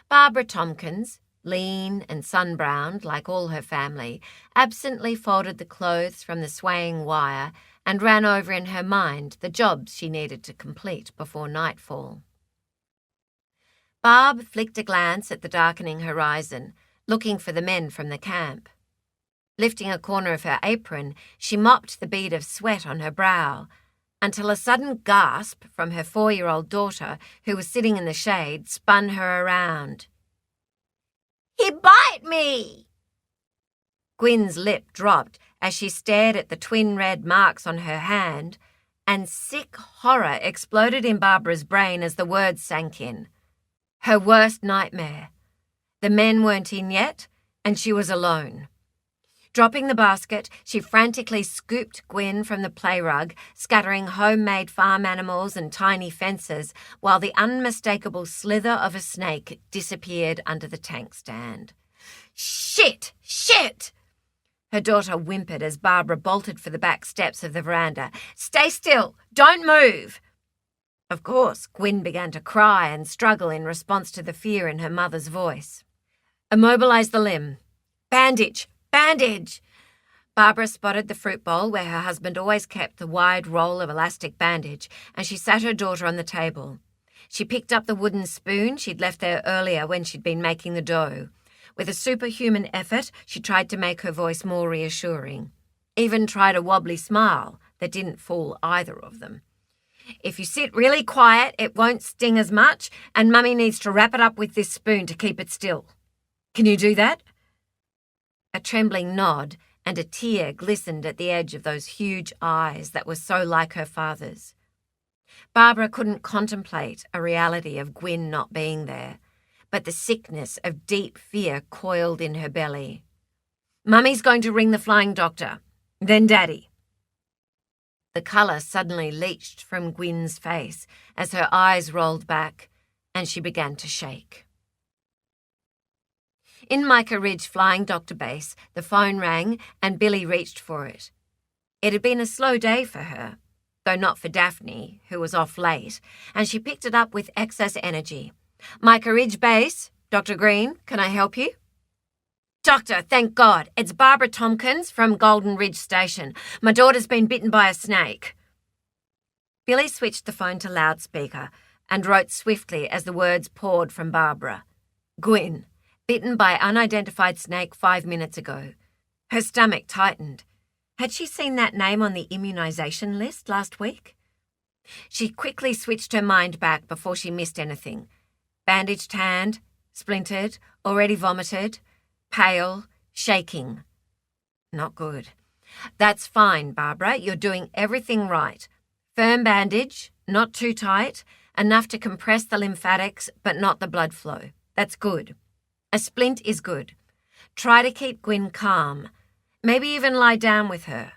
Barbara Tompkins, lean and sun-browned like all her family, absently folded the clothes from the swaying wire and ran over in her mind the jobs she needed to complete before nightfall. Barb flicked a glance at the darkening horizon, looking for the men from the camp. Lifting a corner of her apron, she mopped the bead of sweat on her brow, until a sudden gasp from her 4-year-old daughter, who was sitting in the shade, spun her around. He bite me! Gwyn's lip dropped as she stared at the twin red marks on her hand, and sick horror exploded in Barbara's brain as the words sank in. Her worst nightmare. The men weren't in yet, and she was alone. Dropping the basket, she frantically scooped Gwyn from the play rug, scattering homemade farm animals and tiny fences, while the unmistakable slither of a snake disappeared under the tank stand. Shit! Shit! Her daughter whimpered as Barbara bolted for the back steps of the veranda. Stay still! Don't move! Of course, Gwyn began to cry and struggle in response to the fear in her mother's voice. Immobilize the limb. Bandage! Bandage! Barbara spotted the fruit bowl where her husband always kept the wide roll of elastic bandage, and she sat her daughter on the table. She picked up the wooden spoon she'd left there earlier when she'd been making the dough. With a superhuman effort, she tried to make her voice more reassuring. Even tried a wobbly smile that didn't fool either of them. If you sit really quiet, it won't sting as much, and Mummy needs to wrap it up with this spoon to keep it still. Can you do that? A trembling nod and a tear glistened at the edge of those huge eyes that were so like her father's. Barbara couldn't contemplate a reality of Gwyn not being there, but the sickness of deep fear coiled in her belly. Mummy's going to ring the flying doctor, then Daddy. The colour suddenly leached from Gwyn's face as her eyes rolled back and she began to shake. In Mica Ridge Flying Doctor Base, the phone rang and Billy reached for it. It had been a slow day for her, though not for Daphne, who was off late, and she picked it up with excess energy. Mica Ridge Base, Dr. Green, can I help you? Doctor, thank God, it's Barbara Tompkins from Golden Ridge Station. My daughter's been bitten by a snake. Billy switched the phone to loudspeaker and wrote swiftly as the words poured from Barbara. Gwyn. Bitten by unidentified snake 5 minutes ago. Her stomach tightened. Had she seen that name on the immunisation list last week? She quickly switched her mind back before she missed anything. Bandaged hand, splintered, already vomited, pale, shaking. Not good. That's fine, Barbara. You're doing everything right. Firm bandage, not too tight, enough to compress the lymphatics but not the blood flow. That's good. A splint is good. Try to keep Gwyn calm. Maybe even lie down with her.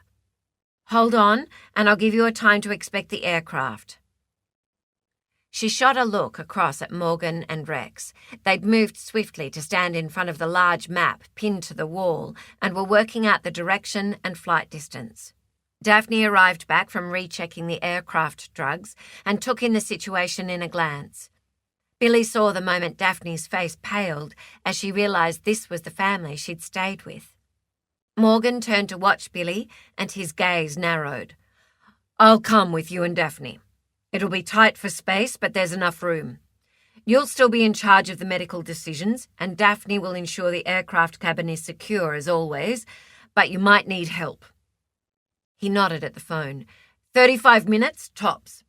Hold on, and I'll give you a time to expect the aircraft. She shot a look across at Morgan and Rex. They'd moved swiftly to stand in front of the large map pinned to the wall and were working out the direction and flight distance. Daphne arrived back from rechecking the aircraft drugs and took in the situation in a glance. Billy saw the moment Daphne's face paled as she realised this was the family she'd stayed with. Morgan turned to watch Billy, and his gaze narrowed. I'll come with you and Daphne. It'll be tight for space, but there's enough room. You'll still be in charge of the medical decisions, and Daphne will ensure the aircraft cabin is secure as always, but you might need help. He nodded at the phone. 35 minutes, tops.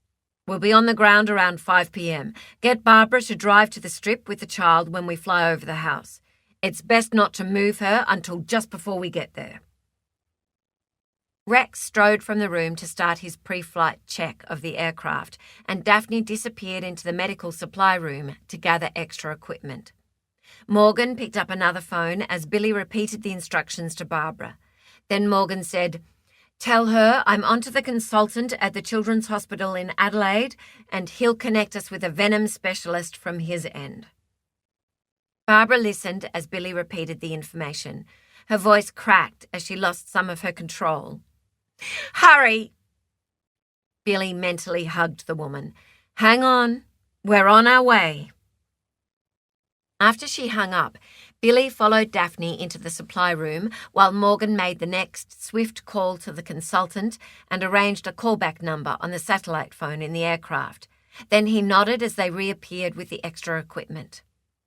We'll be on the ground around 5 p.m. Get Barbara to drive to the strip with the child when we fly over the house. It's best not to move her until just before we get there." Rex strode from the room to start his pre-flight check of the aircraft, and Daphne disappeared into the medical supply room to gather extra equipment. Morgan picked up another phone as Billy repeated the instructions to Barbara. Then Morgan said, "Tell her I'm onto the consultant at the Children's Hospital in Adelaide, and he'll connect us with a venom specialist from his end." Barbara listened as Billy repeated the information. Her voice cracked as she lost some of her control. "Hurry!" Billy mentally hugged the woman. "Hang on, we're on our way." After she hung up, Billy followed Daphne into the supply room while Morgan made the next swift call to the consultant and arranged a callback number on the satellite phone in the aircraft. Then he nodded as they reappeared with the extra equipment.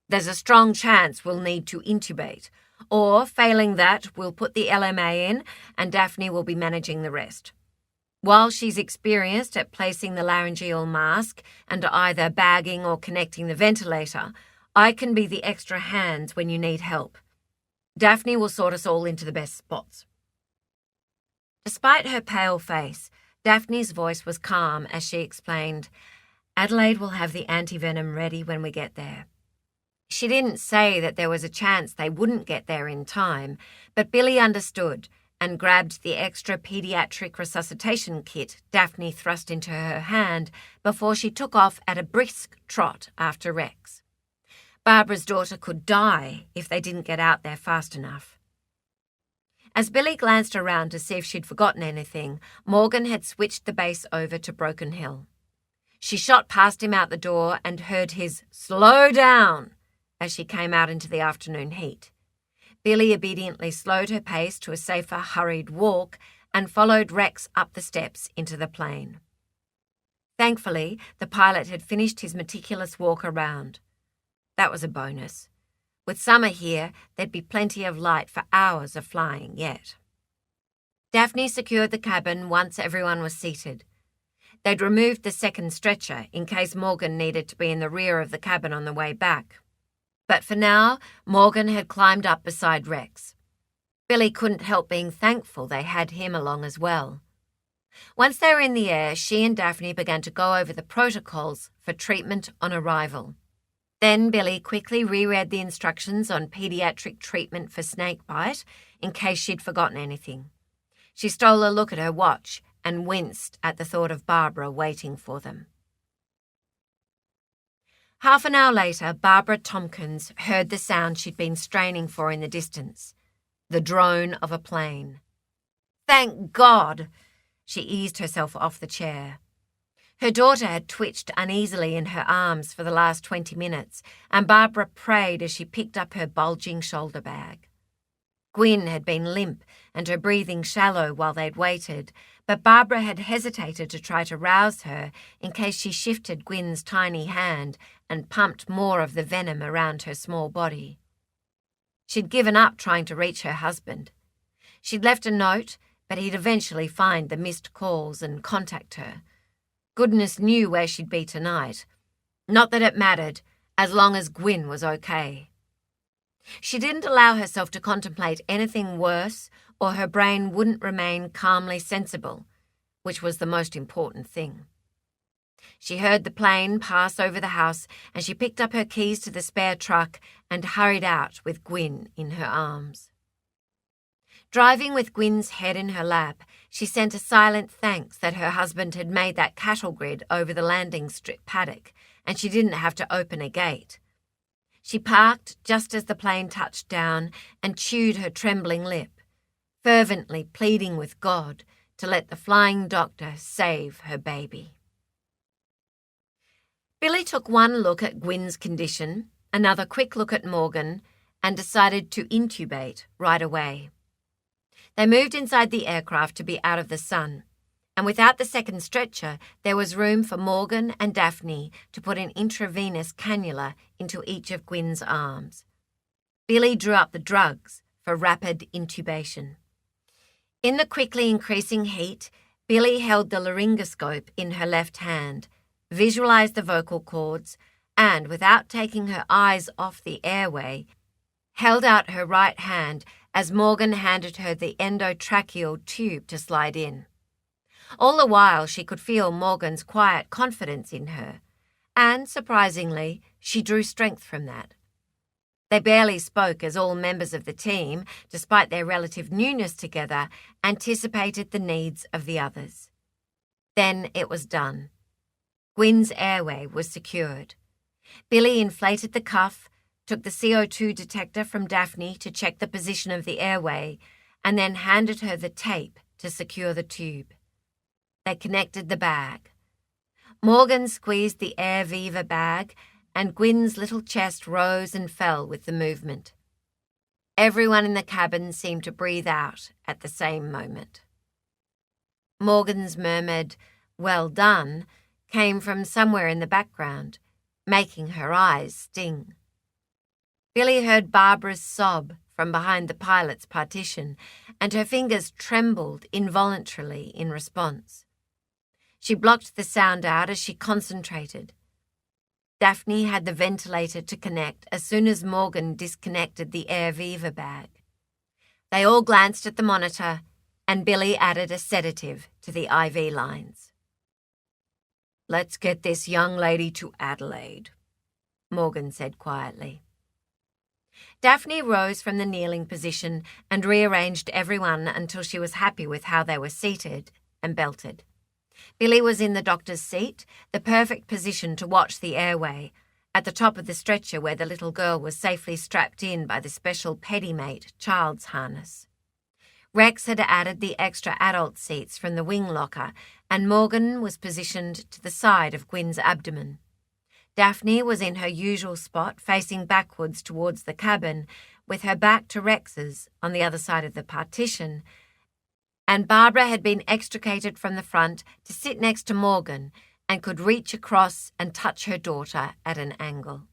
"There's a strong chance we'll need to intubate, or, failing that, we'll put the LMA in and Daphne will be managing the rest. While she's experienced at placing the laryngeal mask and either bagging or connecting the ventilator, I can be the extra hands when you need help. Daphne will sort us all into the best spots." Despite her pale face, Daphne's voice was calm as she explained, "Adelaide will have the antivenom ready when we get there." She didn't say that there was a chance they wouldn't get there in time, but Billy understood and grabbed the extra pediatric resuscitation kit Daphne thrust into her hand before she took off at a brisk trot after Rex. Barbara's daughter could die if they didn't get out there fast enough. As Billy glanced around to see if she'd forgotten anything, Morgan had switched the base over to Broken Hill. She shot past him out the door and heard his "slow down" as she came out into the afternoon heat. Billy obediently slowed her pace to a safer, hurried walk and followed Rex up the steps into the plane. Thankfully, the pilot had finished his meticulous walk around. That was a bonus. With summer here, there'd be plenty of light for hours of flying yet. Daphne secured the cabin once everyone was seated. They'd removed the second stretcher in case Morgan needed to be in the rear of the cabin on the way back. But for now, Morgan had climbed up beside Rex. Billy couldn't help being thankful they had him along as well. Once they were in the air, she and Daphne began to go over the protocols for treatment on arrival. Then Billy quickly reread the instructions on pediatric treatment for snakebite in case she'd forgotten anything. She stole a look at her watch and winced at the thought of Barbara waiting for them. Half an hour later, Barbara Tompkins heard the sound she'd been straining for in the distance, the drone of a plane. Thank God! She eased herself off the chair. Her daughter had twitched uneasily in her arms for the last 20 minutes, and Barbara prayed as she picked up her bulging shoulder bag. Gwyn had been limp and her breathing shallow while they'd waited, but Barbara had hesitated to try to rouse her in case she shifted Gwyn's tiny hand and pumped more of the venom around her small body. She'd given up trying to reach her husband. She'd left a note, but he'd eventually find the missed calls and contact her. Goodness knew where she'd be tonight. Not that it mattered, as long as Gwyn was okay. She didn't allow herself to contemplate anything worse, or her brain wouldn't remain calmly sensible, which was the most important thing. She heard the plane pass over the house, and she picked up her keys to the spare truck and hurried out with Gwyn in her arms. Driving with Gwyn's head in her lap, she sent a silent thanks that her husband had made that cattle grid over the landing strip paddock, and she didn't have to open a gate. She parked just as the plane touched down and chewed her trembling lip, fervently pleading with God to let the flying doctor save her baby. Billy took one look at Gwyn's condition, another quick look at Morgan, and decided to intubate right away. They moved inside the aircraft to be out of the sun, and without the second stretcher, there was room for Morgan and Daphne to put an intravenous cannula into each of Gwyn's arms. Billy drew up the drugs for rapid intubation. In the quickly increasing heat, Billy held the laryngoscope in her left hand, visualized the vocal cords, and, without taking her eyes off the airway, held out her right hand as Morgan handed her the endotracheal tube to slide in. All the while she could feel Morgan's quiet confidence in her, and, surprisingly, she drew strength from that. They barely spoke as all members of the team, despite their relative newness together, anticipated the needs of the others. Then it was done. Gwyn's airway was secured. Billy inflated the cuff, took the CO2 detector from Daphne to check the position of the airway, and then handed her the tape to secure the tube. They connected the bag. Morgan squeezed the Air Viva bag, and Gwyn's little chest rose and fell with the movement. Everyone in the cabin seemed to breathe out at the same moment. Morgan's murmured, "Well done," came from somewhere in the background, making her eyes sting. Billy heard Barbara's sob from behind the pilot's partition, and her fingers trembled involuntarily in response. She blocked the sound out as she concentrated. Daphne had the ventilator to connect as soon as Morgan disconnected the Air Viva bag. They all glanced at the monitor, and Billy added a sedative to the IV lines. "Let's get this young lady to Adelaide," Morgan said quietly. Daphne rose from the kneeling position and rearranged everyone until she was happy with how they were seated, and belted. Billy was in the doctor's seat, the perfect position to watch the airway, at the top of the stretcher where the little girl was safely strapped in by the special pedimate child's harness. Rex had added the extra adult seats from the wing locker, and Morgan was positioned to the side of Gwyn's abdomen. Daphne was in her usual spot, facing backwards towards the cabin, with her back to Rex's on the other side of the partition, and Barbara had been extricated from the front to sit next to Morgan and could reach across and touch her daughter at an angle.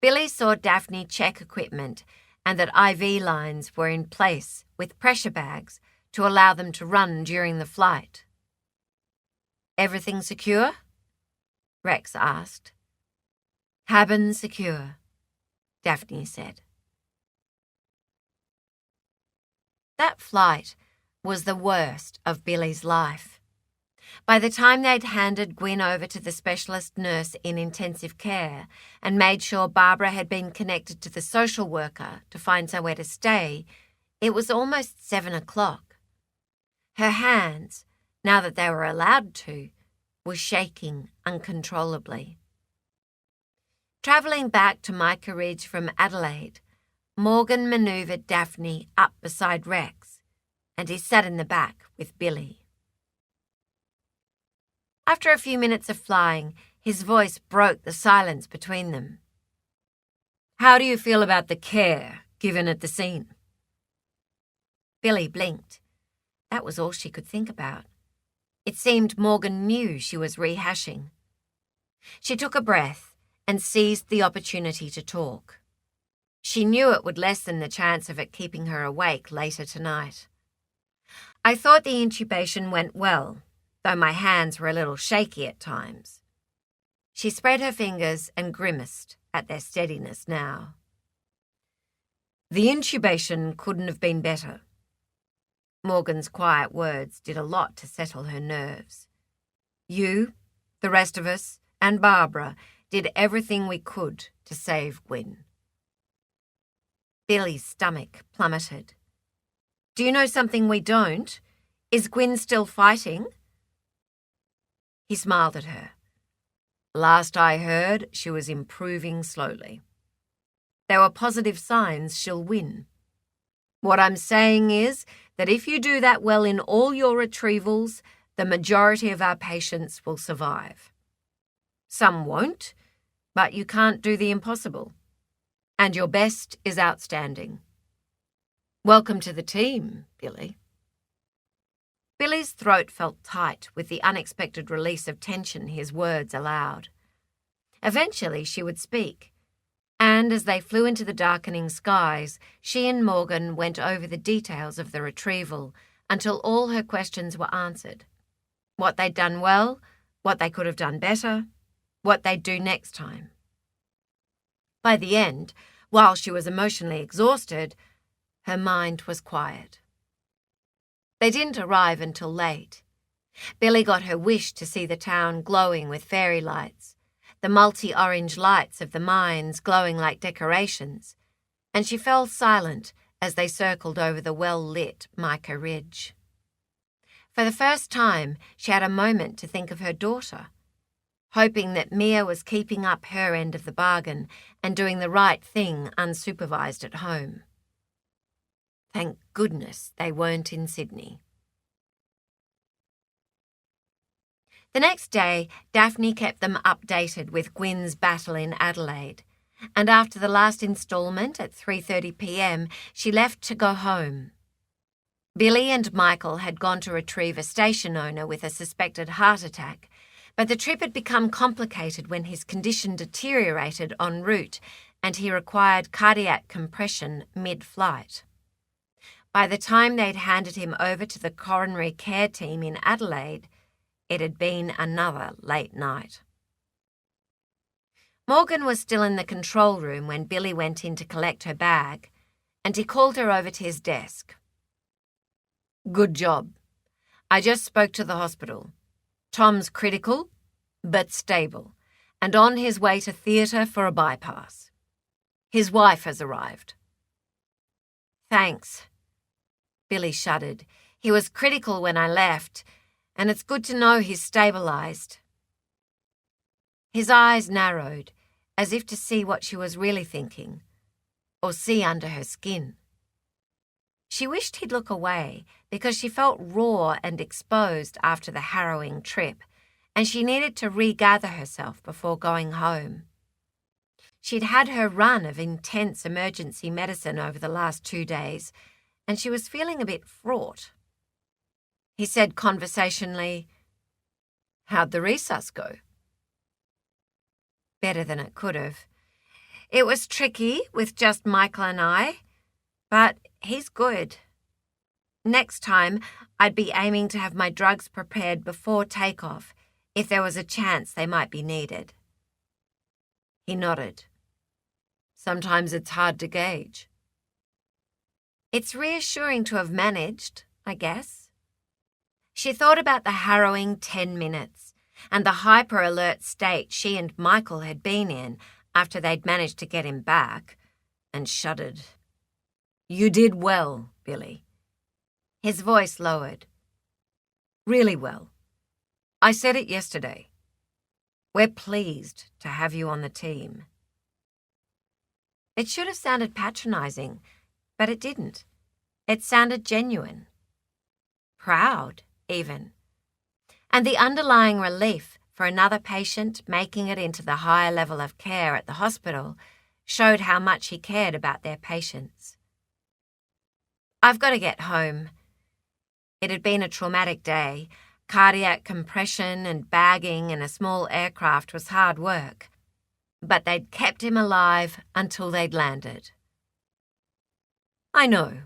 Billy saw Daphne check equipment and that IV lines were in place with pressure bags to allow them to run during the flight. "Everything secure?" Rex asked. "Cabin secure," Daphne said. That flight was the worst of Billy's life. By the time they'd handed Gwyn over to the specialist nurse in intensive care and made sure Barbara had been connected to the social worker to find somewhere to stay, it was almost 7 o'clock. Her hands, now that they were allowed to, were shaking uncontrollably. Travelling back to Mica Ridge from Adelaide, Morgan manoeuvred Daphne up beside Rex, and he sat in the back with Billy. After a few minutes of flying, his voice broke the silence between them. "How do you feel about the care given at the scene?" Billy blinked. That was all she could think about. It seemed Morgan knew she was rehashing. She took a breath and seized the opportunity to talk. She knew it would lessen the chance of it keeping her awake later tonight. "I thought the intubation went well, though my hands were a little shaky at times." She spread her fingers and grimaced at their steadiness now. "The intubation couldn't have been better." Morgan's quiet words did a lot to settle her nerves. "You, the rest of us, and Barbara did everything we could to save Gwyn." Billy's stomach plummeted. "Do you know something we don't? Is Gwyn still fighting?" He smiled at her. "Last I heard, she was improving slowly. There were positive signs she'll win. What I'm saying is that if you do that well in all your retrievals, the majority of our patients will survive. Some won't, but you can't do the impossible. And your best is outstanding. Welcome to the team, Billy." Billy's throat felt tight with the unexpected release of tension his words allowed. Eventually she would speak, and as they flew into the darkening skies, she and Morgan went over the details of the retrieval until all her questions were answered. What they'd done well, what they could have done better, what they'd do next time. By the end, while she was emotionally exhausted, her mind was quiet. They didn't arrive until late. Billy got her wish to see the town glowing with fairy lights, the multi-orange lights of the mines glowing like decorations, and she fell silent as they circled over the well-lit mica ridge. For the first time, she had a moment to think of her daughter, hoping that Mia was keeping up her end of the bargain and doing the right thing unsupervised at home. Thank goodness they weren't in Sydney. The next day, Daphne kept them updated with Gwyn's battle in Adelaide, and after the last instalment at 3:30 p.m, she left to go home. Billy and Michael had gone to retrieve a station owner with a suspected heart attack, but the trip had become complicated when his condition deteriorated en route and he required cardiac compression mid-flight. By the time they'd handed him over to the coronary care team in Adelaide, it had been another late night. Morgan was still in the control room when Billy went in to collect her bag, and he called her over to his desk. "Good job. I just spoke to the hospital. Tom's critical, but stable, and on his way to theatre for a bypass. His wife has arrived." "Thanks." Billy shuddered. "He was critical when I left, and it's good to know he's stabilised." His eyes narrowed, as if to see what she was really thinking, or see under her skin. She wished he'd look away because she felt raw and exposed after the harrowing trip, and she needed to regather herself before going home. She'd had her run of intense emergency medicine over the last 2 days, and she was feeling a bit fraught. He said conversationally, "How'd the resus go?" Better than it could have. "It was tricky with just Michael and I, but he's good. Next time, I'd be aiming to have my drugs prepared before takeoff if there was a chance they might be needed." He nodded. "Sometimes it's hard to gauge." "It's reassuring to have managed, I guess." She thought about the harrowing 10 minutes and the hyper-alert state she and Michael had been in after they'd managed to get him back, and shuddered. "You did well, Billy." His voice lowered. "Really well. I said it yesterday. We're pleased to have you on the team." It should have sounded patronising, but it didn't. It sounded genuine. Proud, even. And the underlying relief for another patient making it into the higher level of care at the hospital showed how much he cared about their patients. "I've got to get home." It had been a traumatic day. Cardiac compression and bagging in a small aircraft was hard work, but they'd kept him alive until they'd landed. "I know."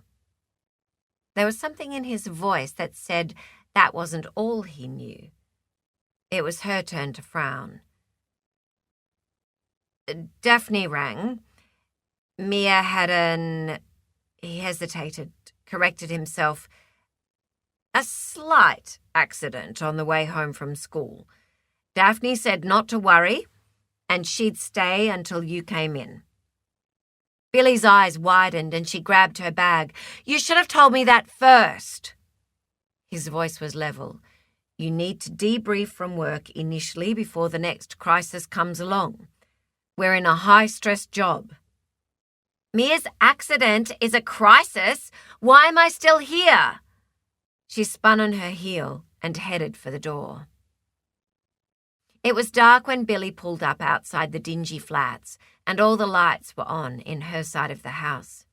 There was something in his voice that said that wasn't all he knew. It was her turn to frown. "Daphne rang. Mia had an..." He hesitated, corrected himself. "A slight accident on the way home from school. Daphne said not to worry, and she'd stay until you came in." Billy's eyes widened and she grabbed her bag. "You should have told me that first." His voice was level. "You need to debrief from work initially before the next crisis comes along. We're in a high-stress job." "Mia's accident is a crisis. Why am I still here?" She spun on her heel and headed for the door. It was dark when Billy pulled up outside the dingy flats, and all the lights were on in her side of the house.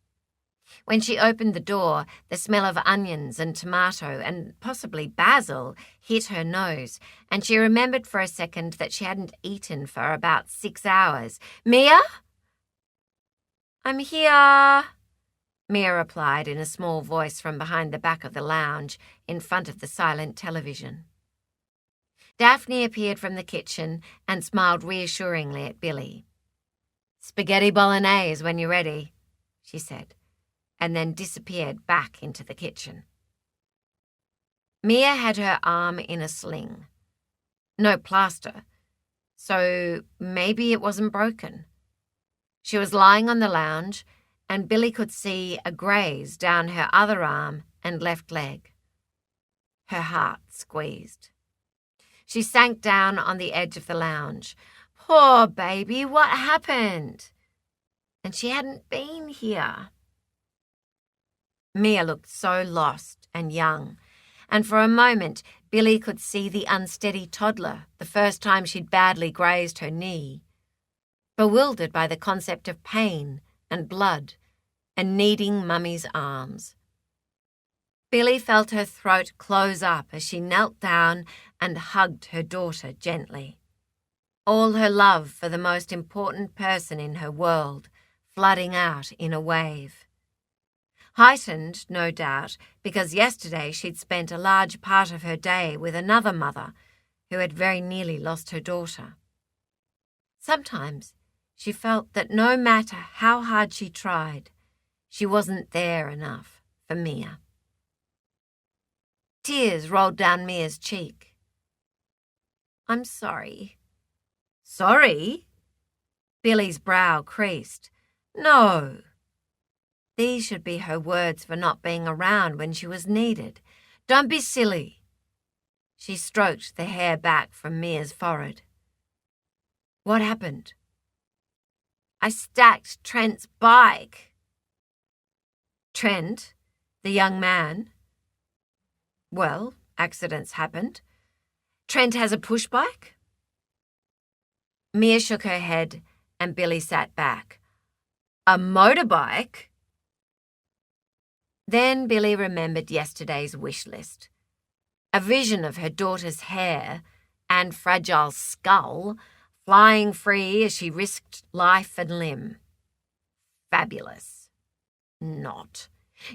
When she opened the door, the smell of onions and tomato and possibly basil hit her nose, and she remembered for a second that she hadn't eaten for about 6 hours. "Mia?" "I'm here," Mia replied in a small voice from behind the back of the lounge in front of the silent television. Daphne appeared from the kitchen and smiled reassuringly at Billy. "Spaghetti bolognese when you're ready," she said, and then disappeared back into the kitchen. Mia had her arm in a sling. No plaster, so maybe it wasn't broken. She was lying on the lounge, and Billy could see a graze down her other arm and left leg. Her heart squeezed. She sank down on the edge of the lounge. Poor baby, what happened? And she hadn't been here. Mia looked so lost and young, and for a moment Billy could see the unsteady toddler the first time she'd badly grazed her knee, bewildered by the concept of pain and blood and needing Mummy's arms. Billy felt her throat close up as she knelt down and hugged her daughter gently. All her love for the most important person in her world flooding out in a wave. Heightened, no doubt, because yesterday she'd spent a large part of her day with another mother who had very nearly lost her daughter. Sometimes she felt that no matter how hard she tried, she wasn't there enough for Mia. Tears rolled down Mia's cheek. "I'm sorry." "Sorry?" Billy's brow creased. "No." These should be her words for not being around when she was needed. "Don't be silly." She stroked the hair back from Mia's forehead. "What happened?" "I stacked Trent's bike." "Trent? The young man?" "Well, accidents happened. Trent has a push bike?" Mia shook her head and Billy sat back. "A motorbike?" Then Billy remembered yesterday's wish list. A vision of her daughter's hair and fragile skull flying free as she risked life and limb. Fabulous. Not.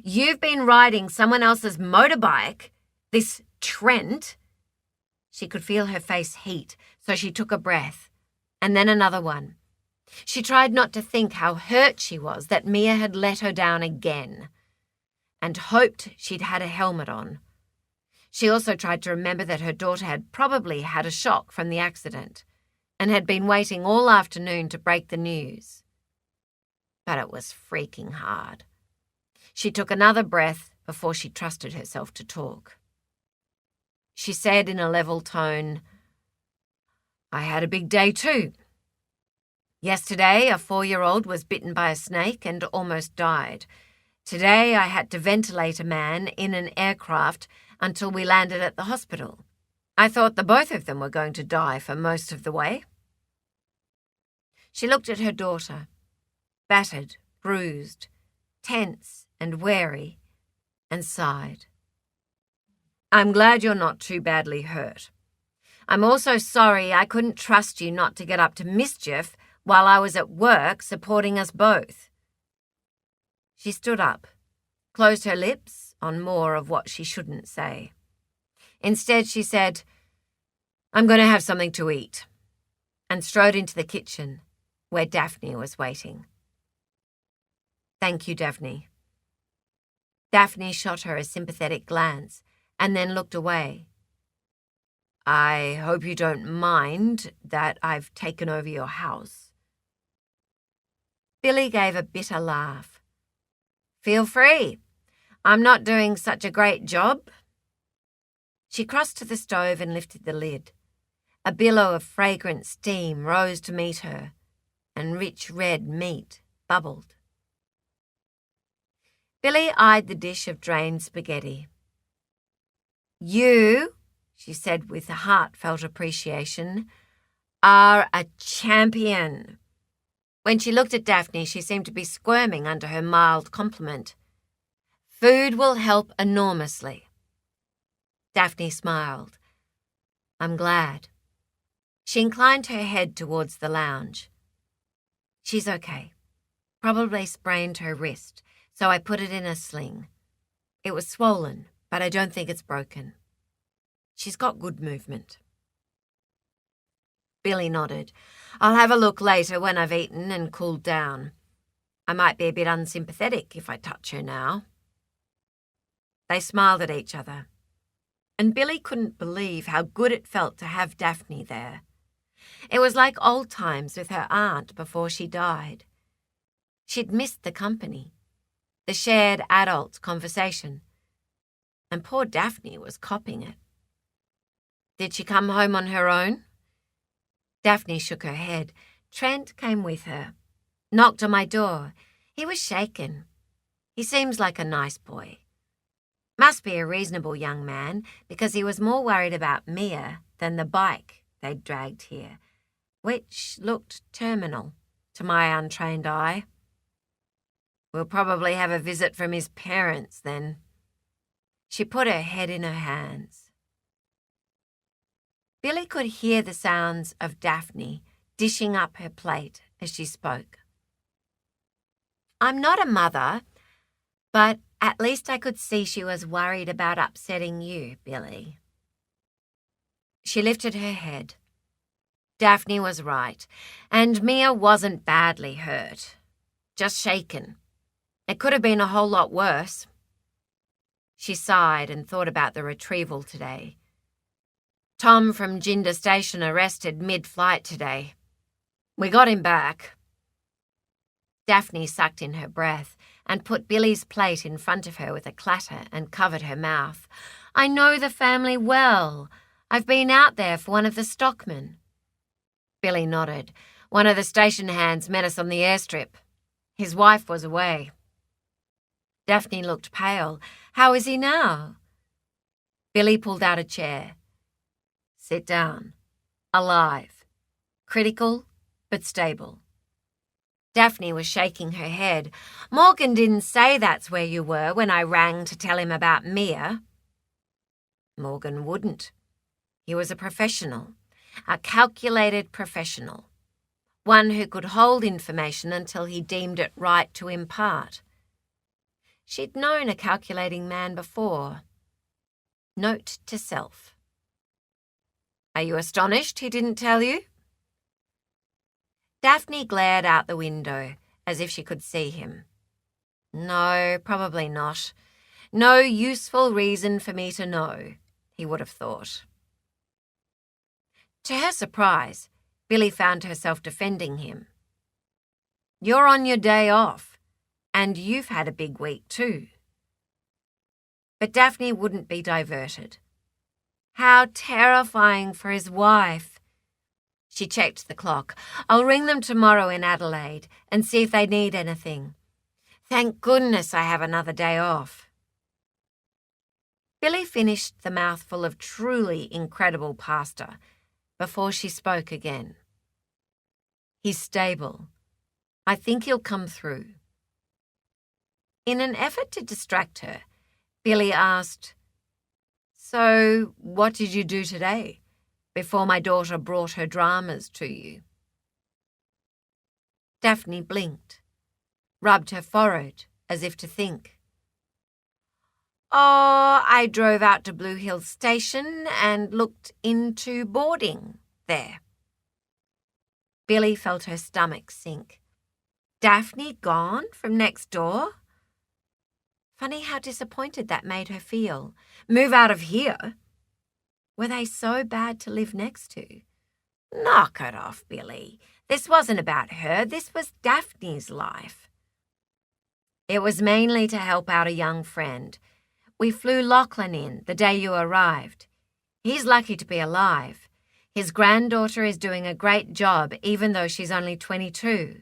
"You've been riding someone else's motorbike? This Trent?" She could feel her face heat, so she took a breath, and then another one. She tried not to think how hurt she was that Mia had let her down again, and hoped she'd had a helmet on. She also tried to remember that her daughter had probably had a shock from the accident and had been waiting all afternoon to break the news. But it was freaking hard. She took another breath before she trusted herself to talk. She said in a level tone, "I had a big day too. Yesterday, a 4-year-old was bitten by a snake and almost died. Today, I had to ventilate a man in an aircraft until we landed at the hospital. I thought the both of them were going to die for most of the way." She looked at her daughter, battered, bruised, tense and wary, and sighed. "I'm glad you're not too badly hurt. I'm also sorry I couldn't trust you not to get up to mischief while I was at work supporting us both." She stood up, closed her lips on more of what she shouldn't say. Instead, she said, "I'm going to have something to eat," and strode into the kitchen, where Daphne was waiting. "Thank you, Daphne." Daphne shot her a sympathetic glance and then looked away. "I hope you don't mind that I've taken over your house." Billy gave a bitter laugh. "Feel free. I'm not doing such a great job." She crossed to the stove and lifted the lid. A billow of fragrant steam rose to meet her, and rich red meat bubbled. Billy eyed the dish of drained spaghetti. "You," she said with heartfelt appreciation, "are a champion." When she looked at Daphne, she seemed to be squirming under her mild compliment. "Food will help enormously." Daphne smiled. "I'm glad." She inclined her head towards the lounge. "She's okay. Probably sprained her wrist, so I put it in a sling. It was swollen, but I don't think it's broken. She's got good movement." Billy nodded. I'll have a look later when I've eaten and cooled down. I might be a bit unsympathetic if I touch her now. They smiled at each other, and Billy couldn't believe how good it felt to have Daphne there. It was like old times with her aunt before she died. She'd missed the company, the shared adult conversation, and poor Daphne was copping it. Did she come home on her own? Daphne shook her head. Trent came with her, knocked on my door. He was shaken. He seems like a nice boy. Must be a reasonable young man, because he was more worried about Mia than the bike they'd dragged here, which looked terminal to my untrained eye. We'll probably have a visit from his parents then. She put her head in her hands. Billy could hear the sounds of Daphne dishing up her plate as she spoke. I'm not a mother, but at least I could see she was worried about upsetting you, Billy. She lifted her head. Daphne was right, and Mia wasn't badly hurt, just shaken. It could have been a whole lot worse. She sighed and thought about the retrieval today. Tom from Jinder Station arrested mid-flight today. We got him back. Daphne sucked in her breath and put Billy's plate in front of her with a clatter and covered her mouth. I know the family well. I've been out there for one of the stockmen. Billy nodded. One of the station hands met us on the airstrip. His wife was away. Daphne looked pale. How is he now? Billy pulled out a chair. Sit down. Alive. Critical, but stable. Daphne was shaking her head. Morgan didn't say that's where you were when I rang to tell him about Mia. Morgan wouldn't. He was a professional, a calculated professional, one who could hold information until he deemed it right to impart. She'd known a calculating man before. Note to self. Are you astonished he didn't tell you? Daphne glared out the window as if she could see him. No, probably not. No useful reason for me to know, he would have thought. To her surprise, Billy found herself defending him. You're on your day off, and you've had a big week too. But Daphne wouldn't be diverted. How terrifying for his wife. She checked the clock. I'll ring them tomorrow in Adelaide and see if they need anything. Thank goodness I have another day off. Billy finished the mouthful of truly incredible pasta before she spoke again. He's stable. I think he'll come through. In an effort to distract her, Billy asked, So, what did you do today, before my daughter brought her dramas to you? Daphne blinked, rubbed her forehead as if to think. Oh, I drove out to Blue Hill Station and looked into boarding there. Billy felt her stomach sink. Daphne gone from next door? Funny how disappointed that made her feel. Move out of here? Were they so bad to live next to? Knock it off, Billy. This wasn't about her. This was Daphne's life. It was mainly to help out a young friend. We flew Lachlan in the day you arrived. He's lucky to be alive. His granddaughter is doing a great job even though she's only 22.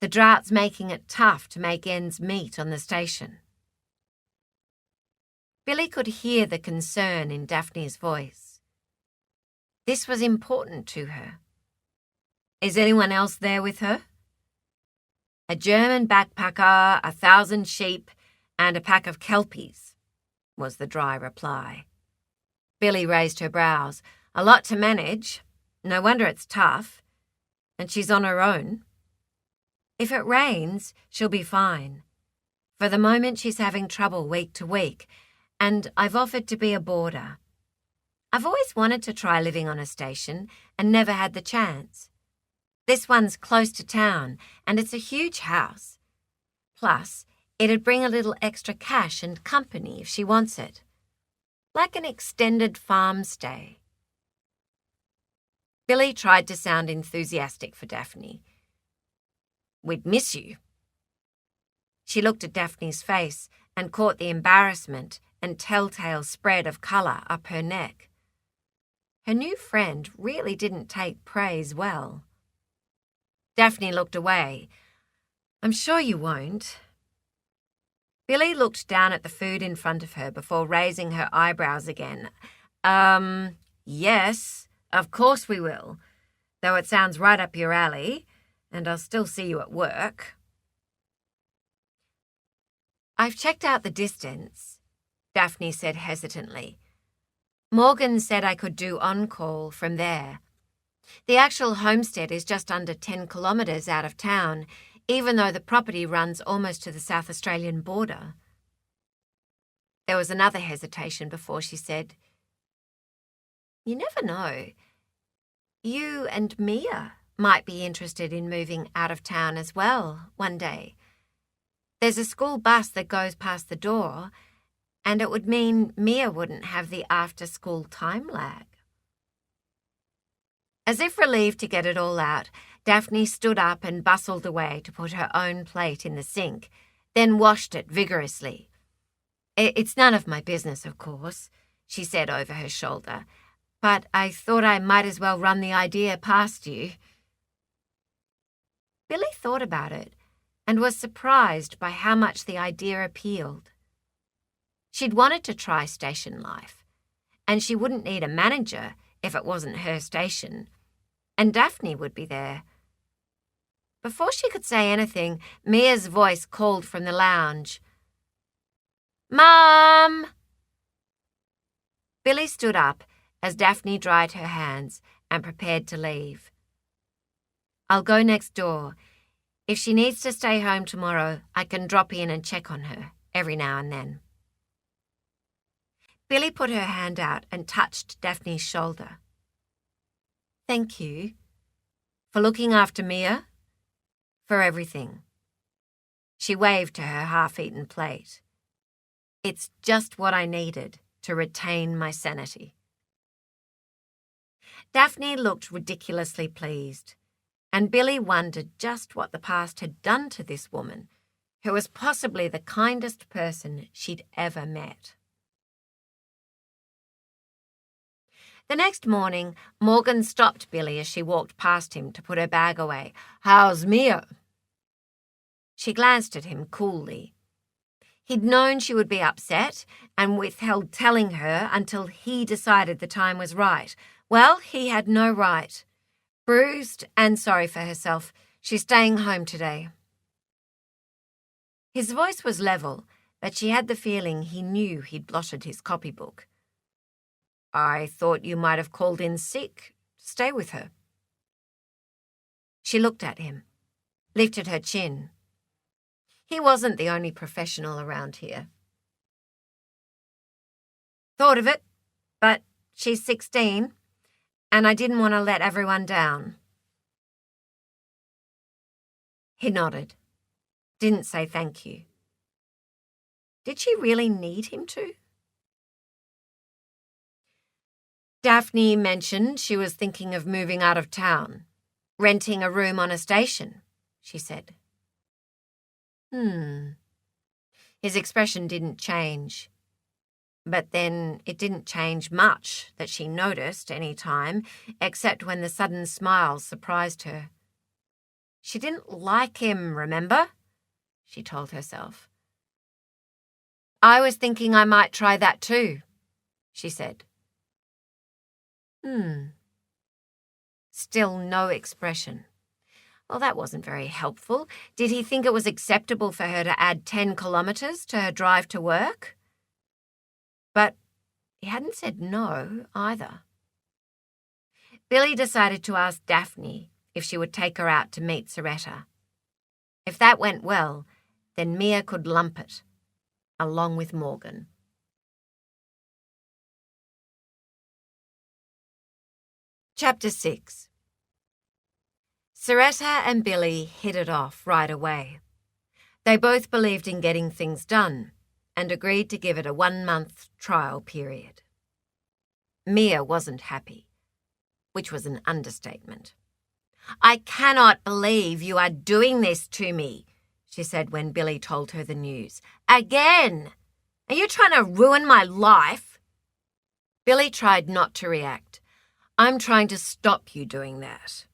The drought's making it tough to make ends meet on the station. Billy could hear the concern in Daphne's voice. This was important to her. Is anyone else there with her? A German backpacker, 1,000 sheep, and a pack of kelpies, was the dry reply. Billy raised her brows. A lot to manage. No wonder it's tough. And she's on her own. If it rains, she'll be fine. For the moment, she's having trouble week to week, and I've offered to be a boarder. I've always wanted to try living on a station and never had the chance. This one's close to town, and it's a huge house. Plus, it'd bring a little extra cash and company if she wants it. Like an extended farm stay. Billy tried to sound enthusiastic for Daphne. We'd miss you. She looked at Daphne's face and caught the embarrassment and telltale spread of colour up her neck. Her new friend really didn't take praise well. Daphne looked away. I'm sure you won't. Billy looked down at the food in front of her before raising her eyebrows again. Yes, of course we will, though it sounds right up your alley, and I'll still see you at work. I've checked out the distance, Daphne said hesitantly. Morgan said I could do on-call from there. The actual homestead is just under 10 kilometres out of town, even though the property runs almost to the South Australian border. There was another hesitation before she said, You never know. You and Mia might be interested in moving out of town as well one day. There's a school bus that goes past the door, and it would mean Mia wouldn't have the after-school time lag. As if relieved to get it all out, Daphne stood up and bustled away to put her own plate in the sink, then washed it vigorously. It's none of my business, of course, she said over her shoulder, but I thought I might as well run the idea past you. Billy thought about it and was surprised by how much the idea appealed. She'd wanted to try station life, and she wouldn't need a manager if it wasn't her station, and Daphne would be there. Before she could say anything, Mia's voice called from the lounge. Mum! Billy stood up as Daphne dried her hands and prepared to leave. I'll go next door. If she needs to stay home tomorrow, I can drop in and check on her every now and then. Billy put her hand out and touched Daphne's shoulder. Thank you. For looking after Mia? For everything. She waved to her half-eaten plate. It's just what I needed to retain my sanity. Daphne looked ridiculously pleased, and Billy wondered just what the past had done to this woman, who was possibly the kindest person she'd ever met. The next morning, Morgan stopped Billy as she walked past him to put her bag away. How's Mia? She glanced at him coolly. He'd known she would be upset and withheld telling her until he decided the time was right. Well, he had no right. Bruised and sorry for herself, she's staying home today. His voice was level, but she had the feeling he knew he'd blotted his copybook. I thought you might have called in sick. Stay with her. She looked at him, lifted her chin. He wasn't the only professional around here. Thought of it, but she's 16, and I didn't want to let everyone down. He nodded, didn't say thank you. Did she really need him to? Daphne mentioned she was thinking of moving out of town, renting a room on a station, she said. His expression didn't change. But then it didn't change much that she noticed any time, except when the sudden smile surprised her. She didn't like him, remember? She told herself. I was thinking I might try that too, she said. Still no expression. Well, that wasn't very helpful. Did he think it was acceptable for her to add 10 kilometres to her drive to work? But he hadn't said no either. Billy decided to ask Daphne if she would take her out to meet Soretta. If that went well, then Mia could lump it, along with Morgan. Chapter 6. Soretta and Billy hit it off right away. They both believed in getting things done and agreed to give it a 1-month trial period. Mia wasn't happy, which was an understatement. "I cannot believe you are doing this to me," she said when Billy told her the news. "Again! Are you trying to ruin my life?" Billy tried not to react. "I'm trying to stop you doing that."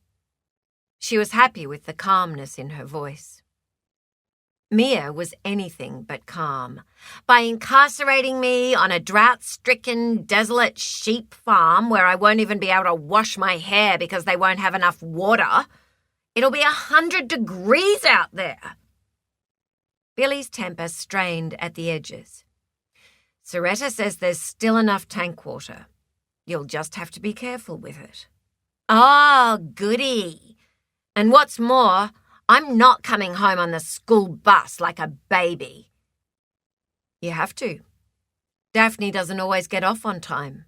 She was happy with the calmness in her voice. Mia was anything but calm. "By incarcerating me on a drought-stricken, desolate sheep farm where I won't even be able to wash my hair because they won't have enough water, it'll be 100 degrees out there." Billy's temper strained at the edges. "Soretta says there's still enough tank water. You'll just have to be careful with it." "Oh, goody. And what's more, I'm not coming home on the school bus like a baby." "You have to. Daphne doesn't always get off on time."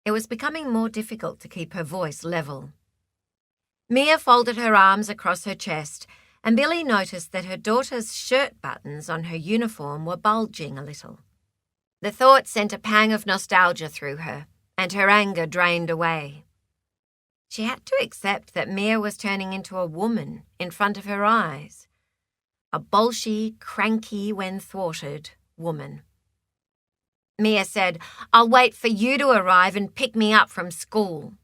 It was becoming more difficult to keep her voice level. Mia folded her arms across her chest, and Billy noticed that her daughter's shirt buttons on her uniform were bulging a little. The thought sent a pang of nostalgia through her, and her anger drained away. She had to accept that Mia was turning into a woman in front of her eyes. A bolshy, cranky when thwarted woman. Mia said, "I'll wait for you to arrive and pick me up from school."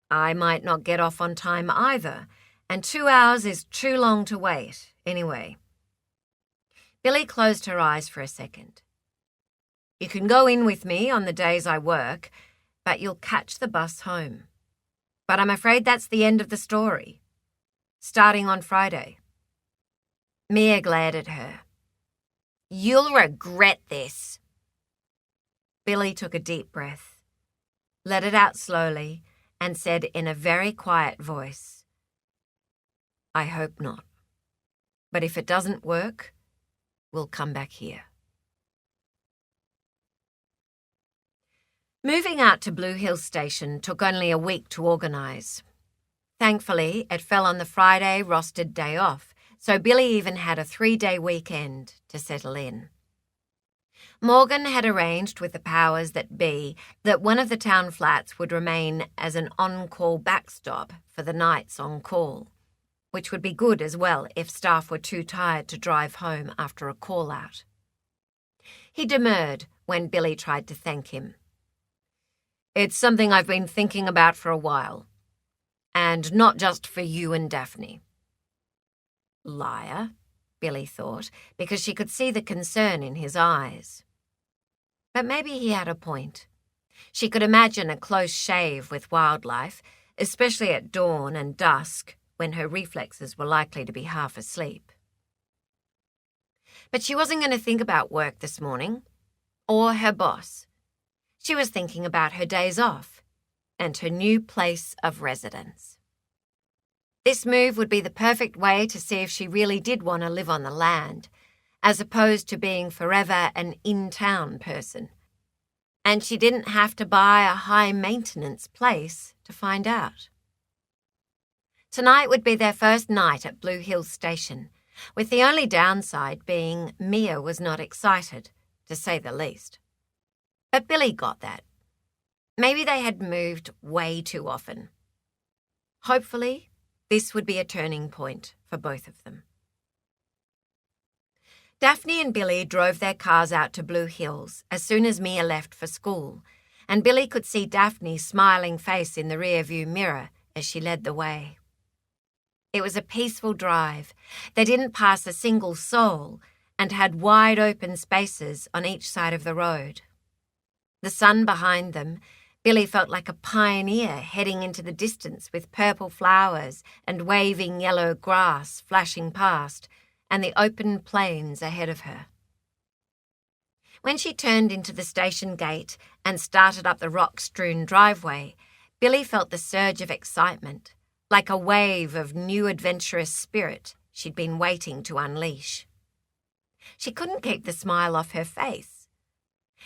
I might not get off on time either, and 2 hours is too long to wait, anyway. Billy closed her eyes for a second. "You can go in with me on the days I work, but you'll catch the bus home. But I'm afraid that's the end of the story. Starting on Friday." Mia glared at her. "You'll regret this." Billy took a deep breath, let it out slowly, and said in a very quiet voice, "I hope not. But if it doesn't work, we'll come back here." Moving out to Blue Hill Station took only a week to organise. Thankfully, it fell on the Friday rostered day off, so Billy even had a 3-day weekend to settle in. Morgan had arranged with the powers that be that one of the town flats would remain as an on-call backstop for the nights on call, which would be good as well if staff were too tired to drive home after a call-out. He demurred when Billy tried to thank him. "It's something I've been thinking about for a while. And not just for you and Daphne." Liar, Billy thought, because she could see the concern in his eyes. But maybe he had a point. She could imagine a close shave with wildlife, especially at dawn and dusk, when her reflexes were likely to be half asleep. But she wasn't going to think about work this morning, or her boss. She was thinking about her days off and her new place of residence. This move would be the perfect way to see if she really did want to live on the land, as opposed to being forever an in-town person. And she didn't have to buy a high-maintenance place to find out. Tonight would be their first night at Blue Hill Station, with the only downside being Mia was not excited, to say the least. But Billy got that. Maybe they had moved way too often. Hopefully, this would be a turning point for both of them. Daphne and Billy drove their cars out to Blue Hills as soon as Mia left for school, and Billy could see Daphne's smiling face in the rearview mirror as she led the way. It was a peaceful drive. They didn't pass a single soul and had wide open spaces on each side of the road. The sun behind them, Billy felt like a pioneer heading into the distance with purple flowers and waving yellow grass flashing past, and the open plains ahead of her. When she turned into the station gate and started up the rock-strewn driveway, Billy felt the surge of excitement, like a wave of new adventurous spirit she'd been waiting to unleash. She couldn't keep the smile off her face.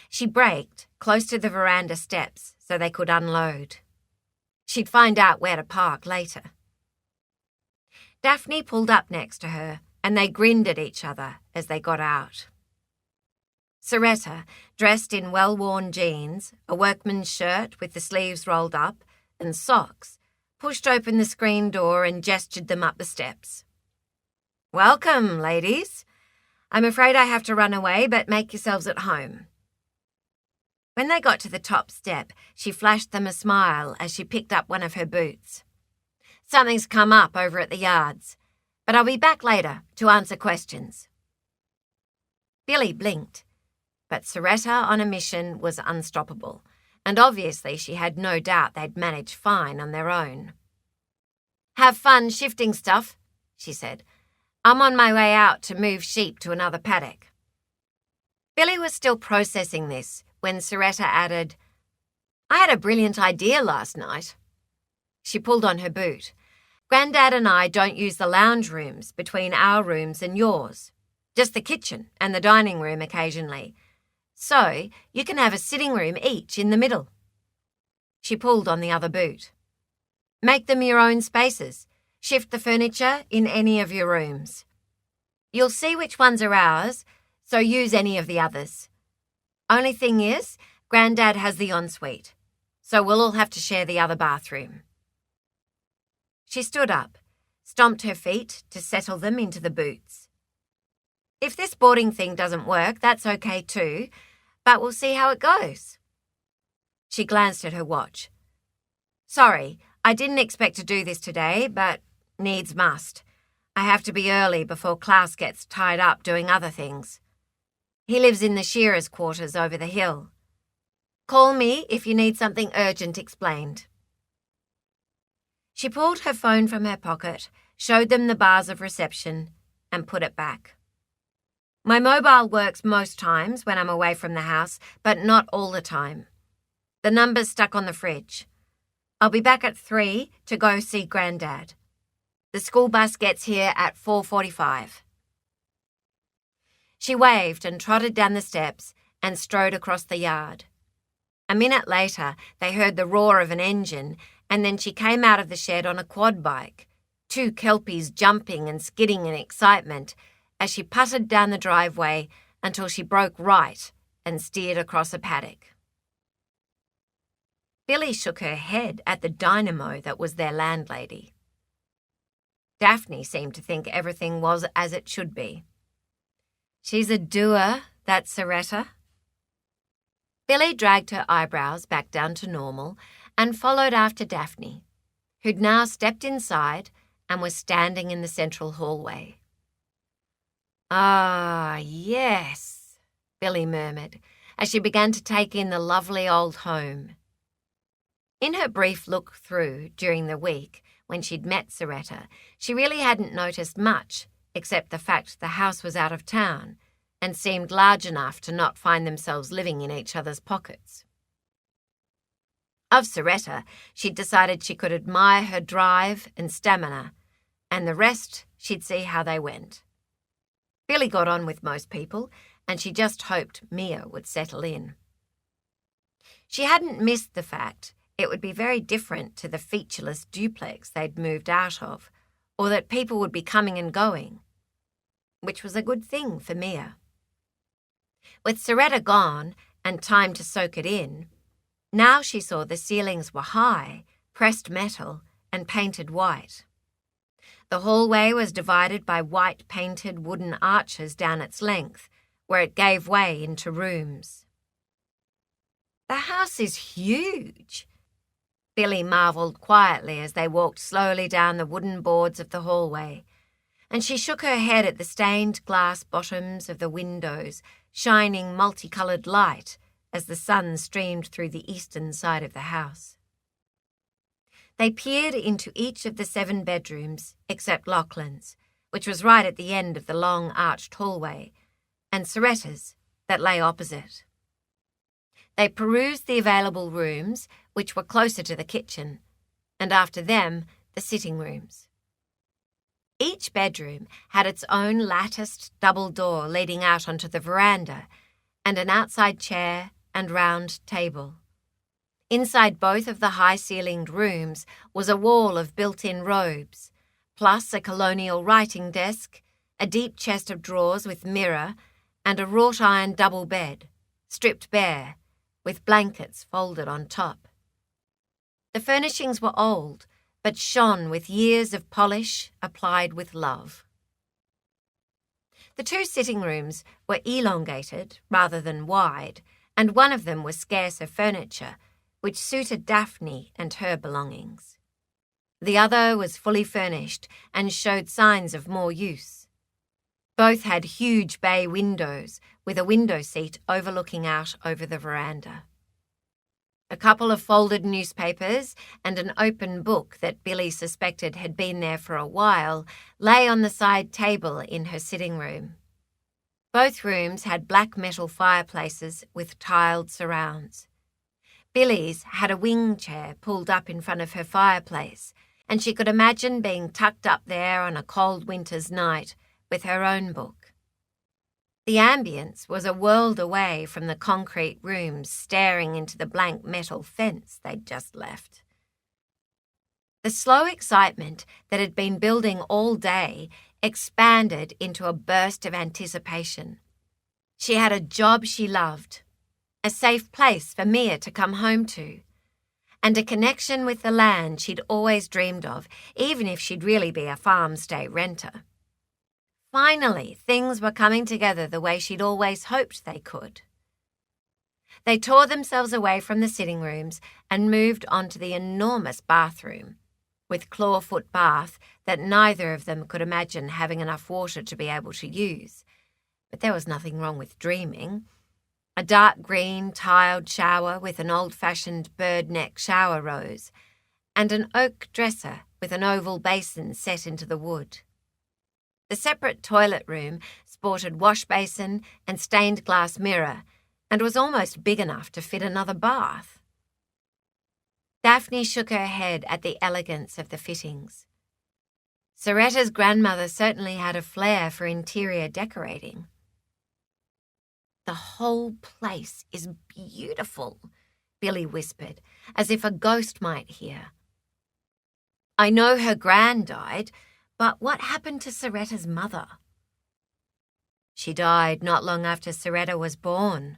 She braked close to the veranda steps so they could unload. She'd find out where to park later. Daphne pulled up next to her, and they grinned at each other as they got out. Soretta, dressed in well-worn jeans, a workman's shirt with the sleeves rolled up, and socks, pushed open the screen door and gestured them up the steps. "Welcome, ladies. I'm afraid I have to run away, but make yourselves at home." When they got to the top step, she flashed them a smile as she picked up one of her boots. "Something's come up over at the yards, but I'll be back later to answer questions." Billy blinked, but Soretta on a mission was unstoppable, and obviously she had no doubt they'd manage fine on their own. "Have fun shifting stuff," she said. "I'm on my way out to move sheep to another paddock." Billy was still processing this when Soretta added, "I had a brilliant idea last night." She pulled on her boot. "Grandad and I don't use the lounge rooms between our rooms and yours, just the kitchen and the dining room occasionally. So you can have a sitting room each in the middle." She pulled on the other boot. "Make them your own spaces. Shift the furniture in any of your rooms. You'll see which ones are ours, so use any of the others. Only thing is, Grandad has the ensuite, so we'll all have to share the other bathroom." She stood up, stomped her feet to settle them into the boots. "If this boarding thing doesn't work, that's okay too, but we'll see how it goes." She glanced at her watch. "Sorry, I didn't expect to do this today, but needs must. I have to be early before Klaus gets tied up doing other things. He lives in the shearer's quarters over the hill. Call me if you need something urgent explained." She pulled her phone from her pocket, showed them the bars of reception, and put it back. "My mobile works most times when I'm away from the house, but not all the time. The number's stuck on the fridge. I'll be back at 3 to go see Grandad. The school bus gets here at 4:45. She waved and trotted down the steps and strode across the yard. A minute later, they heard the roar of an engine, and then she came out of the shed on a quad bike, 2 kelpies jumping and skidding in excitement as she putted down the driveway until she broke right and steered across a paddock. Billy shook her head at the dynamo that was their landlady. Daphne seemed to think everything was as it should be. "She's a doer, that Soretta." Billy dragged her eyebrows back down to normal and followed after Daphne, who'd now stepped inside and was standing in the central hallway. "Ah, yes," Billy murmured as she began to take in the lovely old home. In her brief look through during the week when she'd met Soretta, she really hadn't noticed much except the fact the house was out of town and seemed large enough to not find themselves living in each other's pockets. Of Soretta, she'd decided she could admire her drive and stamina, and the rest she'd see how they went. Billy got on with most people, and she just hoped Mia would settle in. She hadn't missed the fact it would be very different to the featureless duplex they'd moved out of, or that people would be coming and going, which was a good thing for Mia. With Soretta gone and time to soak it in, now she saw the ceilings were high, pressed metal, and painted white. The hallway was divided by white painted wooden arches down its length, where it gave way into rooms. "The house is huge," Billy marvelled quietly as they walked slowly down the wooden boards of the hallway, and she shook her head at the stained glass bottoms of the windows, shining multicoloured light as the sun streamed through the eastern side of the house. They peered into each of the 7 bedrooms, except Lachlan's, which was right at the end of the long arched hallway, and Soretta's, that lay opposite. They perused the available rooms, which were closer to the kitchen, and after them, the sitting rooms. Each bedroom had its own latticed double door leading out onto the veranda, and an outside chair and round table. Inside both of the high-ceilinged rooms was a wall of built-in robes, plus a colonial writing desk, a deep chest of drawers with mirror, and a wrought-iron double bed, stripped bare, with blankets folded on top. The furnishings were old, but shone with years of polish applied with love. The two sitting rooms were elongated rather than wide, and one of them was scarce of furniture, which suited Daphne and her belongings. The other was fully furnished and showed signs of more use. Both had huge bay windows with a window seat overlooking out over the veranda. A couple of folded newspapers and an open book that Billy suspected had been there for a while lay on the side table in her sitting room. Both rooms had black metal fireplaces with tiled surrounds. Billy's had a wing chair pulled up in front of her fireplace, and she could imagine being tucked up there on a cold winter's night with her own book. The ambience was a world away from the concrete rooms staring into the blank metal fence they'd just left. The slow excitement that had been building all day expanded into a burst of anticipation. She had a job she loved, a safe place for Mia to come home to, and a connection with the land she'd always dreamed of, even if she'd really be a farm-stay renter. Finally, things were coming together the way she'd always hoped they could. They tore themselves away from the sitting rooms and moved onto the enormous bathroom, with clawfoot bath that neither of them could imagine having enough water to be able to use. But there was nothing wrong with dreaming. A dark green tiled shower with an old-fashioned bird neck shower rose, and an oak dresser with an oval basin set into the wood. The separate toilet room sported wash basin and stained glass mirror and was almost big enough to fit another bath. Daphne shook her head at the elegance of the fittings. Soretta's grandmother certainly had a flair for interior decorating. "The whole place is beautiful," Billy whispered, as if a ghost might hear. "I know her gran died, but what happened to Soretta's mother?" "She died not long after Soretta was born.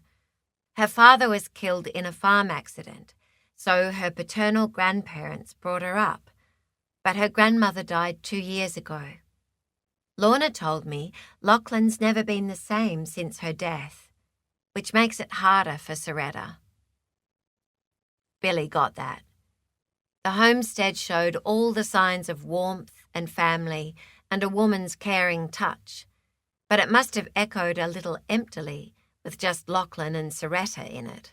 Her father was killed in a farm accident, so her paternal grandparents brought her up, but her grandmother died 2 years ago. Lorna told me Lachlan's never been the same since her death, which makes it harder for Soretta." Billy got that. The homestead showed all the signs of warmth and family and a woman's caring touch, but it must have echoed a little emptily with just Lachlan and Soretta in it.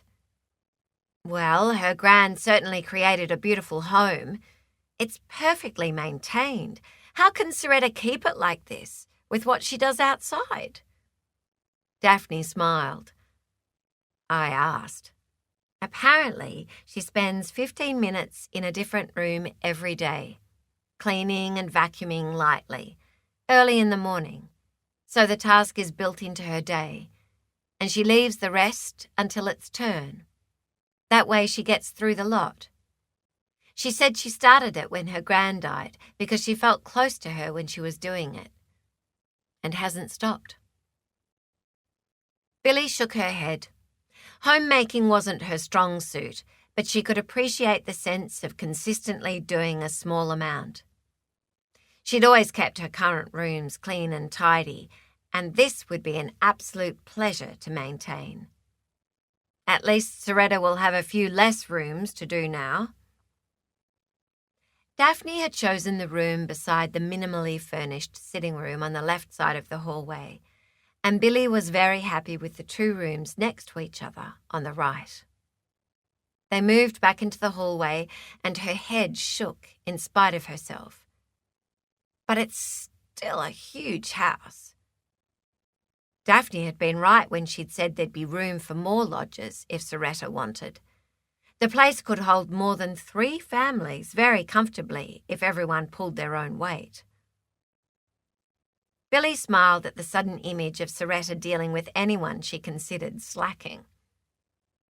"Well, her gran certainly created a beautiful home. It's perfectly maintained. How can Soretta keep it like this, with what she does outside?" Daphne smiled. "I asked. Apparently, she spends 15 minutes in a different room every day, cleaning and vacuuming lightly, early in the morning, so the task is built into her day, and she leaves the rest until its turn. That way she gets through the lot. She said she started it when her gran died because she felt close to her when she was doing it, and hasn't stopped." Billy shook her head. Homemaking wasn't her strong suit, but she could appreciate the sense of consistently doing a small amount. She'd always kept her current rooms clean and tidy, and this would be an absolute pleasure to maintain. At least Soretta will have a few less rooms to do now. Daphne had chosen the room beside the minimally furnished sitting room on the left side of the hallway, and Billy was very happy with the 2 rooms next to each other on the right. They moved back into the hallway, and her head shook in spite of herself. But it's still a huge house. Daphne had been right when she'd said there'd be room for more lodgers if Soretta wanted. The place could hold more than 3 families very comfortably if everyone pulled their own weight. Billy smiled at the sudden image of Soretta dealing with anyone she considered slacking.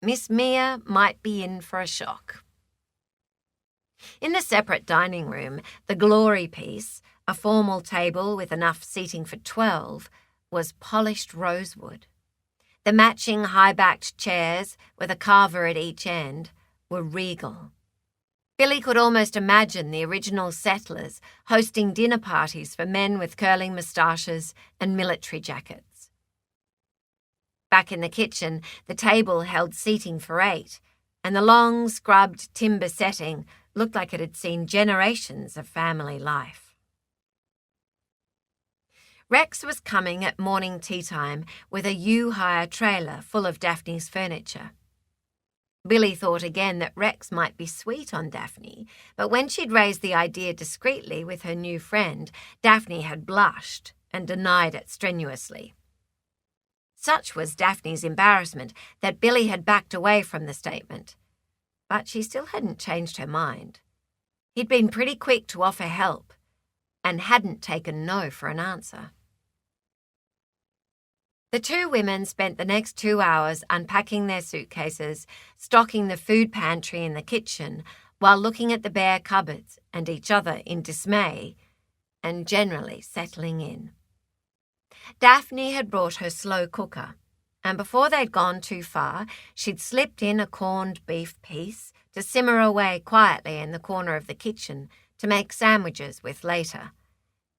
Miss Mia might be in for a shock. In the separate dining room, the glory piece, a formal table with enough seating for 12, was polished rosewood. The matching high-backed chairs, with a carver at each end, were regal. Billy could almost imagine the original settlers hosting dinner parties for men with curling moustaches and military jackets. Back in the kitchen, the table held seating for 8, and the long, scrubbed timber setting looked like it had seen generations of family life. Rex was coming at morning tea time with a U-Hire trailer full of Daphne's furniture. Billy thought again that Rex might be sweet on Daphne, but when she'd raised the idea discreetly with her new friend, Daphne had blushed and denied it strenuously. Such was Daphne's embarrassment that Billy had backed away from the statement. But she still hadn't changed her mind. He'd been pretty quick to offer help and hadn't taken no for an answer. The two women spent the next 2 hours unpacking their suitcases, stocking the food pantry in the kitchen, while looking at the bare cupboards and each other in dismay, and generally settling in. Daphne had brought her slow cooker, and before they'd gone too far, she'd slipped in a corned beef piece to simmer away quietly in the corner of the kitchen to make sandwiches with later,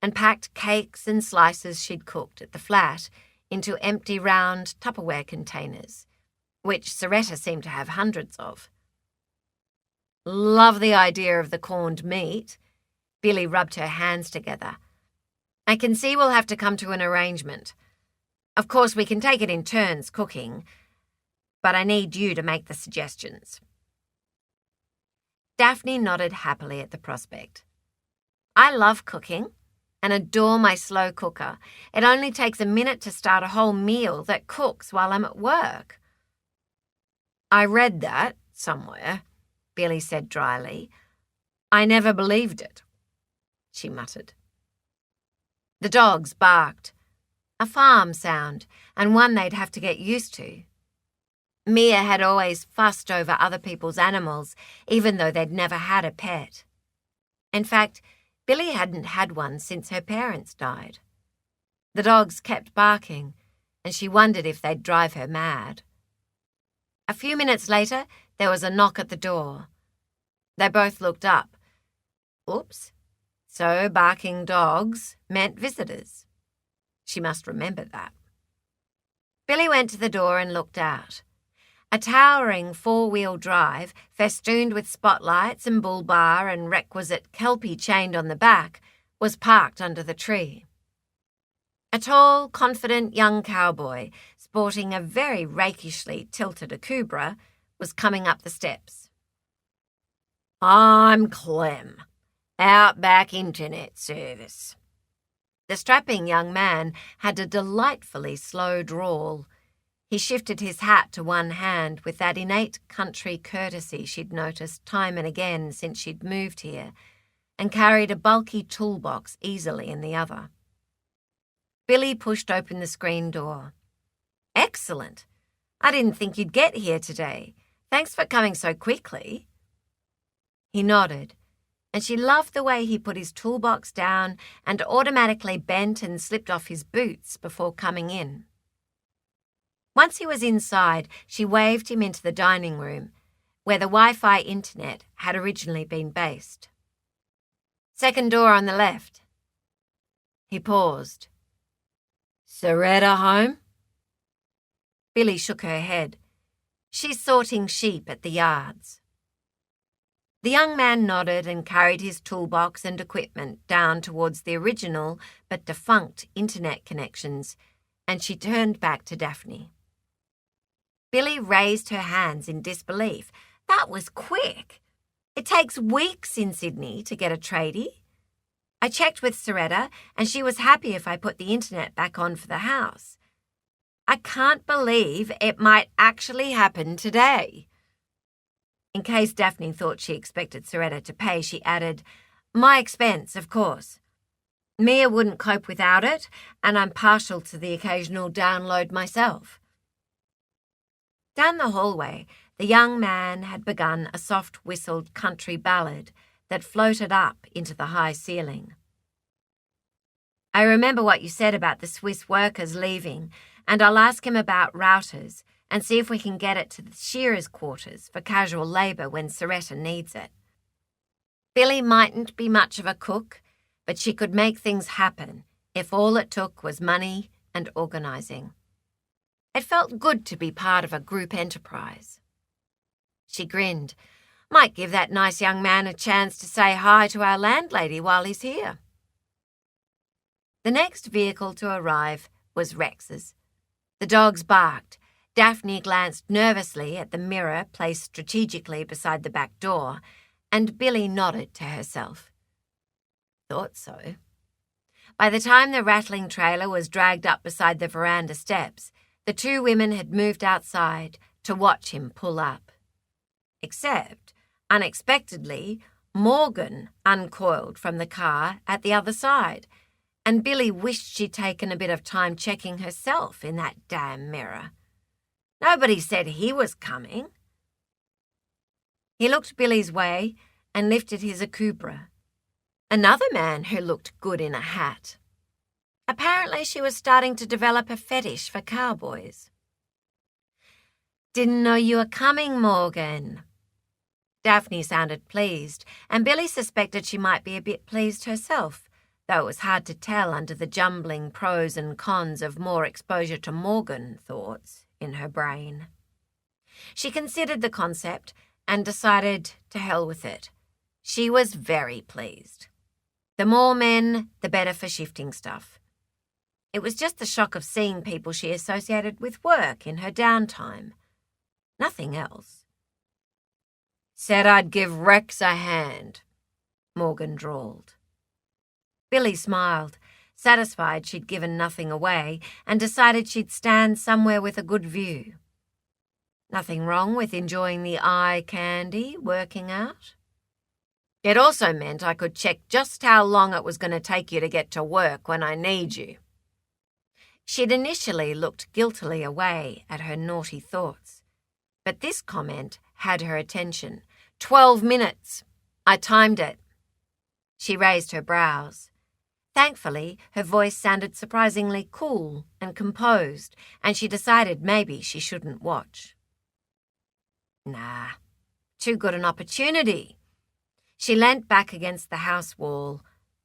and packed cakes and slices she'd cooked at the flat into empty round Tupperware containers, which Soretta seemed to have hundreds of. Love the idea of the corned meat. Billy rubbed her hands together. I can see we'll have to come to an arrangement. Of course, we can take it in turns cooking, but I need you to make the suggestions. Daphne nodded happily at the prospect. I love cooking and adore my slow cooker. It only takes a minute to start a whole meal that cooks while I'm at work. I read that somewhere, Billy said dryly. I never believed it, she muttered. The dogs barked, a farm sound, and one they'd have to get used to. Mia had always fussed over other people's animals, even though they'd never had a pet. In fact, Billy hadn't had one since her parents died. The dogs kept barking, and she wondered if they'd drive her mad. A few minutes later, there was a knock at the door. They both looked up. Oops. So barking dogs meant visitors. She must remember that. Billy went to the door and looked out. A towering 4-wheel drive, festooned with spotlights and bull bar and requisite kelpie chained on the back, was parked under the tree. A tall, confident young cowboy, sporting a very rakishly tilted akubra, was coming up the steps. I'm Clem, Outback Internet Service. The strapping young man had a delightfully slow drawl. He shifted his hat to one hand with that innate country courtesy she'd noticed time and again since she'd moved here, and carried a bulky toolbox easily in the other. Billy pushed open the screen door. Excellent. I didn't think you'd get here today. Thanks for coming so quickly. He nodded, and she loved the way he put his toolbox down and automatically bent and slipped off his boots before coming in. Once he was inside, she waved him into the dining room, where the Wi-Fi internet had originally been based. Second door on the left. He paused. Soretta home? Billy shook her head. She's sorting sheep at the yards. The young man nodded and carried his toolbox and equipment down towards the original but defunct internet connections, and she turned back to Daphne. Billy raised her hands in disbelief. That was quick. It takes weeks in Sydney to get a tradie. I checked with Soretta, and she was happy if I put the internet back on for the house. I can't believe it might actually happen today. In case Daphne thought she expected Soretta to pay, she added, My expense, of course. Mia wouldn't cope without it, and I'm partial to the occasional download myself. Down the hallway, the young man had begun a soft-whistled country ballad that floated up into the high ceiling. I remember what you said about the Swiss workers leaving, and I'll ask him about routers and see if we can get it to the shearers' quarters for casual labour when Soretta needs it. Billy mightn't be much of a cook, but she could make things happen if all it took was money and organising. It felt good to be part of a group enterprise. She grinned. Might give that nice young man a chance to say hi to our landlady while he's here. The next vehicle to arrive was Rex's. The dogs barked. Daphne glanced nervously at the mirror placed strategically beside the back door, and Billy nodded to herself. Thought so. By the time the rattling trailer was dragged up beside the veranda steps, the two women had moved outside to watch him pull up. Except, unexpectedly, Morgan uncoiled from the car at the other side, and Billy wished she'd taken a bit of time checking herself in that damn mirror. Nobody said he was coming. He looked Billy's way and lifted his akubra. Another man who looked good in a hat. Apparently she was starting to develop a fetish for cowboys. Didn't know you were coming, Morgan. Daphne sounded pleased, and Billy suspected she might be a bit pleased herself, though it was hard to tell under the jumbling pros and cons of more exposure to Morgan thoughts in her brain. She considered the concept and decided to hell with it. She was very pleased. The more men, the better for shifting stuff. It was just the shock of seeing people she associated with work in her downtime. Nothing else. Said I'd give Rex a hand, Morgan drawled. Billy smiled, satisfied she'd given nothing away, and decided she'd stand somewhere with a good view. Nothing wrong with enjoying the eye candy working out. It also meant I could check just how long it was going to take you to get to work when I need you. She'd initially looked guiltily away at her naughty thoughts, but this comment had her attention. 12 minutes. I timed it. She raised her brows. Thankfully, her voice sounded surprisingly cool and composed, and she decided maybe she shouldn't watch. Nah, too good an opportunity. She leant back against the house wall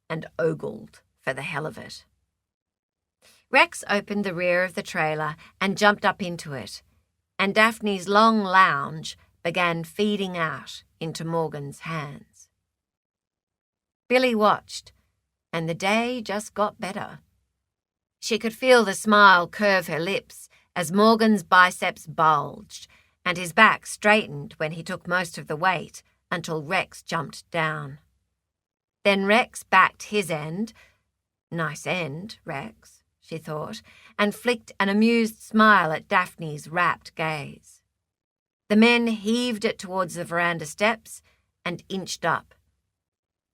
and ogled for the hell of it. Rex opened the rear of the trailer and jumped up into it, and Daphne's long lounge began feeding out into Morgan's hands. Billy watched, and the day just got better. She could feel the smile curve her lips as Morgan's biceps bulged, and his back straightened when he took most of the weight until Rex jumped down. Then Rex backed his end. Nice end, Rex, she thought, and flicked an amused smile at Daphne's rapt gaze. The men heaved it towards the veranda steps and inched up.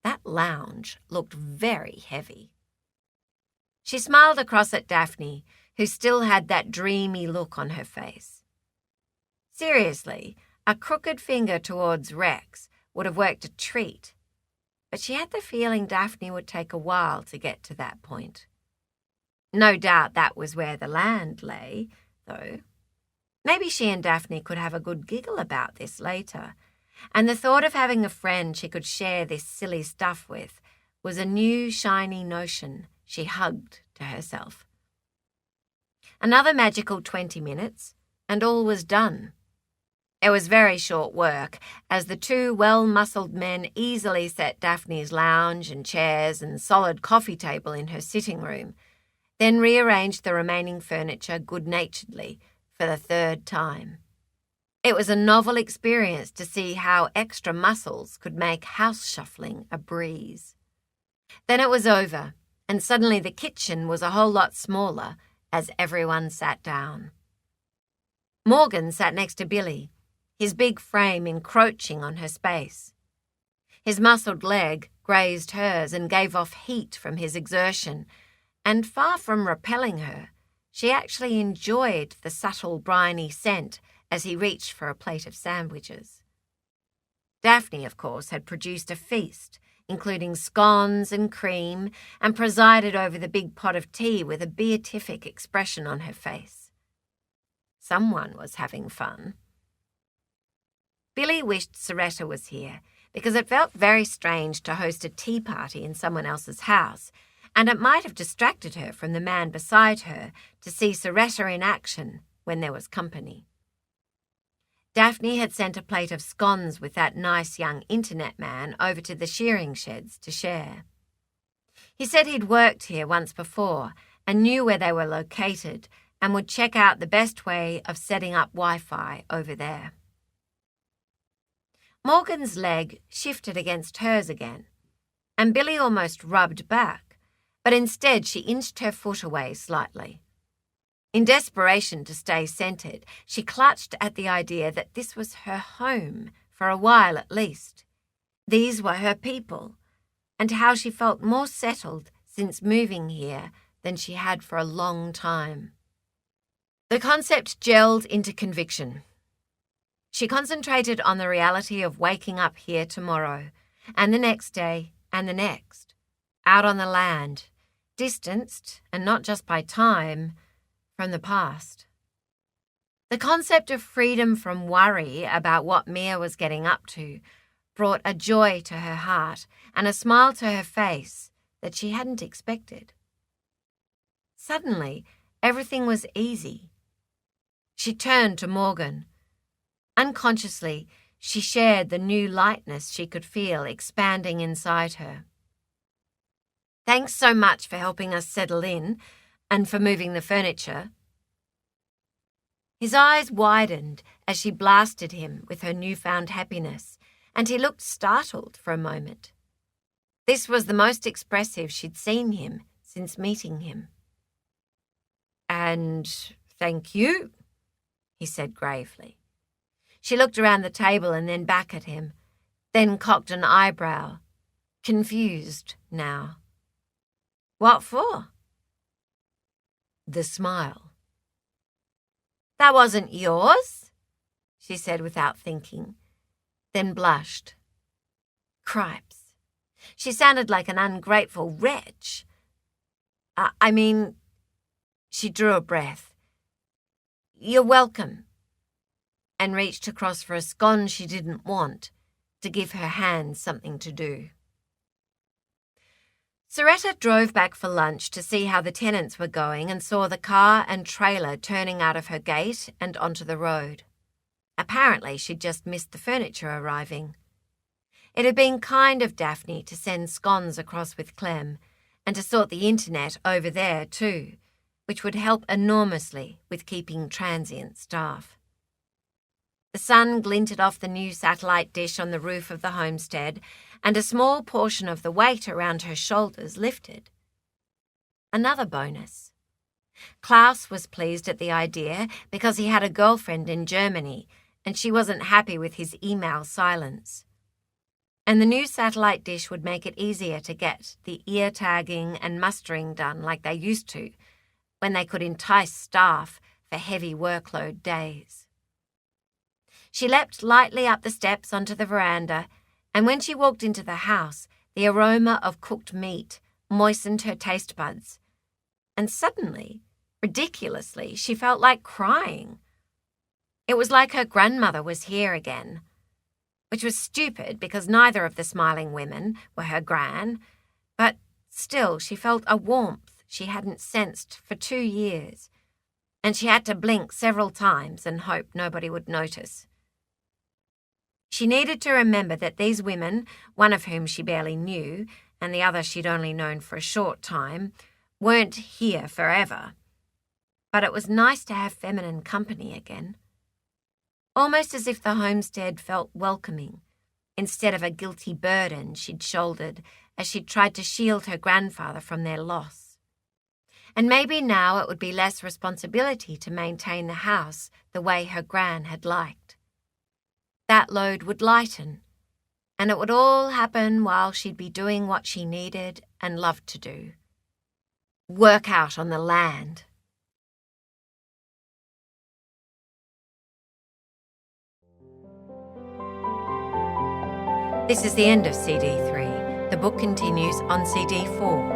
That lounge looked very heavy. She smiled across at Daphne, who still had that dreamy look on her face. Seriously, a crooked finger towards Rex would have worked a treat, but she had the feeling Daphne would take a while to get to that point. No doubt that was where the land lay, though. Maybe she and Daphne could have a good giggle about this later, and the thought of having a friend she could share this silly stuff with was a new, shiny notion she hugged to herself. Another magical 20 minutes, and all was done. It was very short work, as the two well-muscled men easily set Daphne's lounge and chairs and solid coffee table in her sitting room, then rearranged the remaining furniture good-naturedly for the third time. It was a novel experience to see how extra muscles could make house shuffling a breeze. Then it was over, and suddenly the kitchen was a whole lot smaller as everyone sat down. Morgan sat next to Billy, his big frame encroaching on her space. His muscled leg grazed hers and gave off heat from his exertion, and far from repelling her, she actually enjoyed the subtle briny scent as he reached for a plate of sandwiches. Daphne, of course, had produced a feast, including scones and cream, and presided over the big pot of tea with a beatific expression on her face. Someone was having fun. Billy wished Soretta was here, because it felt very strange to host a tea party in someone else's house, and it might have distracted her from the man beside her to see Soretta in action when there was company. Daphne had sent a plate of scones with that nice young internet man over to the shearing sheds to share. He said he'd worked here once before and knew where they were located and would check out the best way of setting up Wi-Fi over there. Morgan's leg shifted against hers again, and Billy almost rubbed back, but instead she inched her foot away slightly. In desperation to stay centred, she clutched at the idea that this was her home, for a while at least. These were her people, and how she felt more settled since moving here than she had for a long time. The concept gelled into conviction. She concentrated on the reality of waking up here tomorrow, and the next day, and the next, out on the land, distanced, and not just by time, from the past. The concept of freedom from worry about what Mia was getting up to brought a joy to her heart and a smile to her face that she hadn't expected. Suddenly, everything was easy. She turned to Morgan. Unconsciously, she shared the new lightness she could feel expanding inside her. "Thanks so much for helping us settle in and for moving the furniture." His eyes widened as she blasted him with her newfound happiness, and he looked startled for a moment. This was the most expressive she'd seen him since meeting him. "And thank you," he said gravely. She looked around the table and then back at him, then cocked an eyebrow, confused now. "What for?" The smile. "That wasn't yours," she said without thinking, then blushed. Cripes. She sounded like an ungrateful wretch. I mean, she drew a breath. "You're welcome," and reached across for a scone she didn't want, to give her hands something to do. Soretta drove back for lunch to see how the tenants were going and saw the car and trailer turning out of her gate and onto the road. Apparently, she'd just missed the furniture arriving. It had been kind of Daphne to send scones across with Clem and to sort the internet over there too, which would help enormously with keeping transient staff. The sun glinted off the new satellite dish on the roof of the homestead, and a small portion of the weight around her shoulders lifted. Another bonus. Klaus was pleased at the idea because he had a girlfriend in Germany, and she wasn't happy with his email silence. And the new satellite dish would make it easier to get the ear tagging and mustering done like they used to, when they could entice staff for heavy workload days. She leapt lightly up the steps onto the veranda, and when she walked into the house, the aroma of cooked meat moistened her taste buds. And suddenly, ridiculously, she felt like crying. It was like her grandmother was here again, which was stupid because neither of the smiling women were her gran, but still she felt a warmth she hadn't sensed for 2 years, and she had to blink several times and hope nobody would notice. She needed to remember that these women, one of whom she barely knew, and the other she'd only known for a short time, weren't here forever. But it was nice to have feminine company again. Almost as if the homestead felt welcoming, instead of a guilty burden she'd shouldered as she'd tried to shield her grandfather from their loss. And maybe now it would be less responsibility to maintain the house the way her gran had liked. That load would lighten, And it would all happen while she'd be doing what she needed and loved to do. Work out on the land. This is the end of CD3. The book continues on CD4.